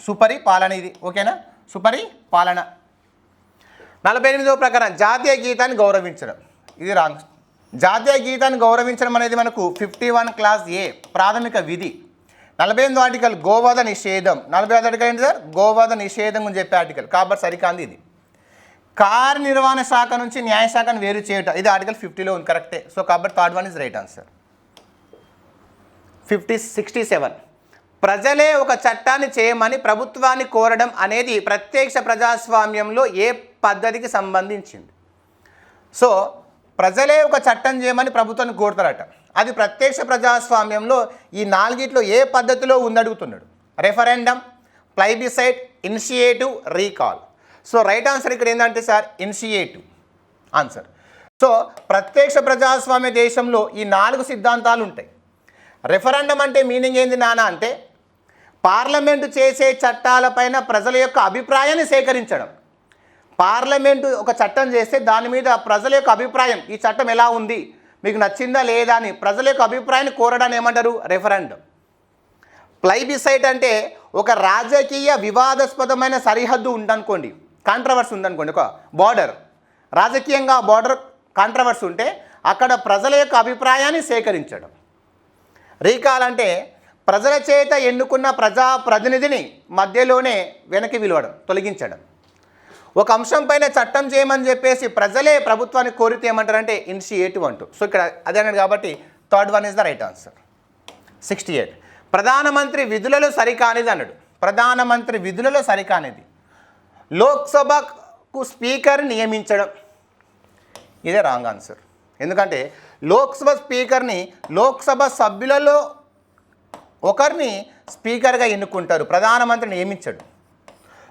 సుపరిపాలన ఇది. ఓకేనా, సుపరిపాలన. 48వ ప్రకారం జాతీయ గీతాన్ని గౌరవించడం. ఇది రాంగ్. జాతీయ గీతాన్ని గౌరవించడం అనేది మనకు 51 క్లాస్ ఏ ప్రాథమిక విధి. 48వ ఆర్టికల్ గోవధ నిషేధం. 45వ ఆర్టికల్ ఏంటి సార్? గోవధ నిషేధం అని చెప్పే ఆర్టికల్. కాబట్టి సరికాంది ఇది. కార్యనిర్వహణ శాఖ నుంచి న్యాయశాఖను వేరు చేయటం, ఇది ఆర్టికల్ 50లో ఉంది. కరెక్టే. సో కాబట్టి third one is right answer. 67. ప్రజలే ఒక చట్టాన్ని చేయమని ప్రభుత్వాన్ని కోరడం అనేది ప్రత్యక్ష ప్రజాస్వామ్యంలో ఏ పద్ధతికి సంబంధించింది? సో ప్రజలే ఒక చట్టం చేయమని ప్రభుత్వాన్ని కోరుతారట. అది ప్రత్యక్ష ప్రజాస్వామ్యంలో ఈ 4గిట్లో ఏ పద్ధతిలో ఉంది అడుగుతున్నాడు. Referendum, plebiscite, initiative, recall. So right answer ఇక్కడ ఏంటంటే సార్ ఇనిషియేటివ్ ఆన్సర్. సో ప్రత్యక్ష ప్రజాస్వామ్య దేశంలో ఈ 4 సిద్ధాంతాలు ఉంటాయి. రెఫరెండం అంటే మీనింగ్ ఏంది నాన్న అంటే పార్లమెంటు చేసే చట్టాలపైన ప్రజల యొక్క అభిప్రాయాన్ని సేకరించడం. పార్లమెంటు ఒక చట్టం చేస్తే దాని మీద ప్రజల యొక్క అభిప్రాయం, ఈ చట్టం ఎలా ఉంది, మీకు నచ్చిందా లేదా అని ప్రజల యొక్క అభిప్రాయాన్ని కోరడాన్ని ఏమంటారు? రెఫరెండం. ప్లైబిసైట్ అంటే ఒక రాజకీయ వివాదాస్పదమైన సరిహద్దు ఉందనుకోండి, కాంట్రవర్సీ ఉందనుకోండి, ఒక బార్డర్, రాజకీయంగా బార్డర్ కాంట్రవర్సీ ఉంటే అక్కడ ప్రజల యొక్క అభిప్రాయాన్ని సేకరించడం. రీకాల్ అంటే ప్రజల చేత ఎన్నుకున్న ప్రజాప్రతినిధిని మధ్యలోనే వెనక్కి విలవడం, తొలగించడం. ఒక అంశం పైన చట్టం చేయమని చెప్పేసి ప్రజలే ప్రభుత్వాన్ని కోరితే ఏమంటారంటే ఇనిషియేటివ్ అంటూ. సో ఇక్కడ అదే అన్నాడు కాబట్టి third one is the right answer. 68. ప్రధానమంత్రి విధులలో సరికానిది అన్నాడు. ప్రధానమంత్రి విధులలో సరికానిది లోక్సభకు స్పీకర్ నియమించడం. ఇదే రాంగ్ ఆన్సర్. ఎందుకంటే లోక్సభ స్పీకర్ని లోక్సభ సభ్యులలో ఒకరిని స్పీకర్గా ఎన్నుకుంటారు, ప్రధానమంత్రి నియమించడు.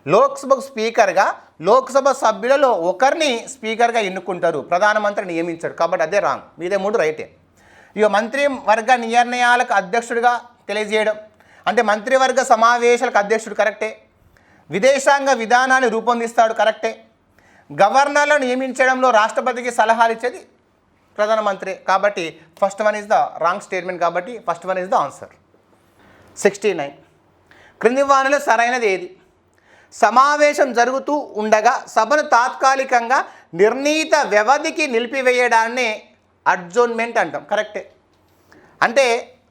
లోక్సభకు స్పీకర్గా లోక్సభ సభ్యులలో ఒకరిని స్పీకర్గా ఎన్నుకుంటారు, ప్రధానమంత్రి నియమించడు. కాబట్టి అదే రాంగ్. మీదే 3 రైటే. ఇక మంత్రివర్గ నిర్ణయాలకు అధ్యక్షుడిగా తెలియజేయడం అంటే మంత్రివర్గ సమావేశాలకు అధ్యక్షుడు. కరెక్టే. విదేశాంగ విధానాన్ని రూపొందిస్తాడు. కరెక్టే. గవర్నర్లను నియమించడంలో రాష్ట్రపతికి సలహాలు ఇచ్చేది ప్రధానమంత్రి. కాబట్టి first one is the wrong statement. కాబట్టి first one is the answer. 69. క్రింది వానిలో సరైనది ఏది? సమావేశం జరుగుతూ ఉండగా సభను తాత్కాలికంగా నిర్ణీత వ్యవధికి నిలిపివేయడాన్నే అడ్జోన్మెంట్ అంటాం. కరెక్టే. అంటే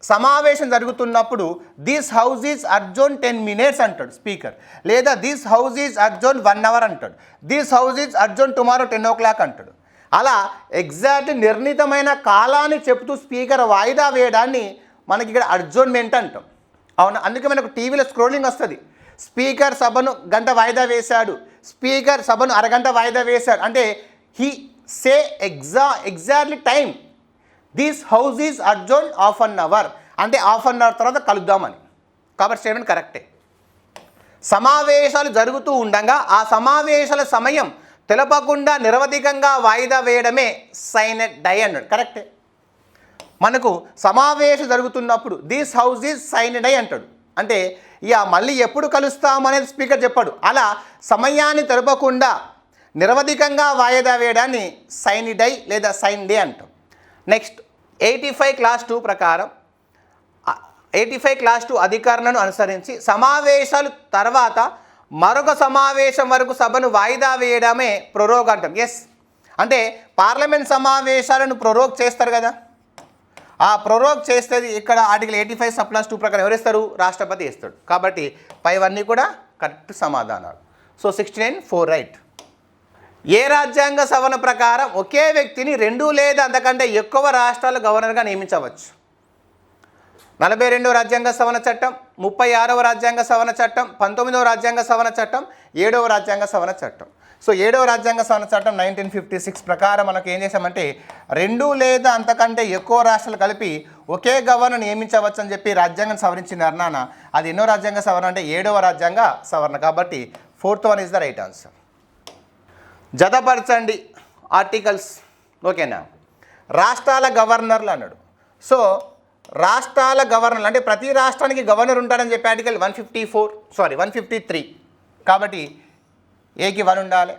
సమావేశం జరుగుతున్నప్పుడు దిస్ హౌస్ ఈజ్ అర్జోన్ 10 minutes అంటాడు స్పీకర్, లేదా దిస్ హౌస్ ఈజ్ అర్జోన్ 1 hour అంటాడు, దిస్ హౌస్ ఈజ్ అర్జోన్ టుమారో 10 o'clock అంటాడు. అలా ఎగ్జాక్ట్ నిర్ణీతమైన కాలాన్ని చెప్తూ స్పీకర్ వాయిదా వేయడాన్ని మనకి ఇక్కడ అర్జోన్మెంట్ అంటాం. అవునా, అందుకే మనకు టీవీలో స్క్రోలింగ్ వస్తుంది, స్పీకర్ సభను గంట వాయిదా వేశాడు, స్పీకర్ సభను అరగంట వాయిదా వేశాడు అంటే he say exactly time, this house is అర్జోన్ హాఫ్ అన్ అవర్ అంటే హాఫ్ అన్ అవర్ తర్వాత కలుద్దామని. కాబట్టి స్టేట్మెంట్ కరెక్టే. సమావేశాలు జరుగుతూ ఉండగా ఆ సమావేశాల సమయం తెలపకుండా నిరవధికంగా వాయిదా వేయడమే సైన్ డై అన్నాడు. కరెక్టే. మనకు సమావేశం జరుగుతున్నప్పుడు this house is sine die అంటాడు అంటే ఇక మళ్ళీ ఎప్పుడు కలుస్తామనేది స్పీకర్ చెప్పాడు. అలా సమయాన్ని తెలపకుండా నిరవధికంగా వాయిదా వేయడాన్ని సైన్ డై లేదా సైన్ డే అంటాం. నెక్స్ట్ 85 Clause 2 ప్రకారం 85 Clause 2 అధికరణను అనుసరించి సమావేశాలు తర్వాత మరొక సమావేశం వరకు సభను వాయిదా వేయడమే ప్రొరోగ్ అంటాం. ఎస్, అంటే పార్లమెంట్ సమావేశాలను ప్రొరోగ్ చేస్తారు కదా, ఆ ప్రొరోగ్ చేస్తుంది ఇక్కడ ఆర్టికల్ 85 Sub Clause 2 ప్రకారం ఎవరిస్తారు? రాష్ట్రపతి ఇస్తాడు. కాబట్టి పైవన్నీ కూడా కరెక్ట్ సమాధానాలు. So 69 right. ఏ రాజ్యాంగ సవరణ ప్రకారం ఒకే వ్యక్తిని 2 లేదా అంతకంటే ఎక్కువ రాష్ట్రాల గవర్నర్గా నియమించవచ్చు? 42వ రాజ్యాంగ సవరణ చట్టం, 36వ రాజ్యాంగ సవరణ చట్టం, 19వ రాజ్యాంగ సవరణ చట్టం, 7వ రాజ్యాంగ సవరణ చట్టం. సో 7వ రాజ్యాంగ సవరణ చట్టం 1956 ప్రకారం మనకు ఏం చేసామంటే 2 లేదా అంతకంటే ఎక్కువ రాష్ట్రాలు కలిపి ఒకే గవర్నర్ నియమించవచ్చు అని చెప్పి రాజ్యాంగం సవరించింది అన్నానా. అది ఎన్నో రాజ్యాంగ సవరణ అంటే 7వ రాజ్యాంగ సవరణ. కాబట్టి 4th one is the right answer. జతపరచండి ఆర్టికల్స్. ఓకేనా, రాష్ట్రాల గవర్నర్లు అన్నాడు. సో రాష్ట్రాల గవర్నర్లు అంటే ప్రతి రాష్ట్రానికి గవర్నర్ ఉంటాడని చెప్పి ఆర్టికల్ 153. కాబట్టి ఏకి 1 ఉండాలి.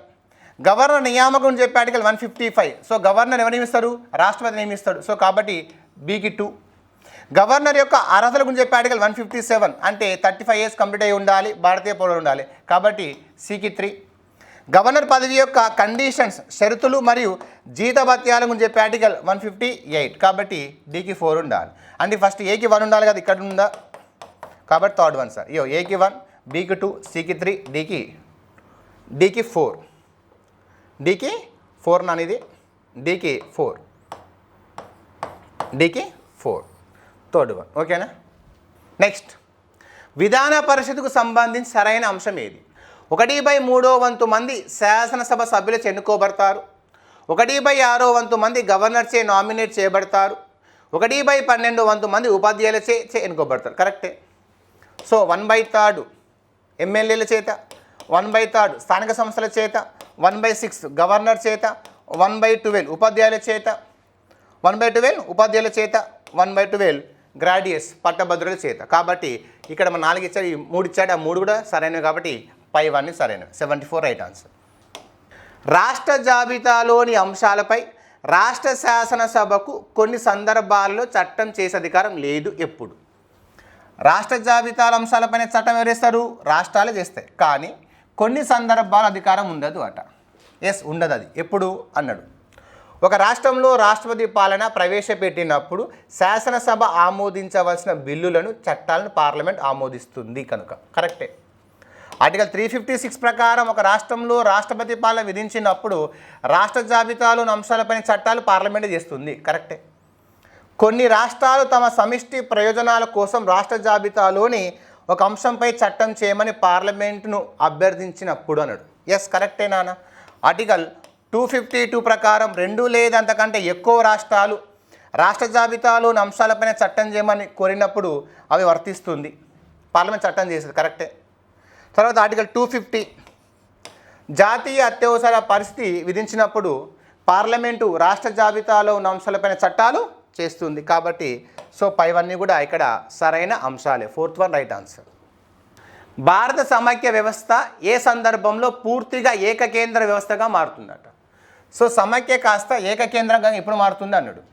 గవర్నర్ నియామకం అని చెప్పి ఆర్టికల్ 155. సో గవర్నర్ ఎవరు నియమిస్తారు? రాష్ట్రపతి నియమిస్తాడు. సో కాబట్టి బీకి 2. గవర్నర్ యొక్క అర్హతల గురించి చెప్పి ఆర్టికల్ 157 అంటే 35 years కంప్లీట్ అయి ఉండాలి, భారతీయ పౌరులు ఉండాలి. కాబట్టి సికి 3. గవర్నర్ పదవి యొక్క కండిషన్స్, షరతులు మరియు జీతభత్యాల గురించి చెప్పే ఆర్టికల్ 158. కాబట్టి డీకి 4 ఉండాలి. అంటే ఫస్ట్ ఏకి 1 ఉండాలి కదా, ఇక్కడ ఉందా? కాబట్టి 3rd one సార్. ఏకి 1, బీకి 2, సికి 3, డీకి 4. డీకి 4 నానిది, డీకి 4, డీకి 4, 3rd one. ఓకేనా. నెక్స్ట్, విధాన పరిషత్కు సంబంధించి సరైన అంశం ఏది? 1/3 మంది శాసనసభ సభ్యులు ఎన్నుకోబడతారు. 1/6 మంది గవర్నర్చే నామినేట్ చేయబడతారు. 1/12 మంది ఉపాధ్యాయులచే ఎన్నుకోబడతారు. కరెక్టే. సో 1/3 ఎమ్మెల్యేల చేత, 1/3 స్థానిక సంస్థల చేత, 1/6 గవర్నర్ చేత, 1/12 ఉపాధ్యాయుల చేత, 1/12 ఉపాధ్యాయుల చేత, 1/12 గ్రాడ్యుయేట్స్ పట్టభద్రుల చేత. కాబట్టి ఇక్కడ మన 4 ఇచ్చాడు, 3 ఇచ్చాడు, ఆ 3 కూడా సరైనవి. కాబట్టి పైవన్నీ సరైనవి. 74 రైట్ ఆన్సర్. రాష్ట్ర జాబితాలోని అంశాలపై రాష్ట్ర శాసనసభకు కొన్ని సందర్భాల్లో చట్టం చేసే అధికారం లేదు. ఎప్పుడు? రాష్ట్ర జాబితాల అంశాలపైన చట్టం ఎవరేస్తారు? రాష్ట్రాలే చేస్తాయి. కానీ కొన్ని సందర్భాల అధికారం ఉండదు అట. ఎస్, ఉండదు. అది ఎప్పుడు అన్నాడు. ఒక రాష్ట్రంలో రాష్ట్రపతి పాలన ప్రవేశపెట్టినప్పుడు శాసనసభ ఆమోదించవలసిన బిల్లులను, చట్టాలను పార్లమెంట్ ఆమోదిస్తుంది కనుక. కరెక్టే. ఆర్టికల్ 356 ప్రకారం ఒక రాష్ట్రంలో రాష్ట్రపతి పాలన విధించినప్పుడు రాష్ట్ర జాబితాలోని అంశాలపైన చట్టాలు పార్లమెంట్ చేస్తుంది. కరెక్టే. కొన్ని రాష్ట్రాలు తమ సమిష్టి ప్రయోజనాల కోసం రాష్ట్ర జాబితాలోని ఒక అంశంపై చట్టం చేయమని పార్లమెంటును అభ్యర్థించినప్పుడు అన్నాడు. ఎస్, కరెక్టే నాన్న. ఆర్టికల్ 252 ప్రకారం 2 లేదా అంతకంటే ఎక్కువ రాష్ట్రాలు రాష్ట్ర జాబితాలోని అంశాలపైన చట్టం చేయమని కోరినప్పుడు అవి వర్తిస్తుంది, పార్లమెంట్ చట్టం చేస్తుంది. కరెక్టే. తర్వాత ఆర్టికల్ 250 జాతీయ అత్యవసర పరిస్థితి విధించినప్పుడు పార్లమెంటు రాష్ట్ర జాబితాలో ఉన్న అంశాలపైన చట్టాలు చేస్తుంది. కాబట్టి సో పైవన్నీ కూడా ఇక్కడ సరైన అంశాలే. 4th one right answer. భారత సమైక్య వ్యవస్థ ఏ సందర్భంలో పూర్తిగా ఏకకేంద్ర వ్యవస్థగా మారుతుందట? సో సమైక్య కాస్త ఏకకేంద్రంగా ఎప్పుడు మారుతుంది అన్నాడు.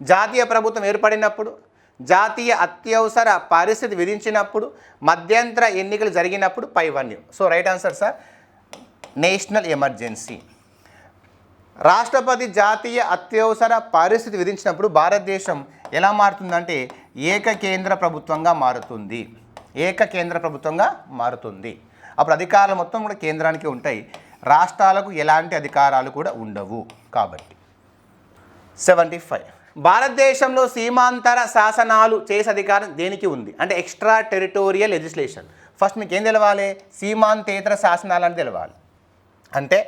జాతీయ ప్రభుత్వం ఏర్పడినప్పుడు, జాతీయ అత్యవసర పరిస్థితి విధించినప్పుడు, మధ్యంతర ఎన్నికలు జరిగినప్పుడు. పైవన్నీ. So right answer sir, national emergency. రాష్ట్రపతి జాతీయ అత్యవసర పరిస్థితి విధించినప్పుడు భారతదేశం ఎలా మారుతుందంటే ఏకకేంద్ర ప్రభుత్వంగా మారుతుంది. ఏకకేంద్ర ప్రభుత్వంగా మారుతుంది. అప్పుడు అధికారాలు మొత్తం కూడా కేంద్రానికి ఉంటాయి, రాష్ట్రాలకు ఎలాంటి అధికారాలు కూడా ఉండవు. కాబట్టి 75 భారతదేశంలో సీమాంతర శాసనాలు చేసే అధికారం దేనికి ఉంది అంటే ఎక్స్ట్రా టెరిటోరియల్ లెజిస్లేషన్. ఫస్ట్ మీకు ఏం తెలవాలి? సీమాంతేతర శాసనాలు అని తెలవాలి. అంటే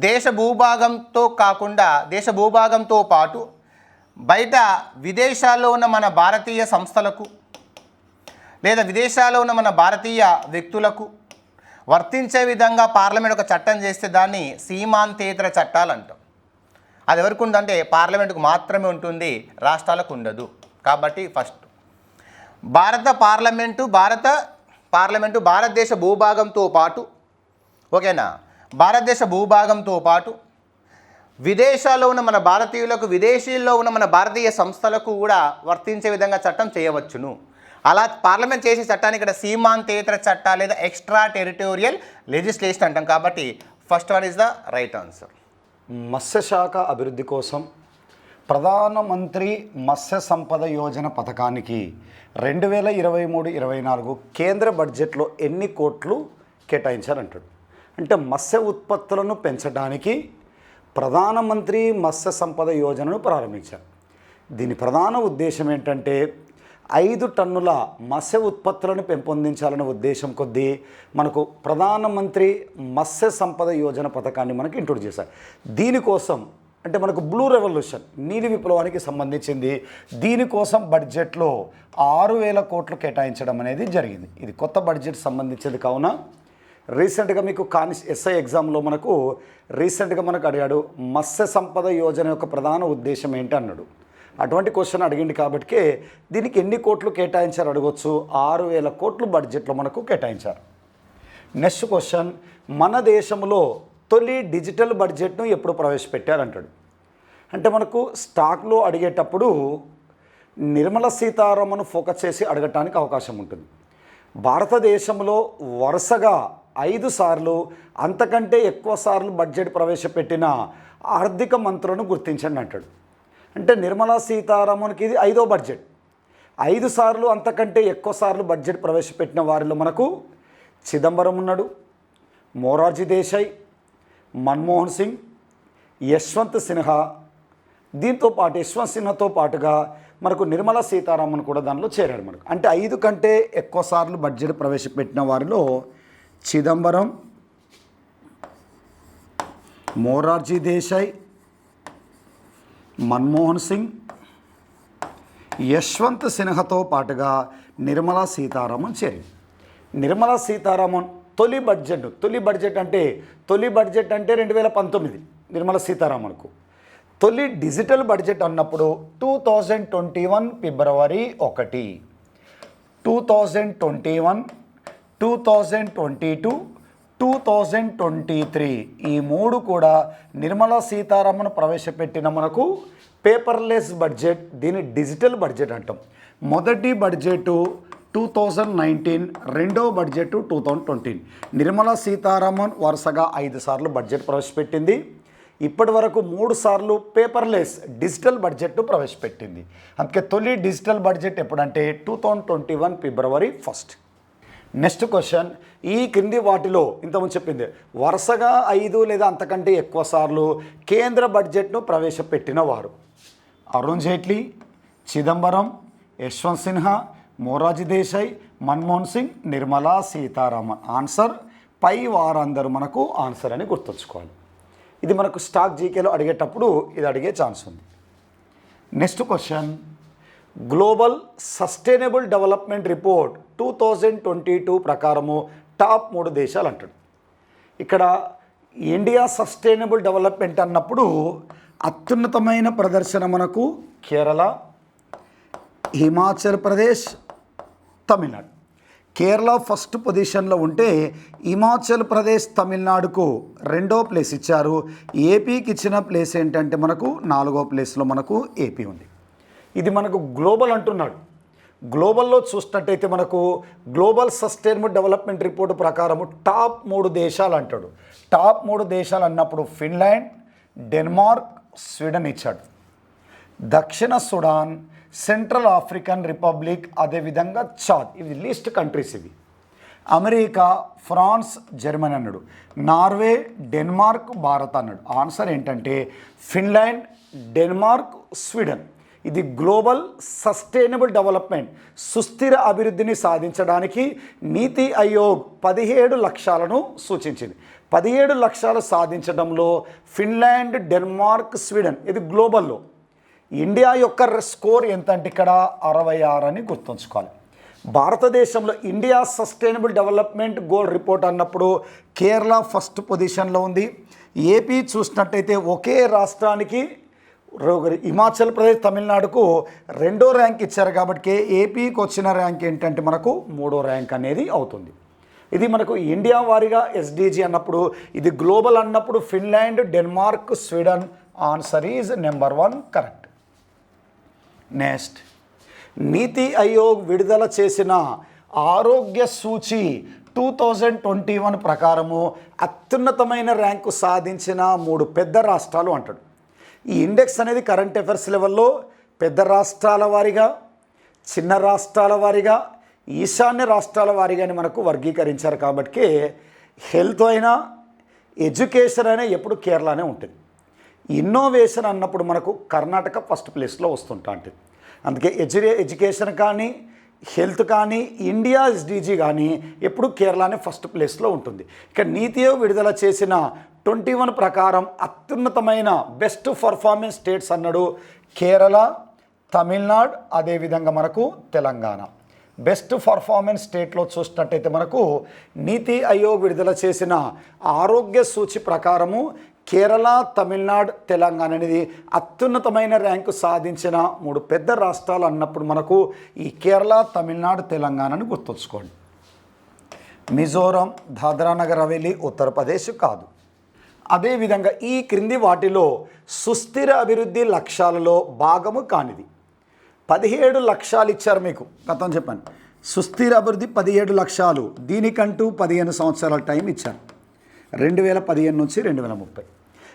దేశ భూభాగంతో కాకుండా దేశ భూభాగంతో పాటు బయట విదేశాల్లో ఉన్న మన భారతీయ సంస్థలకు లేదా విదేశాల్లో ఉన్న మన భారతీయ వ్యక్తులకు వర్తించే విధంగా పార్లమెంట్ ఒక చట్టం చేస్తే దాన్ని సీమాంతేతర చట్టాలు అంటాం. అది ఎవరికి ఉందంటే పార్లమెంటుకు మాత్రమే ఉంటుంది, రాష్ట్రాలకు ఉండదు. కాబట్టి ఫస్ట్ భారతదేశ భూభాగంతో పాటు ఓకేనా, భారతదేశ భూభాగంతో పాటు విదేశాల్లో ఉన్న మన భారతీయులకు విదేశీల్లో ఉన్న మన భారతీయ సంస్థలకు కూడా వర్తించే విధంగా చట్టం చేయవచ్చును. అలా పార్లమెంట్ చేసే చట్టాన్ని ఇక్కడ సీమాంతేతర చట్టా లేదా ఎక్స్ట్రా టెరిటోరియల్ లెజిస్లేషన్ అంటాం. కాబట్టి first one is the right answer. మత్స్యశాఖ అభివృద్ధి కోసం ప్రధానమంత్రి మత్స్య సంపద యోజన పథకానికి 2023-24 కేంద్ర బడ్జెట్లో ఎన్ని కోట్లు కేటాయించారంటాడు. అంటే మత్స్య ఉత్పత్తులను పెంచడానికి ప్రధానమంత్రి మత్స్య సంపద యోజనను ప్రారంభించారు. దీని ప్రధాన ఉద్దేశం ఏంటంటే 5 టన్నుల మత్స్య ఉత్పత్తులను పెంపొందించాలనే ఉద్దేశం కొద్దీ మనకు ప్రధానమంత్రి మత్స్య సంపద యోజన పథకాన్ని మనకు ఇంట్రొడ్యూస్ చేశారు. దీనికోసం అంటే మనకు బ్లూ రెవల్యూషన్ నీలి విప్లవానికి సంబంధించింది. దీనికోసం బడ్జెట్లో 6,000 కోట్లు కేటాయించడం అనేది జరిగింది. ఇది కొత్త బడ్జెట్ సంబంధించింది కావున రీసెంట్గా మీకు ఎస్ఐ ఎగ్జామ్లో మనకు రీసెంట్గా మనకు అడిగాడు మత్స్య సంపద యోజన యొక్క ప్రధాన ఉద్దేశం ఏంటి అన్నాడు. అటువంటి క్వశ్చన్ అడిగింది కాబట్టి దీనికి ఎన్ని కోట్లు కేటాయించారు అడగొచ్చు. 6,000 కోట్లు బడ్జెట్లో మనకు కేటాయించారు. నెక్స్ట్ క్వశ్చన్, మన దేశంలో తొలి డిజిటల్ బడ్జెట్ను ఎప్పుడు ప్రవేశపెట్టారంటాడు. అంటే మనకు స్టాక్లో అడిగేటప్పుడు నిర్మలా సీతారామన్ ఫోకస్ చేసి అడగటానికి అవకాశం ఉంటుంది. భారతదేశంలో వరుసగా 5 సార్లు అంతకంటే ఎక్కువ సార్లు బడ్జెట్ ప్రవేశపెట్టిన ఆర్థిక మంత్రులను గుర్తించండి అంటాడు. అంటే నిర్మలా సీతారామన్కి ఇది 5వ బడ్జెట్. 5 సార్లు అంతకంటే ఎక్కువ సార్లు బడ్జెట్ ప్రవేశపెట్టిన వారిలో మనకు చిదంబరం ఉన్నాడు, మొరార్జీ దేశాయ్, మన్మోహన్ సింగ్, యశ్వంత్ సిన్హా. దీంతో పాటు యశ్వంత్ సిన్హాతో పాటుగా మనకు నిర్మలా సీతారామన్ కూడా దానిలో చేరాడు మనకు. అంటే 5 కంటే ఎక్కువ సార్లు బడ్జెట్ ప్రవేశపెట్టిన వారిలో చిదంబరం, మొరార్జీ దేశాయ్, మన్మోహన్ సింగ్, యశ్వంత్ సిన్హాతో పాటుగా నిర్మలా సీతారామన్ చేరింది. నిర్మలా సీతారామన్ తొలి బడ్జెట్ అంటే 2019 నిర్మలా సీతారామన్కు. తొలి డిజిటల్ బడ్జెట్ అన్నప్పుడు 2021 ఫిబ్రవరి 1, 2021, 2022, 2023 ఈ 3 కూడా నిర్మలా సీతారామన్ ప్రవేశపెట్టిన మనకు పేపర్లెస్ బడ్జెట్. దీన్ని డిజిటల్ బడ్జెట్ అంటాం. మొదటి బడ్జెట్ 2019, రెండో బడ్జెట్ 2020. నిర్మలా సీతారామన్ వరుసగా 5 సార్లు బడ్జెట్ ప్రవేశపెట్టింది. ఇప్పటి వరకు 3 సార్లు పేపర్లెస్ డిజిటల్ బడ్జెట్ను ప్రవేశపెట్టింది. అందుకే తొలి డిజిటల్ బడ్జెట్ ఎప్పుడంటే 2021 ఫిబ్రవరి 1. నెక్స్ట్ క్వశ్చన్, ఈ క్రింది వాటిలో ఇంతకుముందు చెప్పింది వరుసగా 5 లేదా అంతకంటే ఎక్కువ సార్లు కేంద్ర బడ్జెట్ను ప్రవేశపెట్టిన వారు అరుణ్ జైట్లీ, చిదంబరం, యశ్వంత్ సిన్హా, మొరార్జీ దేశాయ్, మన్మోహన్ సింగ్, నిర్మలా సీతారామన్. ఆన్సర్ పై వారందరూ మనకు ఆన్సర్ అని గుర్తుంచుకోవాలి. ఇది మనకు స్టాక్ జీకేలో అడిగేటప్పుడు ఇది అడిగే ఛాన్స్ ఉంది. Next question, global sustainable development report 2022 ప్రకారము టాప్ 3 దేశాలు అంటాడు. ఇక్కడ ఇండియా సస్టైనబుల్ డెవలప్మెంట్ అన్నప్పుడు అత్యున్నతమైన ప్రదర్శన మనకు కేరళ, హిమాచల్ ప్రదేశ్, తమిళనాడు. కేరళ ఫస్ట్ పొజిషన్లో ఉంటే హిమాచల్ ప్రదేశ్, తమిళనాడుకు 2వ ప్లేస్ ఇచ్చారు. ఏపీకి ఇచ్చిన ప్లేస్ ఏంటంటే మనకు 4వ ప్లేస్లో మనకు ఏపీ ఉంది. ఇది మనకు గ్లోబల్ అంటున్నాడు. గ్లోబల్లో చూసినట్టయితే మనకు గ్లోబల్ సస్టైనబుల్ డెవలప్మెంట్ రిపోర్ట్ ప్రకారం టాప్ 3 దేశాలు అంటాడు. టాప్ 3 దేశాలు అన్నప్పుడు ఫిన్లాండ్, డెన్మార్క్, స్వీడన్ ఇచ్చాడు. దక్షిణ సుడాన్, సెంట్రల్ ఆఫ్రికన్ రిపబ్లిక్, అదేవిధంగా చాద్. ఇవి లీస్ట్ కంట్రీస్ ఇవి. అమెరికా, ఫ్రాన్స్, జర్మనీ అన్నాడు. నార్వే, డెన్మార్క్, భారత్ అన్నాడు. ఆన్సర్ ఏంటంటే ఫిన్లాండ్, డెన్మార్క్, స్వీడన్. ఇది గ్లోబల్ సస్టైనబుల్ డెవలప్మెంట్, సుస్థిర అభివృద్ధిని సాధించడానికి నీతి ఆయోగ్ 17 లక్ష్యాలను సూచించింది. 17 లక్ష్యాలు సాధించడంలో ఫిన్లాండ్, డెన్మార్క్, స్వీడన్ ఇది గ్లోబల్లో. ఇండియా యొక్క స్కోర్ ఎంత అంటే ఇక్కడ 66 అని గుర్తుంచుకోవాలి. భారతదేశంలో India sustainable development goal report అన్నప్పుడు కేరళ ఫస్ట్ పొజిషన్లో ఉంది. ఏపీ చూసినట్టయితే ఒకే రాష్ట్రానికి హిమాచల్ ప్రదేశ్, తమిళనాడుకు 2వ ర్యాంక్ ఇచ్చారు కాబట్టి ఏపీకి వచ్చిన ర్యాంక్ ఏంటంటే మనకు 3వ ర్యాంక్ అనేది అవుతుంది. ఇది మనకు ఇండియా వారీగా ఎస్డిజి అన్నప్పుడు, ఇది గ్లోబల్ అన్నప్పుడు Finland, Denmark, Sweden. Answer is number 1 correct. Next, నీతి ఆయోగ్ విడుదల చేసిన ఆరోగ్య సూచి 2021 ప్రకారము అత్యున్నతమైన ర్యాంకు సాధించిన 3 పెద్ద రాష్ట్రాలు అంటాడు. ఈ ఇండెక్స్ అనేది కరెంట్ అఫైర్స్ లెవెల్లో పెద్ద రాష్ట్రాల వారీగా, చిన్న రాష్ట్రాల వారీగా, ఈశాన్య రాష్ట్రాల వారీగా మనకు వర్గీకరించారు. కాబట్టి హెల్త్ అయినా ఎడ్యుకేషన్ అయినా ఎప్పుడు కేరళనే ఉంటుంది. ఇన్నోవేషన్ అన్నప్పుడు మనకు కర్ణాటక ఫస్ట్ ప్లేస్లో వస్తుంటా ఉంటుంది. అందుకే ఎడ్యుకేషన్ కానీ, హెల్త్ కానీ, ఇండియా ఎస్డిజి కానీ ఎప్పుడు కేరళనే ఫస్ట్ ప్లేస్లో ఉంటుంది. ఇక నీతి ఆయోగ్ విడుదల చేసిన 21 ప్రకారం అత్యున్నతమైన బెస్ట్ పర్ఫార్మెన్స్ స్టేట్స్ అన్నాడు కేరళ, తమిళనాడు, అదేవిధంగా మనకు తెలంగాణ. బెస్ట్ పర్ఫార్మెన్స్ స్టేట్లో చూసినట్టయితే మనకు నీతి ఆయోగ్ విడుదల చేసిన ఆరోగ్య సూచి ప్రకారము కేరళ, తమిళనాడు, తెలంగాణ అనేది అత్యున్నతమైన ర్యాంకు సాధించిన 3 పెద్ద రాష్ట్రాలు అన్నప్పుడు మనకు ఈ కేరళ, తమిళనాడు, తెలంగాణని గుర్తుంచుకోండి. మిజోరం, దాద్రా నగర్ హవేలీ, ఉత్తరప్రదేశ్ కాదు. అదేవిధంగా ఈ క్రింది వాటిలో సుస్థిర అభివృద్ధి లక్ష్యాలలో భాగము కానిది. 17 లక్ష్యాలు ఇచ్చారు మీకు, గతం చెప్పాను. సుస్థిర అభివృద్ధి 17 లక్ష్యాలు, దీనికంటూ 15 సంవత్సరాల టైం ఇచ్చారు. 2015 నుంచి 2030.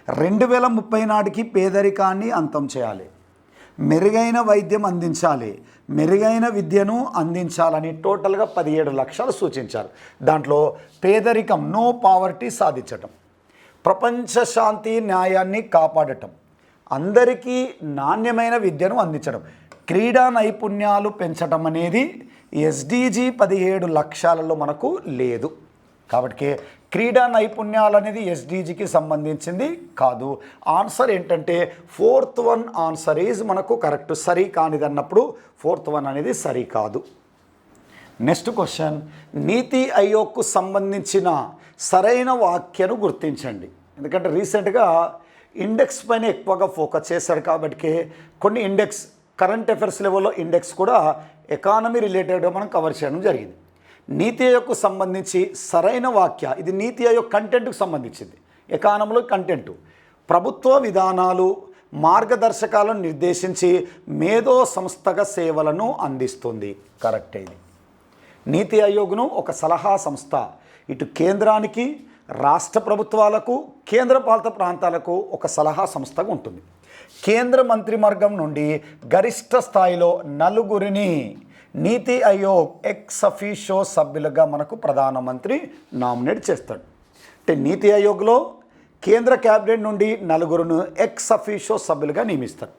2030 నాటికి పేదరికాన్ని అంతం చేయాలి, మెరుగైన వైద్యం అందించాలి, మెరుగైన విద్యను అందించాలని టోటల్గా 17 లక్ష్యాలు సూచించారు. దాంట్లో పేదరికం, నో పావర్టీ సాధించటం, ప్రపంచ శాంతి న్యాయాన్ని కాపాడటం, అందరికీ నాణ్యమైన విద్యను అందించడం, క్రీడా నైపుణ్యాలు పెంచడం అనేది ఎస్డిజి 17 లక్ష్యాలలో మనకు లేదు. కాబట్టి క్రీడా నైపుణ్యాలు అనేది ఎస్డిజికి సంబంధించింది కాదు. ఆన్సర్ ఏంటంటే 4th వన్ ఆన్సర్ ఈజ్ మనకు కరెక్ట్. సరి కానిది అన్నప్పుడు 4th వన్ అనేది సరి కాదు. నెక్స్ట్ క్వశ్చన్, నీతి ఆయోగ్కు సంబంధించిన సరైన వాక్యను గుర్తించండి. ఎందుకంటే రీసెంట్గా ఇండెక్స్ పైన ఎక్కువగా ఫోకస్ చేశారు కాబట్టి కొన్ని ఇండెక్స్, కరెంట్ అఫైర్స్ లెవెల్లో ఇండెక్స్ కూడా ఎకానమీ రిలేటెడ్గా మనం కవర్ చేయడం జరిగింది. నీతి ఆయోగ్కు సంబంధించి సరైన వాక్య, ఇది నీతి ఆయోగ్ కంటెంట్కు సంబంధించింది. ఎకానమీలో కంటెంట్, ప్రభుత్వ విధానాలు, మార్గదర్శకాలను నిర్దేశించి మేధో సంస్థగా సేవలను అందిస్తుంది. కరెక్ట్. ఇది నీతి ఆయోగ్ను ఒక సలహా సంస్థ, ఇటు కేంద్రానికి, రాష్ట్ర ప్రభుత్వాలకు, కేంద్రపాలిత ప్రాంతాలకు ఒక సలహా సంస్థగా ఉంటుంది. కేంద్ర మంత్రివర్గం నుండి గరిష్ట స్థాయిలో 4 నీతి ఆయోగ్ ఎక్స్ అఫీషియో సభ్యులుగా మనకు ప్రధానమంత్రి నామినేట్ చేస్తాడు. అంటే నీతి ఆయోగ్లో కేంద్ర క్యాబినెట్ నుండి 4 ఎక్స్ అఫీషియో సభ్యులుగా నియమిస్తారు.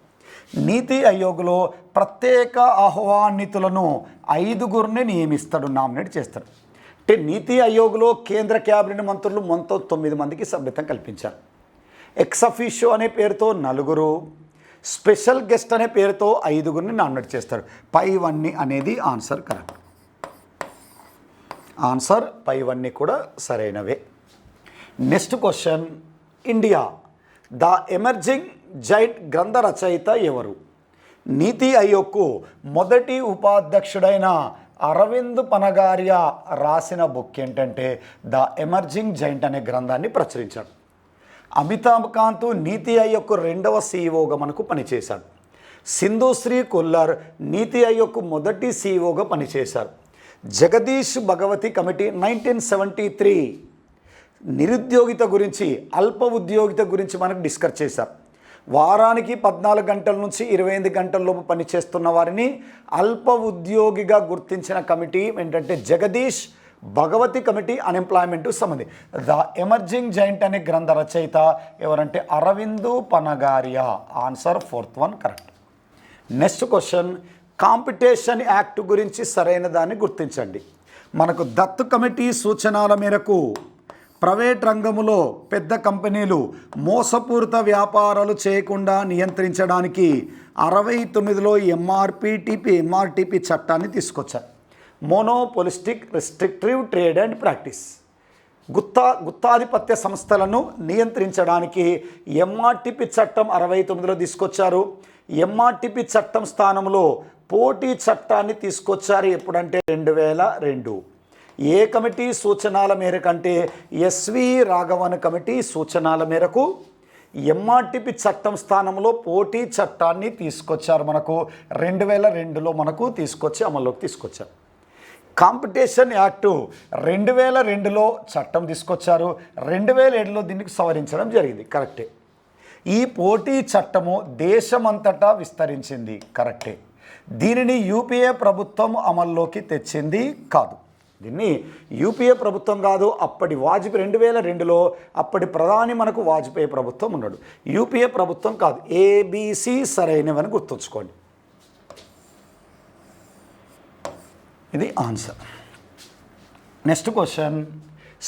నీతి ఆయోగ్లో ప్రత్యేక ఆహ్వానితులను 5 నియమిస్తాడు, నామినేట్ చేస్తాడు. అంటే నీతి ఆయోగ్లో కేంద్ర క్యాబినెట్ మంత్రులు మొత్తం 9 మందికి సభ్యత్వం కల్పించారు. ఎక్స్ అఫీషియో అనే పేరుతో 4, స్పెషల్ గెస్ట్ అనే పేరుతో 5 నామినేట్ చేస్తారు. పైవన్నీ అనేది ఆన్సర్ కరెక్ట్. ఆన్సర్ పైవన్నీ కూడా సరైనవే. Next question, India the emerging giant గ్రంథ రచయిత ఎవరు? నీతి ఆయోగ్కు మొదటి ఉపాధ్యక్షుడైన అరవింద్ పనగారియా రాసిన బుక్ ఏంటంటే ద ఎమర్జింగ్ జైంట్ అనే గ్రంథాన్ని ప్రచురించాడు. అమితాబ్ కాంత్ నీతి ఆయోగ్కు 2వ సీఈఓగా మనకు పనిచేశాడు. సింధుశ్రీ కొల్లర్ నీతి ఆయోగ్కు మొదటి సీఈఓగా పనిచేశారు. జగదీష్ భగవతి కమిటీ 1973 నిరుద్యోగిత గురించి, అల్ప ఉద్యోగిత గురించి మనకు డిస్కస్ చేశారు. వారానికి 14 గంటల నుంచి 28 గంటల లోపు పనిచేస్తున్న వారిని అల్ప ఉద్యోగిగా గుర్తించిన కమిటీ ఏంటంటే జగదీష్ భగవతి కమిటీ అన్ఎంప్లాయ్మెంట్ సంబంధి. ద ఎమర్జింగ్ జైంట్ అనే గ్రంథ రచయిత ఎవరంటే Aravind Panagariya. Answer 4th one correct. Next question, competition act గురించి సరైన దాన్ని గుర్తించండి. మనకు దత్తు కమిటీ సూచనల మేరకు ప్రైవేట్ రంగంలో పెద్ద కంపెనీలు మోసపూరిత వ్యాపారాలు చేయకుండా నియంత్రించడానికి 69లో ఎంఆర్టీపీ చట్టాన్ని తీసుకొచ్చారు. Monopolistic restrictive trade and practice. గుత్తాధిపత్య సంస్థలను నియంత్రించడానికి ఎంఆర్టీపీ చట్టం 69లో తీసుకొచ్చారు. ఎంఆర్టీపీ చట్టం స్థానంలో పోటీ చట్టాన్ని తీసుకొచ్చారు. ఎప్పుడంటే 2002. ఏ కమిటీ సూచనల మేరకు అంటే ఎస్వి రాఘవన్ కమిటీ సూచనల మేరకు ఎంఆర్టీపీ చట్టం స్థానంలో పోటీ చట్టాన్ని తీసుకొచ్చారు. మనకు 2002లో మనకు తీసుకొచ్చి అమల్లోకి తీసుకొచ్చారు. కాంపిటీషన్ యాక్టు 2002లో చట్టం తీసుకొచ్చారు. 2007లో దీనికి సవరించడం జరిగింది. కరెక్టే. ఈ పోటీ చట్టము దేశమంతటా విస్తరించింది. కరెక్టే. దీనిని యూపీఏ ప్రభుత్వం అమల్లోకి తెచ్చింది కాదు. దీన్ని యూపీఏ ప్రభుత్వం కాదు, అప్పటి వాజ్పేయి 2002లో అప్పటి ప్రధాని మనకు వాజ్పేయి ప్రభుత్వం ఉన్నాడు. యూపీఏ ప్రభుత్వం కాదు. ఏబిసి సరైనవని గుర్తుంచుకోండి. ఇది answer. Next question,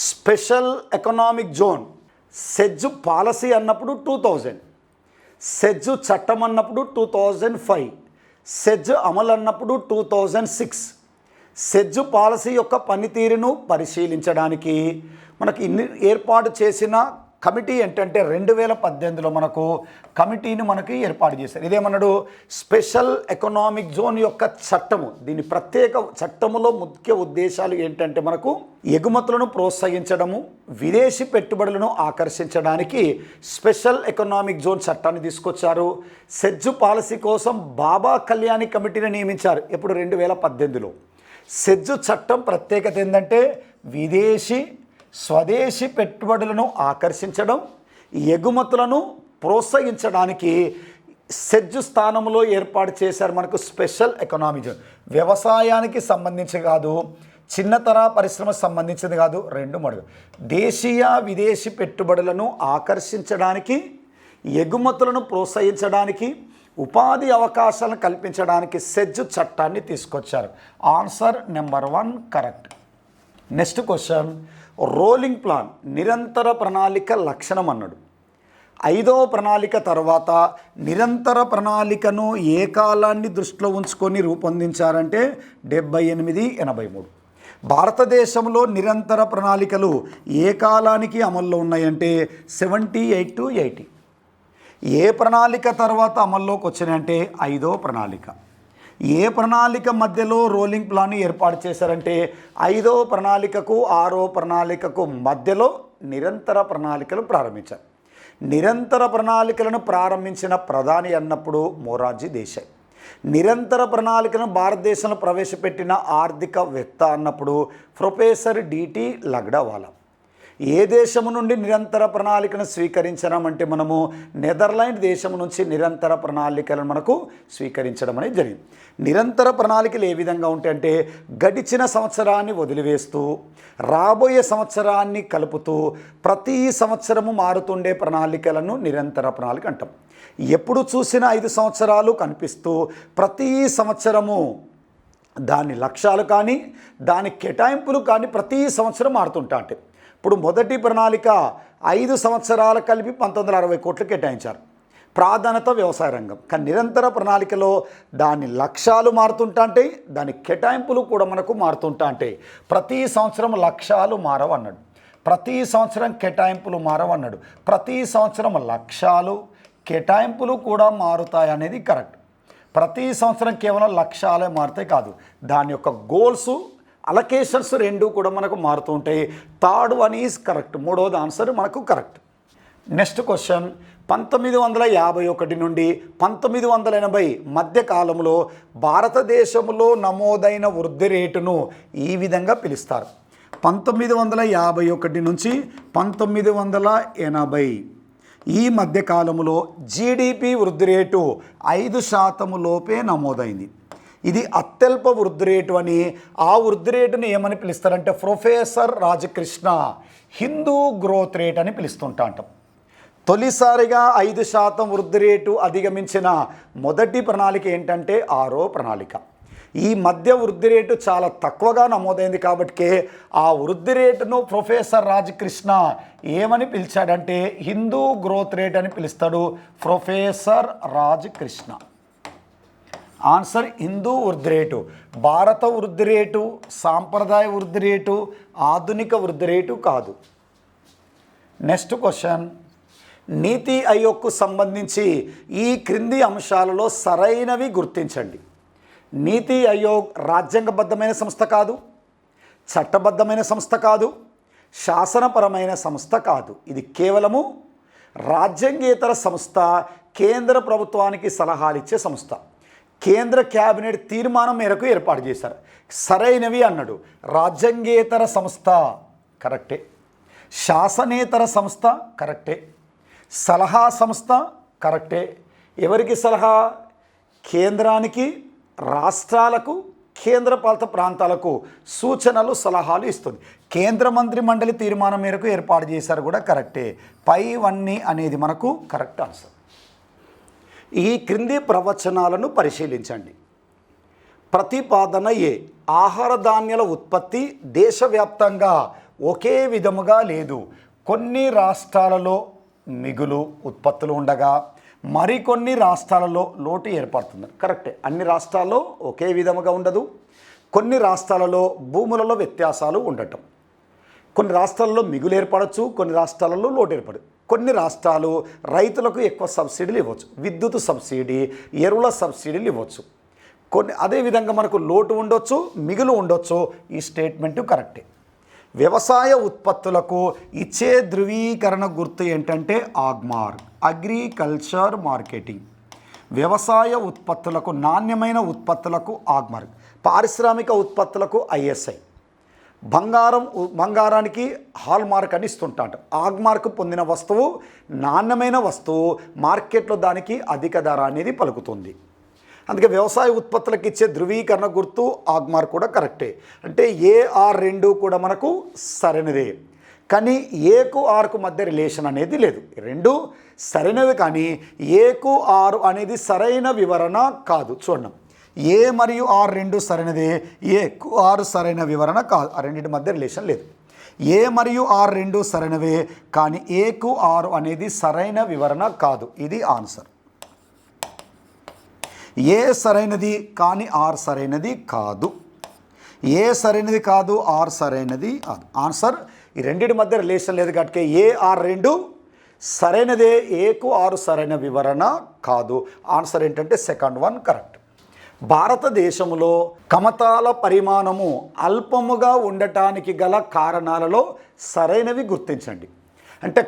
special economic zone SEZ policy అన్నప్పుడు 2000, సెజ్ చట్టం అన్నప్పుడు 2005, సెజ్ అమలు అన్నప్పుడు 2006. సెజ్ పాలసీ యొక్క పనితీరును పరిశీలించడానికి మనకి ఏర్పాటు చేసిన కమిటీ ఏంటంటే 2018లో మనకు కమిటీని మనకి ఏర్పాటు చేశారు. ఇదేమన్నాడు, స్పెషల్ ఎకనామిక్ జోన్ యొక్క చట్టము. దీని ప్రత్యేక చట్టములో ముఖ్య ఉద్దేశాలు ఏంటంటే మనకు ఎగుమతులను ప్రోత్సహించడము, విదేశీ పెట్టుబడులను ఆకర్షించడానికి స్పెషల్ ఎకనామిక్ జోన్ చట్టాన్ని తీసుకొచ్చారు. సెజ్ పాలసీ కోసం బాబా కళ్యాణి కమిటీని నియమించారు. ఎప్పుడు 2018లో. సెజ్ చట్టం ప్రత్యేకత ఏంటంటే విదేశీ స్వదేశీ పెట్టుబడులను ఆకర్షించడం, ఎగుమతులను ప్రోత్సహించడానికి సెజ్ స్థానంలో ఏర్పాటు చేశారు మనకు స్పెషల్ ఎకనామిక్ జోన్. వ్యవసాయానికి సంబంధించి కాదు, చిన్నతర పరిశ్రమకు సంబంధించింది కాదు, 2 దేశీయ విదేశీ పెట్టుబడులను ఆకర్షించడానికి, ఎగుమతులను ప్రోత్సహించడానికి, ఉపాధి అవకాశాలను కల్పించడానికి సెజ్ చట్టాన్ని తీసుకొచ్చారు. Answer number 1 correct. Next question, rolling plan నిరంతర ప్రణాళిక లక్షణం అన్నాడు. 5వ ప్రణాళిక తర్వాత నిరంతర ప్రణాళికను ఏ కాలాన్ని దృష్టిలో ఉంచుకొని రూపొందించారంటే 78-83. భారతదేశంలో నిరంతర ప్రణాళికలు ఏ కాలానికి అమల్లో ఉన్నాయంటే 78-80. ఏ ప్రణాళిక తర్వాత అమల్లోకి వచ్చినాయంటే 5వ ప్రణాళిక. ఏ ప్రణాళిక మధ్యలో రోలింగ్ ప్లాన్ ఏర్పాటు చేశారంటే 5వ ప్రణాళికకు 6వ ప్రణాళికకు మధ్యలో నిరంతర ప్రణాళికలు ప్రారంభించారు. నిరంతర ప్రణాళికలను ప్రారంభించిన ప్రధాని అన్నప్పుడు మొరార్జీ దేశాయ్. నిరంతర ప్రణాళికను భారతదేశంలో ప్రవేశపెట్టిన ఆర్థికవేత్త అన్నప్పుడు ప్రొఫెసర్ డిటి లగ్డావాలా. ఏ దేశము నుండి నిరంతర ప్రణాళికను స్వీకరించడం మనము నెదర్లాండ్ దేశం నుంచి నిరంతర ప్రణాళికలను మనకు స్వీకరించడం అనేది జరిగింది. నిరంతర ప్రణాళికలు ఏ విధంగా ఉంటాయంటే గడిచిన సంవత్సరాన్ని వదిలివేస్తూ రాబోయే సంవత్సరాన్ని కలుపుతూ ప్రతి సంవత్సరము మారుతుండే ప్రణాళికలను నిరంతర ప్రణాళిక అంటాం. ఎప్పుడు చూసినా 5 సంవత్సరాలు కనిపిస్తూ ప్రతి సంవత్సరము దాని లక్ష్యాలు కానీ దాని కేటాయింపులు కానీ ప్రతి సంవత్సరం మారుతుంటా అంటే ఇప్పుడు మొదటి ప్రణాళిక 5 సంవత్సరాలు కలిపి 1960 కోట్లు కేటాయించారు. ప్రాధాన్యత వ్యవసాయ రంగం. కానీ నిరంతర ప్రణాళికలో దాని లక్ష్యాలు మారుతుంటా అంటే దాని కేటాయింపులు కూడా మనకు మారుతుంటా అంటే ప్రతి సంవత్సరం లక్ష్యాలు మారవన్నాడు, ప్రతి సంవత్సరం కేటాయింపులు మారవన్నాడు, ప్రతి సంవత్సరం లక్ష్యాలు కేటాయింపులు కూడా మారుతాయి అనేది కరెక్ట్. ప్రతి సంవత్సరం కేవలం లక్ష్యాలే మారుతాయి కాదు, దాని యొక్క గోల్స్ అలొకేషన్స్ 2 కూడా మనకు మారుతూ ఉంటాయి. 3rd one is correct. 3వది ఆన్సర్ మనకు కరెక్ట్. నెక్స్ట్ క్వశ్చన్, 1951 నుండి 1980 మధ్య కాలంలో భారతదేశంలో నమోదైన వృద్ధి రేటును ఈ విధంగా పిలుస్తారు. 1951 నుంచి 1980 ఈ మధ్యకాలంలో జీడిపి వృద్ధి రేటు 5% లోపే నమోదైంది. ఇది అత్యల్ప వృద్ధి రేటు అని, ఆ వృద్ధి రేటుని ఏమని పిలుస్తారంటే professor Rajakrishna Hindu growth rate అని పిలుస్తుంటా అంటాం. తొలిసారిగా 5% వృద్ధి రేటు అధిగమించిన మొదటి ప్రణాళిక ఏంటంటే 6వ ప్రణాళిక. ఈ మధ్య వృద్ధి రేటు చాలా తక్కువగా నమోదైంది కాబట్టి ఆ వృద్ధి రేటును ప్రొఫెసర్ రాజకృష్ణ ఏమని పిలిచాడంటే హిందూ గ్రోత్ రేట్ అని పిలుస్తాడు ప్రొఫెసర్ రాజకృష్ణ. ఆన్సర్ హిందూ వృద్ధి రేటు. భారత వృద్ధి రేటు, సాంప్రదాయ వృద్ధి రేటు, ఆధునిక వృద్ధి రేటు కాదు. నెక్స్ట్ క్వశ్చన్, నీతి ఆయోగ్కు సంబంధించి ఈ క్రింది అంశాలలో సరైనవి గుర్తించండి. నీతి ఆయోగ్ రాజ్యాంగబద్ధమైన సంస్థ కాదు, చట్టబద్ధమైన సంస్థ కాదు, శాసనపరమైన సంస్థ కాదు. ఇది కేవలము రాజ్యాంగేతర సంస్థ, కేంద్ర ప్రభుత్వానికి సలహాలు ఇచ్చే సంస్థ. కేంద్ర క్యాబినెట్ తీర్మానం మేరకు ఏర్పాటు చేశారు. సరైనవి అన్నాడు. రాజ్యాంగేతర సంస్థ కరెక్టే, శాసనేతర సంస్థ కరెక్టే, సలహా సంస్థ కరెక్టే. ఎవరికి సలహా? కేంద్రానికి, రాష్ట్రాలకు, కేంద్రపాలిత ప్రాంతాలకు సూచనలు, సలహాలు ఇస్తుంది. కేంద్ర మంత్రి మండలి తీర్మానం మేరకు ఏర్పాటు చేశారు కూడా కరెక్టే. పైవన్నీ అనేది మనకు కరెక్ట్ ఆన్సర్. ఈ క్రింది ప్రవచనాలను పరిశీలించండి. ప్రతిపాదన ఏ, ఆహార ధాన్యాల ఉత్పత్తి దేశవ్యాప్తంగా ఒకే విధముగా లేదు. కొన్ని రాష్ట్రాలలో మిగులు ఉత్పత్తులు ఉండగా మరికొన్ని రాష్ట్రాలలో లోటు ఏర్పడుతుంది. కరెక్టే, అన్ని రాష్ట్రాల్లో ఒకే విధముగా ఉండదు. కొన్ని రాష్ట్రాలలో భూములలో వ్యత్యాసాలు ఉండటం, కొన్ని రాష్ట్రాల్లో మిగులు ఏర్పడవచ్చు, కొన్ని రాష్ట్రాలలో లోటు ఏర్పడదు. కొన్ని రాష్ట్రాలు రైతులకు ఎక్కువ సబ్సిడీలు ఇవ్వచ్చు, విద్యుత్ సబ్సిడీ, ఎరువుల సబ్సిడీలు ఇవ్వచ్చు. అదేవిధంగా మనకు లోటు ఉండొచ్చు, మిగులు ఉండొచ్చు. ఈ స్టేట్మెంటు కరెక్టే. వ్యవసాయ ఉత్పత్తులకు ఇచ్చే ధృవీకరణ గుర్తు ఏంటంటే ఆగ్మార్క్, అగ్రికల్చర్ మార్కెటింగ్. వ్యవసాయ ఉత్పత్తులకు, నాణ్యమైన ఉత్పత్తులకు ఆగ్మార్క్, పారిశ్రామిక ఉత్పత్తులకు ఐఎస్ఐ. బంగారానికి హాల్ మార్క్ అని ఇస్తుంటాడు. ఆగ్మార్క్ పొందిన వస్తువు నాణ్యమైన వస్తువు, మార్కెట్లో దానికి అధిక ధర అనేది పలుకుతుంది. అందుకే వ్యవసాయ ఉత్పత్తులకు ఇచ్చే ధృవీకరణ గుర్తు ఆగ్మార్క్ కూడా కరెక్టే. అంటే AR2 కూడా మనకు సరైనదే. కానీ ఏకు ఆర్కు మధ్య రిలేషన్ అనేది లేదు. రెండు సరైనవి, కానీ ఏకు ఆరు అనేది సరైన వివరణ కాదు. చూడండి, ఏ మరియు ఆర్ రెండు సరైనదే, ఏకు ఆరు సరైన వివరణ కాదు. ఆ రెండింటి మధ్య రిలేషన్ లేదు. ఏ మరియు ఆర్ రెండు సరైనవే, కానీ ఏకు ఆరు అనేది సరైన వివరణ కాదు. ఇది ఆన్సర్. ఏ సరైనది కానీ ఆర్ సరైనది కాదు. ఏ సరైనది కాదు, ఆర్ సరైనది కాదు. ఆన్సర్ ఈ రెండింటి మధ్య రిలేషన్ లేదు కాబట్టి AR2 సరైనదే, ఏకు ఆరు సరైన వివరణ కాదు. ఆన్సర్ ఏంటంటే సెకండ్ వన్ కరెక్ట్. భారతదేశంలో కమతాల పరిమాణము అల్పముగా ఉండటానికి గల కారణాలలో సరైనవి గుర్తించండి. అంటే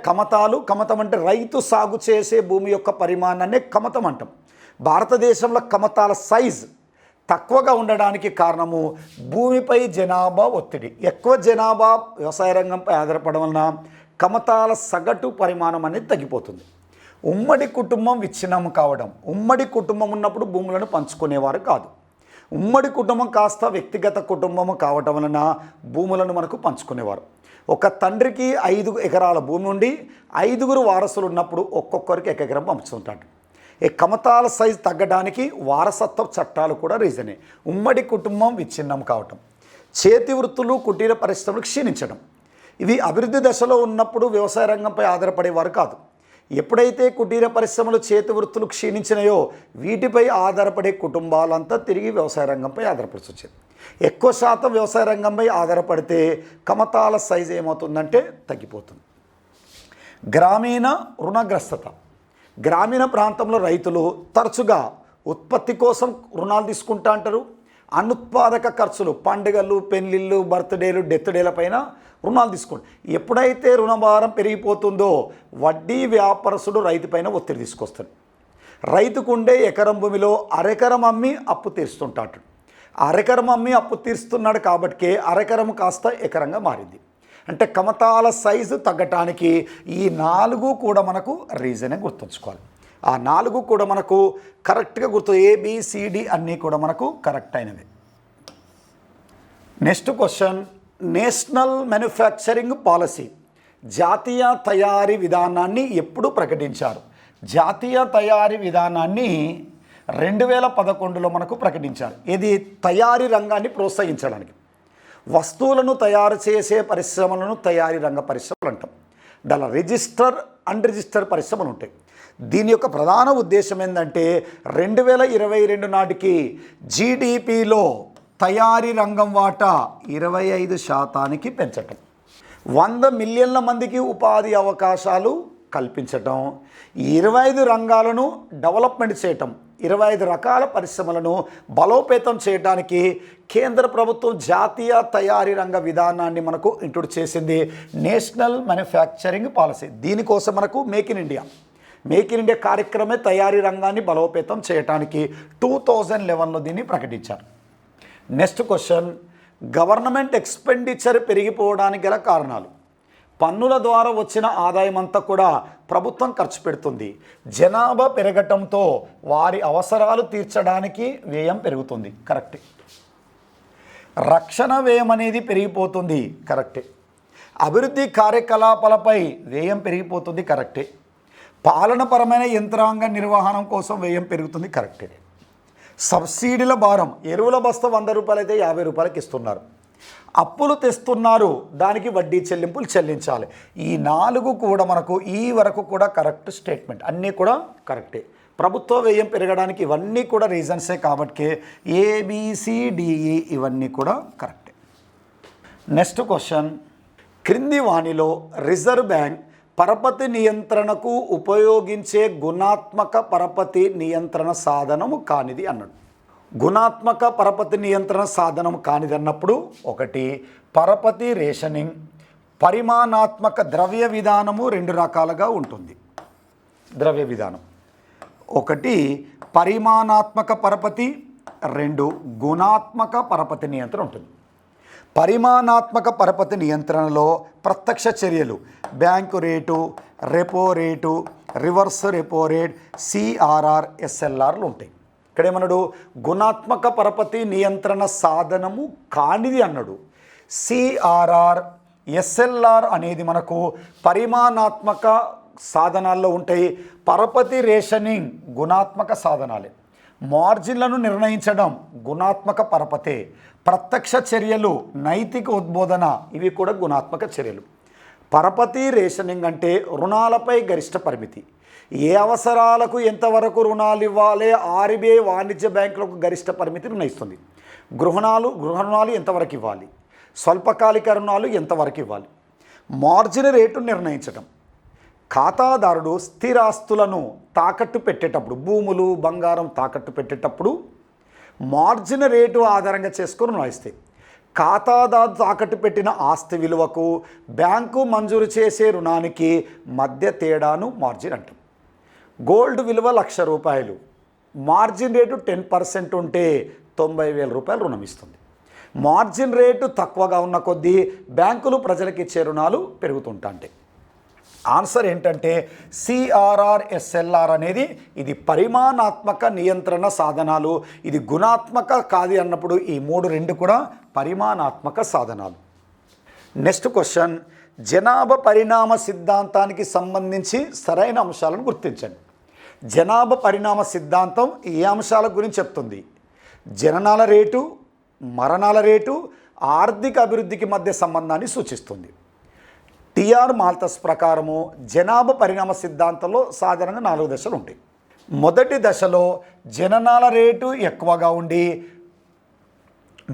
కమతం అంటే రైతు సాగు చేసే భూమి యొక్క పరిమాణాన్ని కమతం అంటాం. భారతదేశంలో కమతాల సైజ్ తక్కువగా ఉండడానికి కారణము భూమిపై జనాభా ఒత్తిడి. ఎక్కువ జనాభా వ్యవసాయ రంగంపై ఆధారపడడం వలన కమతాల సగటు పరిమాణం అనేది తగ్గిపోతుంది. ఉమ్మడి కుటుంబం విచ్ఛిన్నం కావడం. ఉమ్మడి కుటుంబం ఉన్నప్పుడు భూములను పంచుకునేవారు కాదు. ఉమ్మడి కుటుంబం కాస్త వ్యక్తిగత కుటుంబం కావటం వలన భూములను మనకు పంచుకునేవారు. ఒక తండ్రికి 5 ఎకరాల భూమి ఉండి 5గురు వారసులు ఉన్నప్పుడు ఒక్కొక్కరికి 1 ఎకరం పంచుతుంటాడు. ఈ కమతాల సైజు తగ్గడానికి వారసత్వ చట్టాలు కూడా రీజనే. ఉమ్మడి కుటుంబం విచ్ఛిన్నం కావటం, చేతి వృత్తులు, కుటీర పరిశ్రమలు క్షీణించడం. ఇవి అభివృద్ధి దశలో ఉన్నప్పుడు వ్యవసాయ రంగంపై ఆధారపడేవారు కాదు. ఎప్పుడైతే కుటీర పరిశ్రమలు, చేతి వృత్తులు క్షీణించినాయో వీటిపై ఆధారపడే కుటుంబాలంతా తిరిగి వ్యవసాయ రంగంపై ఆధారపడాల్సి వచ్చేది. ఎక్కువ శాతం వ్యవసాయ రంగంపై ఆధారపడితే కమతాల సైజు ఏమవుతుందంటే తగ్గిపోతుంది. గ్రామీణ రుణగ్రస్తత. గ్రామీణ ప్రాంతంలో రైతులు తరచుగా ఉత్పత్తి కోసం రుణాలు తీసుకుంటా అంటారు. అనుత్పాదక ఖర్చులు, పండుగలు, పెళ్ళిళ్ళు, బర్త్డేలు, డెత్ డేల పైన రుణాలు తీసుకుంటారు. ఎప్పుడైతే రుణభారం పెరిగిపోతుందో వడ్డీ వ్యాపారస్తుడు రైతు పైన ఒత్తిడి తీసుకొస్తాడు. రైతుకు ఉండే ఎకరం భూమిలో అరెకరం అమ్మి అప్పు తీరుస్తుంటాడు. అరెకరం అమ్మి అప్పు తీరుస్తున్నాడు కాబట్టి అరెకరం కాస్త ఎకరంగా మారింది. అంటే కమతాల సైజు తగ్గటానికి ఈ 4 కూడా మనకు రీజనే గుర్తుంచుకోవాలి. ఆ 4 కూడా మనకు కరెక్ట్గా గుర్తు, ABCD అన్నీ కూడా మనకు కరెక్ట్ అయినవి. Next question, national manufacturing policy జాతీయ తయారీ విధానాన్ని ఎప్పుడు ప్రకటించారు? జాతీయ తయారీ విధానాన్ని 2011లో మనకు ప్రకటించారు. ఇది తయారీ రంగాన్ని ప్రోత్సహించడానికి. వస్తువులను తయారు చేసే పరిశ్రమలను తయారీ రంగ పరిశ్రమలు అంటాం. దానిలో రిజిస్టర్, అన్రిజిస్టర్ పరిశ్రమలు ఉంటాయి. దీని యొక్క ప్రధాన ఉద్దేశం ఏంటంటే 2022 నాటికి GDPలో తయారీ రంగం వాటా 25% పెంచటం, 100 మిలియన్ల మందికి ఉపాధి అవకాశాలు కల్పించటం, 25 రంగాలను డెవలప్మెంట్ చేయటం, 25 రకాల పరిశ్రమలను బలోపేతం చేయడానికి కేంద్ర ప్రభుత్వం జాతీయ తయారీ రంగ విధానాన్ని మనకు ఇంట్రొడ్యూస్ చేసింది, నేషనల్ మ్యానుఫ్యాక్చరింగ్ పాలసీ. దీనికోసం మనకు మేక్ ఇన్ ఇండియా కార్యక్రమే తయారీ రంగాన్ని బలోపేతం చేయడానికి 2011లో దీన్ని ప్రకటించారు. నెక్స్ట్ క్వశ్చన్, గవర్నమెంట్ ఎక్స్పెండిచర్ పెరిగిపోవడానికి గల కారణాలు. పన్నుల ద్వారా వచ్చిన ఆదాయం అంతా కూడా ప్రభుత్వం ఖర్చు పెడుతుంది. జనాభా పెరగటంతో వారి అవసరాలు తీర్చడానికి వ్యయం పెరుగుతుంది, కరెక్టే. రక్షణ వ్యయం అనేది పెరిగిపోతుంది, కరెక్టే. అభివృద్ధి కార్యకలాపాలపై వ్యయం పెరిగిపోతుంది, కరెక్టే. పాలనపరమైన యంత్రాంగ నిర్వహణ కోసం వ్యయం పెరుగుతుంది, కరెక్టే. సబ్సిడీల భారం, ఎరువుల బస్తా 100 రూపాయలు అయితే 50 రూపాయలకి ఇస్తున్నారు. అప్పులు తెస్తున్నారు, దానికి వడ్డీ చెల్లింపులు చెల్లించాలి. ఈ 4 కూడా మనకు ఈ వరకు కూడా కరెక్ట్ స్టేట్మెంట్, అన్నీ కూడా కరెక్టే. ప్రభుత్వ వ్యయం పెరగడానికి ఇవన్నీ కూడా రీజన్సే కాబట్టి ABCDE ఇవన్నీ కూడా కరెక్టే. నెక్స్ట్ క్వశ్చన్, క్రింది వాణిలో రిజర్వ్ బ్యాంక్ పరపతి నియంత్రణకు ఉపయోగించే గుణాత్మక పరపతి నియంత్రణ సాధనము కానిది అన్నాడు. గుణాత్మక పరపతి నియంత్రణ సాధనం కానిది అన్నప్పుడు 1 పరపతి రేషనింగ్, పరిమాణాత్మక ద్రవ్య విధానము 2 రకాలుగా ఉంటుంది. ద్రవ్య విధానం 1 పరిమాణాత్మక పరపతి, 2 గుణాత్మక పరపతి నియంత్రణ ఉంటుంది. పరిమాణాత్మక పరపతి నియంత్రణలో ప్రత్యక్ష చర్యలు bank rate, repo rate, reverse repo rate, CRR, SLRలు ఉంటాయి. ఇక్కడేమన్నాడు, గుణాత్మక పరపతి నియంత్రణ సాధనము కానిది అన్నాడు. CRR, SLR అనేది మనకు పరిమాణాత్మక సాధనాల్లో ఉంటాయి. పరపతి రేషనింగ్ గుణాత్మక సాధనాలే. మార్జిన్లను నిర్ణయించడం గుణాత్మక పరపతే. ప్రత్యక్ష చర్యలు, నైతిక ఉద్బోధన ఇవి కూడా గుణాత్మక చర్యలు. పరపతి రేషనింగ్ అంటే రుణాలపై గరిష్ట పరిమితి, ఏ అవసరాలకు ఎంతవరకు రుణాలు ఇవ్వాలి, RBI వాణిజ్య బ్యాంకులకు గరిష్ట పరిమితి నిర్ణయిస్తుంది. గృహ రుణాలు ఎంతవరకు ఇవ్వాలి, స్వల్పకాలిక రుణాలు ఎంతవరకు ఇవ్వాలి. మార్జిన్ రేటు నిర్ణయించడం, ఖాతాదారుడు స్థిరాస్తులను తాకట్టు పెట్టేటప్పుడు, భూములు బంగారం తాకట్టు పెట్టేటప్పుడు మార్జిన్ రేటు ఆధారంగా చేసుకొని రుణాయిస్తాయి. ఖాతాదారు తాకట్టు పెట్టిన ఆస్తి విలువకు బ్యాంకు మంజూరు చేసే రుణానికి మధ్య తేడాను మార్జిన్ అంటాం. గోల్డ్ విలువ 1,00,000 రూపాయలు, మార్జిన్ రేటు 10% ఉంటే 90,000 రూపాయలు రుణం ఇస్తుంది. మార్జిన్ రేటు తక్కువగా ఉన్న కొద్దీ బ్యాంకులు ప్రజలకు ఇచ్చే రుణాలు పెరుగుతుంటాయి. ఆన్సర్ ఏంటంటే CRR, SLR అనేది ఇది పరిమాణాత్మక నియంత్రణ సాధనాలు. ఇది గుణాత్మక కాదు అన్నప్పుడు ఈ 2 కూడా పరిమాణాత్మక సాధనాలు. నెక్స్ట్ క్వశ్చన్, జనాభా పరిణామ సిద్ధాంతానికి సంబంధించి సరైన అంశాలను గుర్తించండి. జనాభా పరిణామ సిద్ధాంతం ఏ అంశాల గురించి చెప్తుంది? జననాల రేటు, మరణాల రేటు, ఆర్థిక అభివృద్ధికి మధ్య సంబంధాన్ని సూచిస్తుంది. TR మాల్తస్ ప్రకారము జనాభా పరిణామ సిద్ధాంతంలో సాధారణంగా 4 దశలు ఉంటాయి. మొదటి దశలో జననాల రేటు ఎక్కువగా ఉండి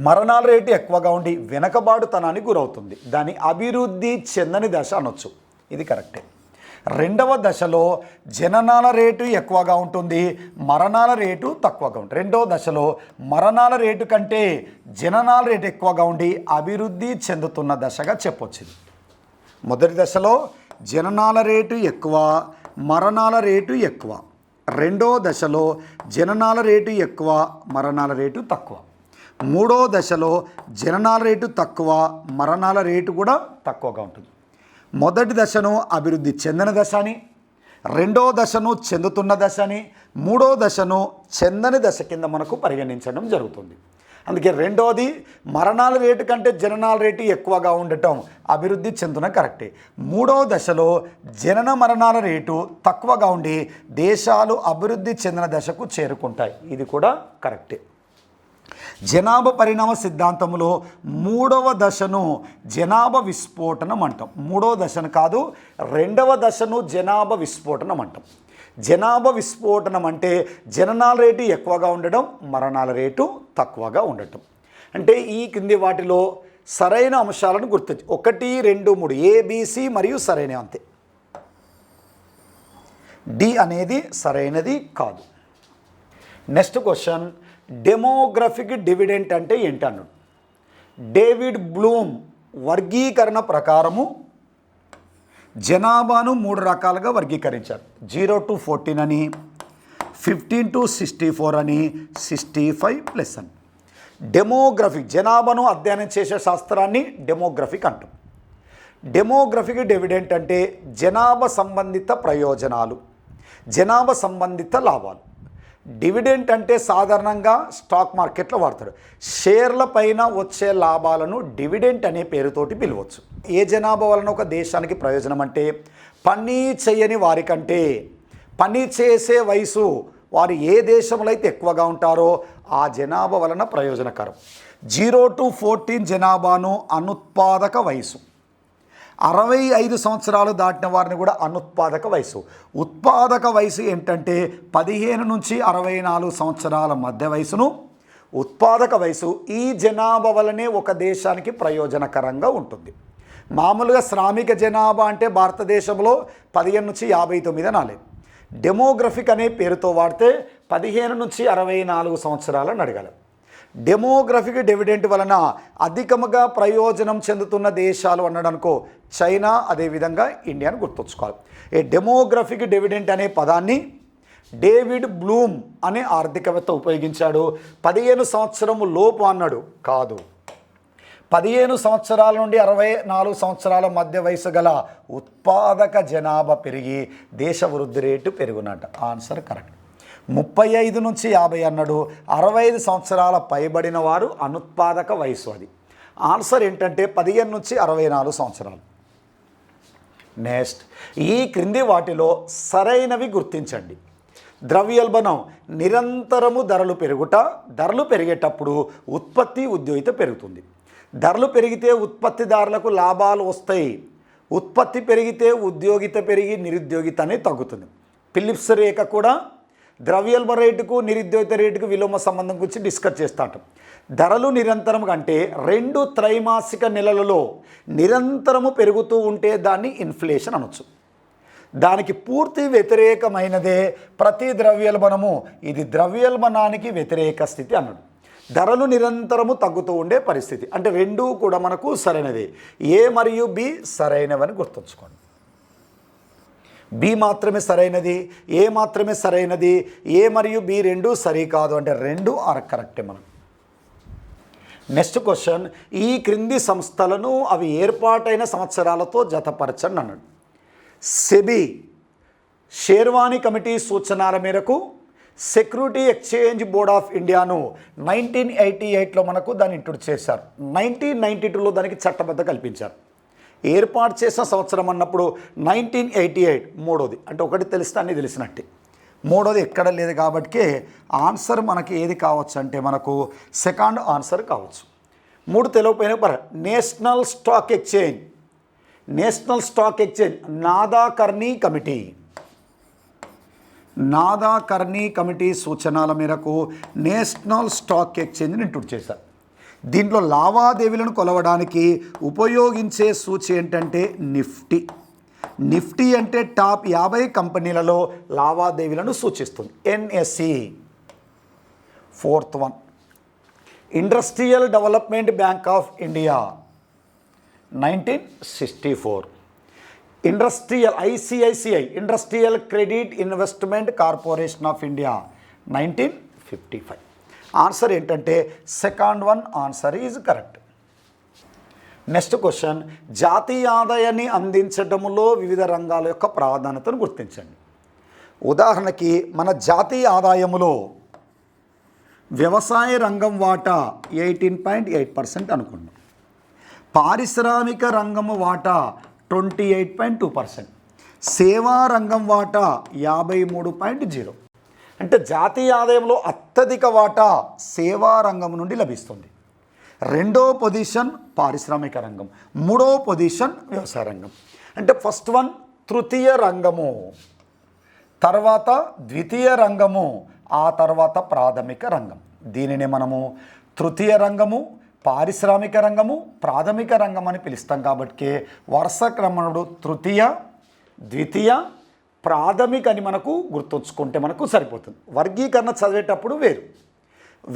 మరణాల రేటు ఎక్కువగా ఉండి వెనకబాటుతనానికి గురవుతుంది. దాన్ని అభివృద్ధి చెందని దశ అనొచ్చు, ఇది కరెక్టే. రెండవ దశలో జననాల రేటు ఎక్కువగా ఉంటుంది, మరణాల రేటు తక్కువగా ఉంటుంది. రెండవ దశలో మరణాల రేటు కంటే జననాల రేటు ఎక్కువగా ఉండి అభివృద్ధి చెందుతున్న దశగా చెప్పొచ్చు. మొదటి దశలో జననాల రేటు ఎక్కువ, మరణాల రేటు ఎక్కువ. రెండో దశలో జననాల రేటు ఎక్కువ, మరణాల రేటు తక్కువ. మూడో దశలో జననాల రేటు తక్కువ, మరణాల రేటు కూడా తక్కువగా ఉంటుంది. మొదటి దశను అభివృద్ధి చెందిన దశ అని, రెండో దశను చెందుతున్న దశ అని, మూడో దశను చెందని దశ కింద మనకు పరిగణించడం జరుగుతుంది. అందుకే రెండోది మరణాల రేటు కంటే జననాల రేటు ఎక్కువగా ఉండటం అభివృద్ధి చెందుతున్న కరెక్టే. మూడో దశలో జనన మరణాల రేటు తక్కువగా ఉండి దేశాలు అభివృద్ధి చెందిన దశకు చేరుకుంటాయి. ఇది కూడా కరెక్టే. జనాభా పరిణామ సిద్ధాంతంలో మూడవ దశను జనాభా విస్ఫోటనం అంటాం. మూడవ దశను కాదు, రెండవ దశను జనాభా విస్ఫోటనం అంటాం. జనాభా విస్ఫోటనం అంటే జననాల రేటు ఎక్కువగా ఉండడం, మరణాల రేటు తక్కువగా ఉండటం. అంటే ఈ కింది వాటిలో సరైన అంశాలను గుర్తించి 1, 2, 3 ABC మరియు సరైన అంతే. డి అనేది సరైనది కాదు. నెక్స్ట్ క్వశ్చన్, డెమోగ్రఫిక్ డివిడెంట్ అంటే ఏంటి అన్నాడు. డేవిడ్ బ్లూమ్ వర్గీకరణ ప్రకారము జనాభాను 3 రకాలుగా వర్గీకరించారు. 0 to 14 అని, 15 to 64 అని, 65+ అని. డెమోగ్రఫిక్ జనాభాను అధ్యయనం చేసే శాస్త్రాన్ని డెమోగ్రఫిక్ అంటాం. డెమోగ్రఫిక్ డివిడెంట్ అంటే జనాభా సంబంధిత ప్రయోజనాలు, జనాభా సంబంధిత లాభాలు. డివిడెంట్ అంటే సాధారణంగా స్టాక్ మార్కెట్లో వాడతారు. షేర్ల పైన వచ్చే లాభాలను డివిడెంట్ అనే పేరుతోటి పిలవచ్చు. ఏ జనాభా వలన ఒక దేశానికి ప్రయోజనం అంటే పని చేయని వారికంటే పని చేసే వయసు వారు ఏ దేశంలో అయితే ఎక్కువగా ఉంటారో ఆ జనాభా వలన ప్రయోజనకరం. 0 to 14 జనాభాను అనుత్పాదక వయసు, 65 సంవత్సరాలు దాటిన వారిని కూడా అనుత్పాదక వయసు. ఉత్పాదక వయసు ఏంటంటే 15 నుంచి 64 సంవత్సరాల మధ్య వయసును ఉత్పాదక వయసు. ఈ జనాభా వలనే ఒక దేశానికి ప్రయోజనకరంగా ఉంటుంది. మామూలుగా శ్రామిక జనాభా అంటే భారతదేశంలో 15 నుంచి 59 అనాలి. డెమోగ్రఫిక్ అనే పేరుతో వాడితే 15 నుంచి 64 సంవత్సరాలను అడగాలి. డెమోగ్రఫిక్ డివిడెంట్ వలన అధికముగా ప్రయోజనం చెందుతున్న దేశాలు అన్నాడనుకో చైనా, అదేవిధంగా ఇండియాను గుర్తుంచుకోవాలి. ఈ డెమోగ్రఫిక్ డివిడెంట్ అనే పదాన్ని డేవిడ్ బ్లూమ్ అనే ఆర్థికవేత్త ఉపయోగించాడు. 15 సంవత్సరము లోపు అన్నాడు కాదు, 15 సంవత్సరాల నుండి 64 సంవత్సరాల మధ్య వయసు గల ఉత్పాదక జనాభా పెరిగి దేశ వృద్ధి రేటు పెరుగునట. Answer correct. 35 నుంచి 50 అన్నాడు. 65 సంవత్సరాల పైబడిన వారు అనుత్పాదక వయసు. అది ఆన్సర్ ఏంటంటే 15 నుంచి 64 సంవత్సరాలు. నెక్స్ట్, ఈ క్రింది వాటిలో సరైనవి గుర్తించండి. ద్రవ్యోల్బణం నిరంతరము ధరలు పెరుగుట, ధరలు పెరిగేటప్పుడు ఉత్పత్తి ఉద్యోగిత పెరుగుతుంది. ధరలు పెరిగితే ఉత్పత్తిదారులకు లాభాలు వస్తాయి, ఉత్పత్తి పెరిగితే ఉద్యోగిత పెరిగి నిరుద్యోగిత అనేది తగ్గుతుంది. ఫిలిప్స్ రేఖ కూడా ద్రవ్యోల్బణ రేటుకు నిరుద్యోగిత రేటుకు విలోమ సంబంధం గురించి డిస్కస్ చేస్తాం. ధరలు నిరంతరం అంటే 2 త్రైమాసిక నెలలలో నిరంతరము పెరుగుతూ ఉంటే దాన్ని ఇన్ఫ్లేషన్ అనొచ్చు. దానికి పూర్తి వ్యతిరేకమైనదే ప్రతి ద్రవ్యోల్బణము. ఇది ద్రవ్యోల్బణానికి వ్యతిరేక స్థితి అన్నాడు. ధరలు నిరంతరము తగ్గుతూ ఉండే పరిస్థితి అంటే రెండూ కూడా మనకు సరైనదే. ఏ మరియు బి సరైనవని గుర్తుంచుకోండి. బి మాత్రమే సరైనది, ఏ మాత్రమే సరైనది, ఏ మరియు బి రెండు సరికాదు అంటే రెండు కరెక్టే మనం. నెక్స్ట్ క్వశ్చన్, ఈ క్రింది సంస్థలను అవి ఏర్పాటైన సంవత్సరాలతో జతపరచండి అన్నాడు. సెబీ షేర్వాణి కమిటీ సూచనల మేరకు సెక్యూరిటీ ఎక్స్చేంజ్ బోర్డ్ ఆఫ్ ఇండియాను 1988లో మనకు దాన్ని ఇంట్రొడ్యూస్ చేశారు. 1992లో దానికి చట్టబద్ధ కల్పించారు. ఏర్పాటు చేసిన సంవత్సరం అన్నప్పుడు 1988 మూడోది అంటే ఒకటి తెలిస్తే అన్నీ తెలిసినట్టే. మూడోది ఎక్కడ లేదు కాబట్టి ఆన్సర్ మనకి ఏది కావచ్చు అంటే మనకు సెకండ్ ఆన్సర్ కావచ్చు. మూడు తెలియకపోయినా పర్వాలేదు. National stock exchange, national stock exchange Nadkarni committee, Nadkarni committee సూచనల మేరకు నేషనల్ స్టాక్ ఎక్స్చేంజ్ని ఇంట్రొడ్యూస్ చేశారు. దీంట్లో లావాదేవీలను కొలవడానికి ఉపయోగించే సూచి ఏంటంటే నిఫ్టీ. నిఫ్టీ అంటే టాప్ 50 కంపెనీలలో లావాదేవీలను సూచిస్తుంది. NSC. Fourth one, industrial development bank of India 1964. Industrial ICICI industrial credit investment corporation of India 1955. Answer ఏంటంటే second one answer is correct. Next question, జాతీయ ఆదాయాన్ని అందించడంలో వివిధ రంగాల యొక్క ప్రాధాన్యతను గుర్తించండి. ఉదాహరణకి మన జాతీయ ఆదాయములో వ్యవసాయ రంగం వాటా 18.8% అనుకున్నాం. పారిశ్రామిక రంగము వాటా 28.2%, సేవా రంగం వాటా 53.0. అంటే జాతీయ ఆదాయంలో అత్యధిక వాటా సేవా రంగం నుండి లభిస్తుంది. రెండో పొజిషన్ పారిశ్రామిక రంగం, మూడో పొజిషన్ వ్యవసాయ రంగం. అంటే ఫస్ట్ వన్ తృతీయ రంగము, తర్వాత ద్వితీయ రంగము, ఆ తర్వాత ప్రాథమిక రంగం. దీనిని మనము తృతీయ రంగము, పారిశ్రామిక రంగము, ప్రాథమిక రంగం అని పిలుస్తాం. కాబట్టి వరుస క్రమంలో తృతీయ, ద్వితీయ, ప్రాథమిక అని మనకు గుర్తుంచుకుంటే మనకు సరిపోతుంది. వర్గీకరణ చదివేటప్పుడు వేరు,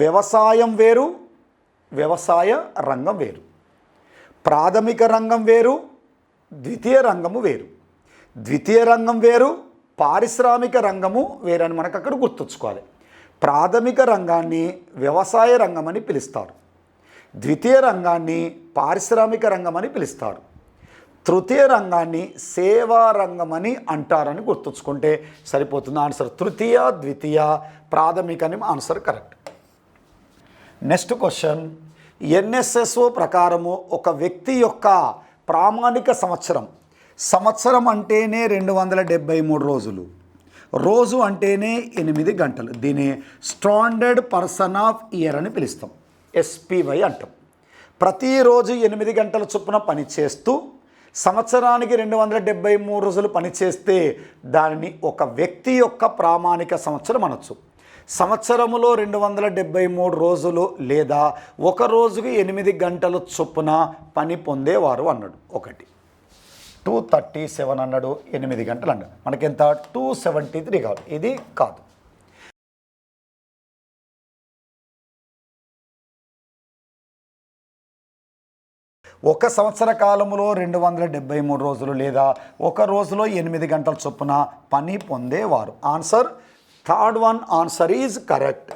వ్యవసాయం వేరు, వ్యవసాయ రంగం వేరు, ప్రాథమిక రంగం వేరు, ద్వితీయ రంగము వేరు, ద్వితీయ రంగం వేరు, పారిశ్రామిక రంగము వేరు అని మనకు అక్కడ గుర్తుంచుకోవాలి. ప్రాథమిక రంగాన్ని వ్యవసాయ రంగం అని పిలుస్తారు, ద్వితీయ రంగాన్ని పారిశ్రామిక రంగం అని పిలుస్తారు, తృతీయ రంగాన్ని సేవా రంగం అని అంటారని గుర్తుంచుకుంటే సరిపోతుంది. ఆన్సర్ తృతీయ, ద్వితీయ, ప్రాథమిక అని answer correct. Next question, NSSO ప్రకారము ఒక వ్యక్తి యొక్క ప్రామాణిక సంవత్సరం అంటేనే 273 రోజులు, రోజు అంటేనే 8 గంటలు. దీన్ని స్టాండర్డ్ పర్సన్ ఆఫ్ ఇయర్ అని పిలుస్తాం, ఎస్పీవై అంటాం. ప్రతిరోజు 8 గంటల చొప్పున పనిచేస్తూ సంవత్సరానికి 273 రోజులు పనిచేస్తే దానిని ఒక వ్యక్తి యొక్క ప్రామాణిక సంవత్సరం అనొచ్చు. సంవత్సరములో 273 రోజులు లేదా ఒక రోజుకి 8 గంటల చొప్పున పని పొందేవారు అన్నాడు. ఒకటి 237 అన్నాడు, 8 గంటలు అన్నాడు. మనకెంత 273 కావాలి, ఇది కాదు. ఒక సంవత్సర కాలంలో 273 రోజులు లేదా ఒక రోజులో 8 గంటల చొప్పున పని పొందేవారు. Answer third one answer is correct.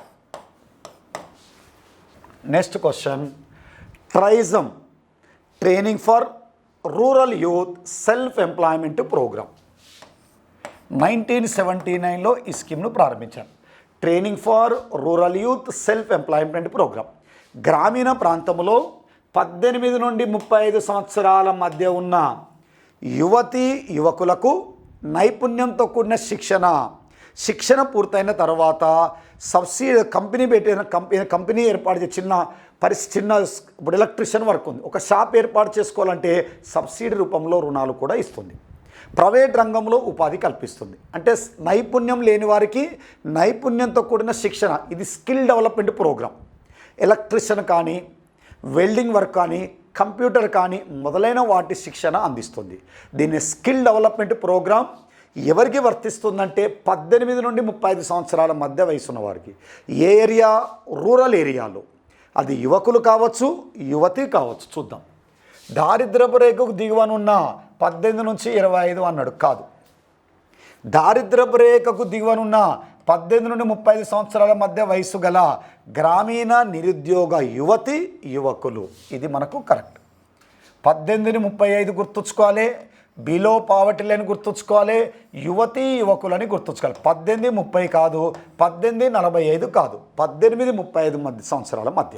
Next question, TRYSEM training for rural youth self employment programme 1979లో ఈ స్కీమ్ను ప్రారంభించారు. Training for rural youth self employment programme గ్రామీణ ప్రాంతంలో 18 నుండి 35 సంవత్సరాల మధ్య ఉన్న యువతీ యువకులకు నైపుణ్యంతో కూడిన శిక్షణ పూర్తయిన తర్వాత సబ్సిడీ కంపెనీ ఏర్పాటు చేసి చిన్న ఇప్పుడు ఎలక్ట్రిషియన్ వర్క్ ఉంది, ఒక షాప్ ఏర్పాటు చేసుకోవాలంటే సబ్సిడీ రూపంలో రుణాలు కూడా ఇస్తుంది. ప్రైవేట్ రంగంలో ఉపాధి కల్పిస్తుంది. అంటే నైపుణ్యం లేని వారికి నైపుణ్యంతో కూడిన శిక్షణ, ఇది స్కిల్ డెవలప్మెంట్ ప్రోగ్రామ్. ఎలక్ట్రిషియన్ కానీ, వెల్డింగ్ వర్క్ కానీ, కంప్యూటర్ కానీ మొదలైన వాటి శిక్షణ అందిస్తుంది. దీన్ని స్కిల్ డెవలప్మెంట్ ప్రోగ్రామ్ ఎవరికి వర్తిస్తుందంటే 18 నుండి 35 సంవత్సరాల మధ్య వయసున్న వారికి. ఏ ఏరియా? రూరల్ ఏరియాలో. అది యువకులు కావచ్చు, యువతి కావచ్చు. చూద్దాం. దారిద్ర్యపు రేఖకు దిగువనున్న 18 నుంచి 25 అన్నాడు, కాదు. దారిద్ర్యపు రేఖకు దిగువనున్న 18 నుండి 35 సంవత్సరాల మధ్య వయసు గల గ్రామీణ నిరుద్యోగ యువతి యువకులు, ఇది మనకు కరెక్ట్. 18-35 గుర్తుంచుకోవాలి, బిలో పావర్టీ లైన్ గుర్తుంచుకోవాలి, యువతీ యువకులని గుర్తుంచుకోవాలి. 18-30 కాదు, 18-45 కాదు, 18-35 సంవత్సరాల మధ్య.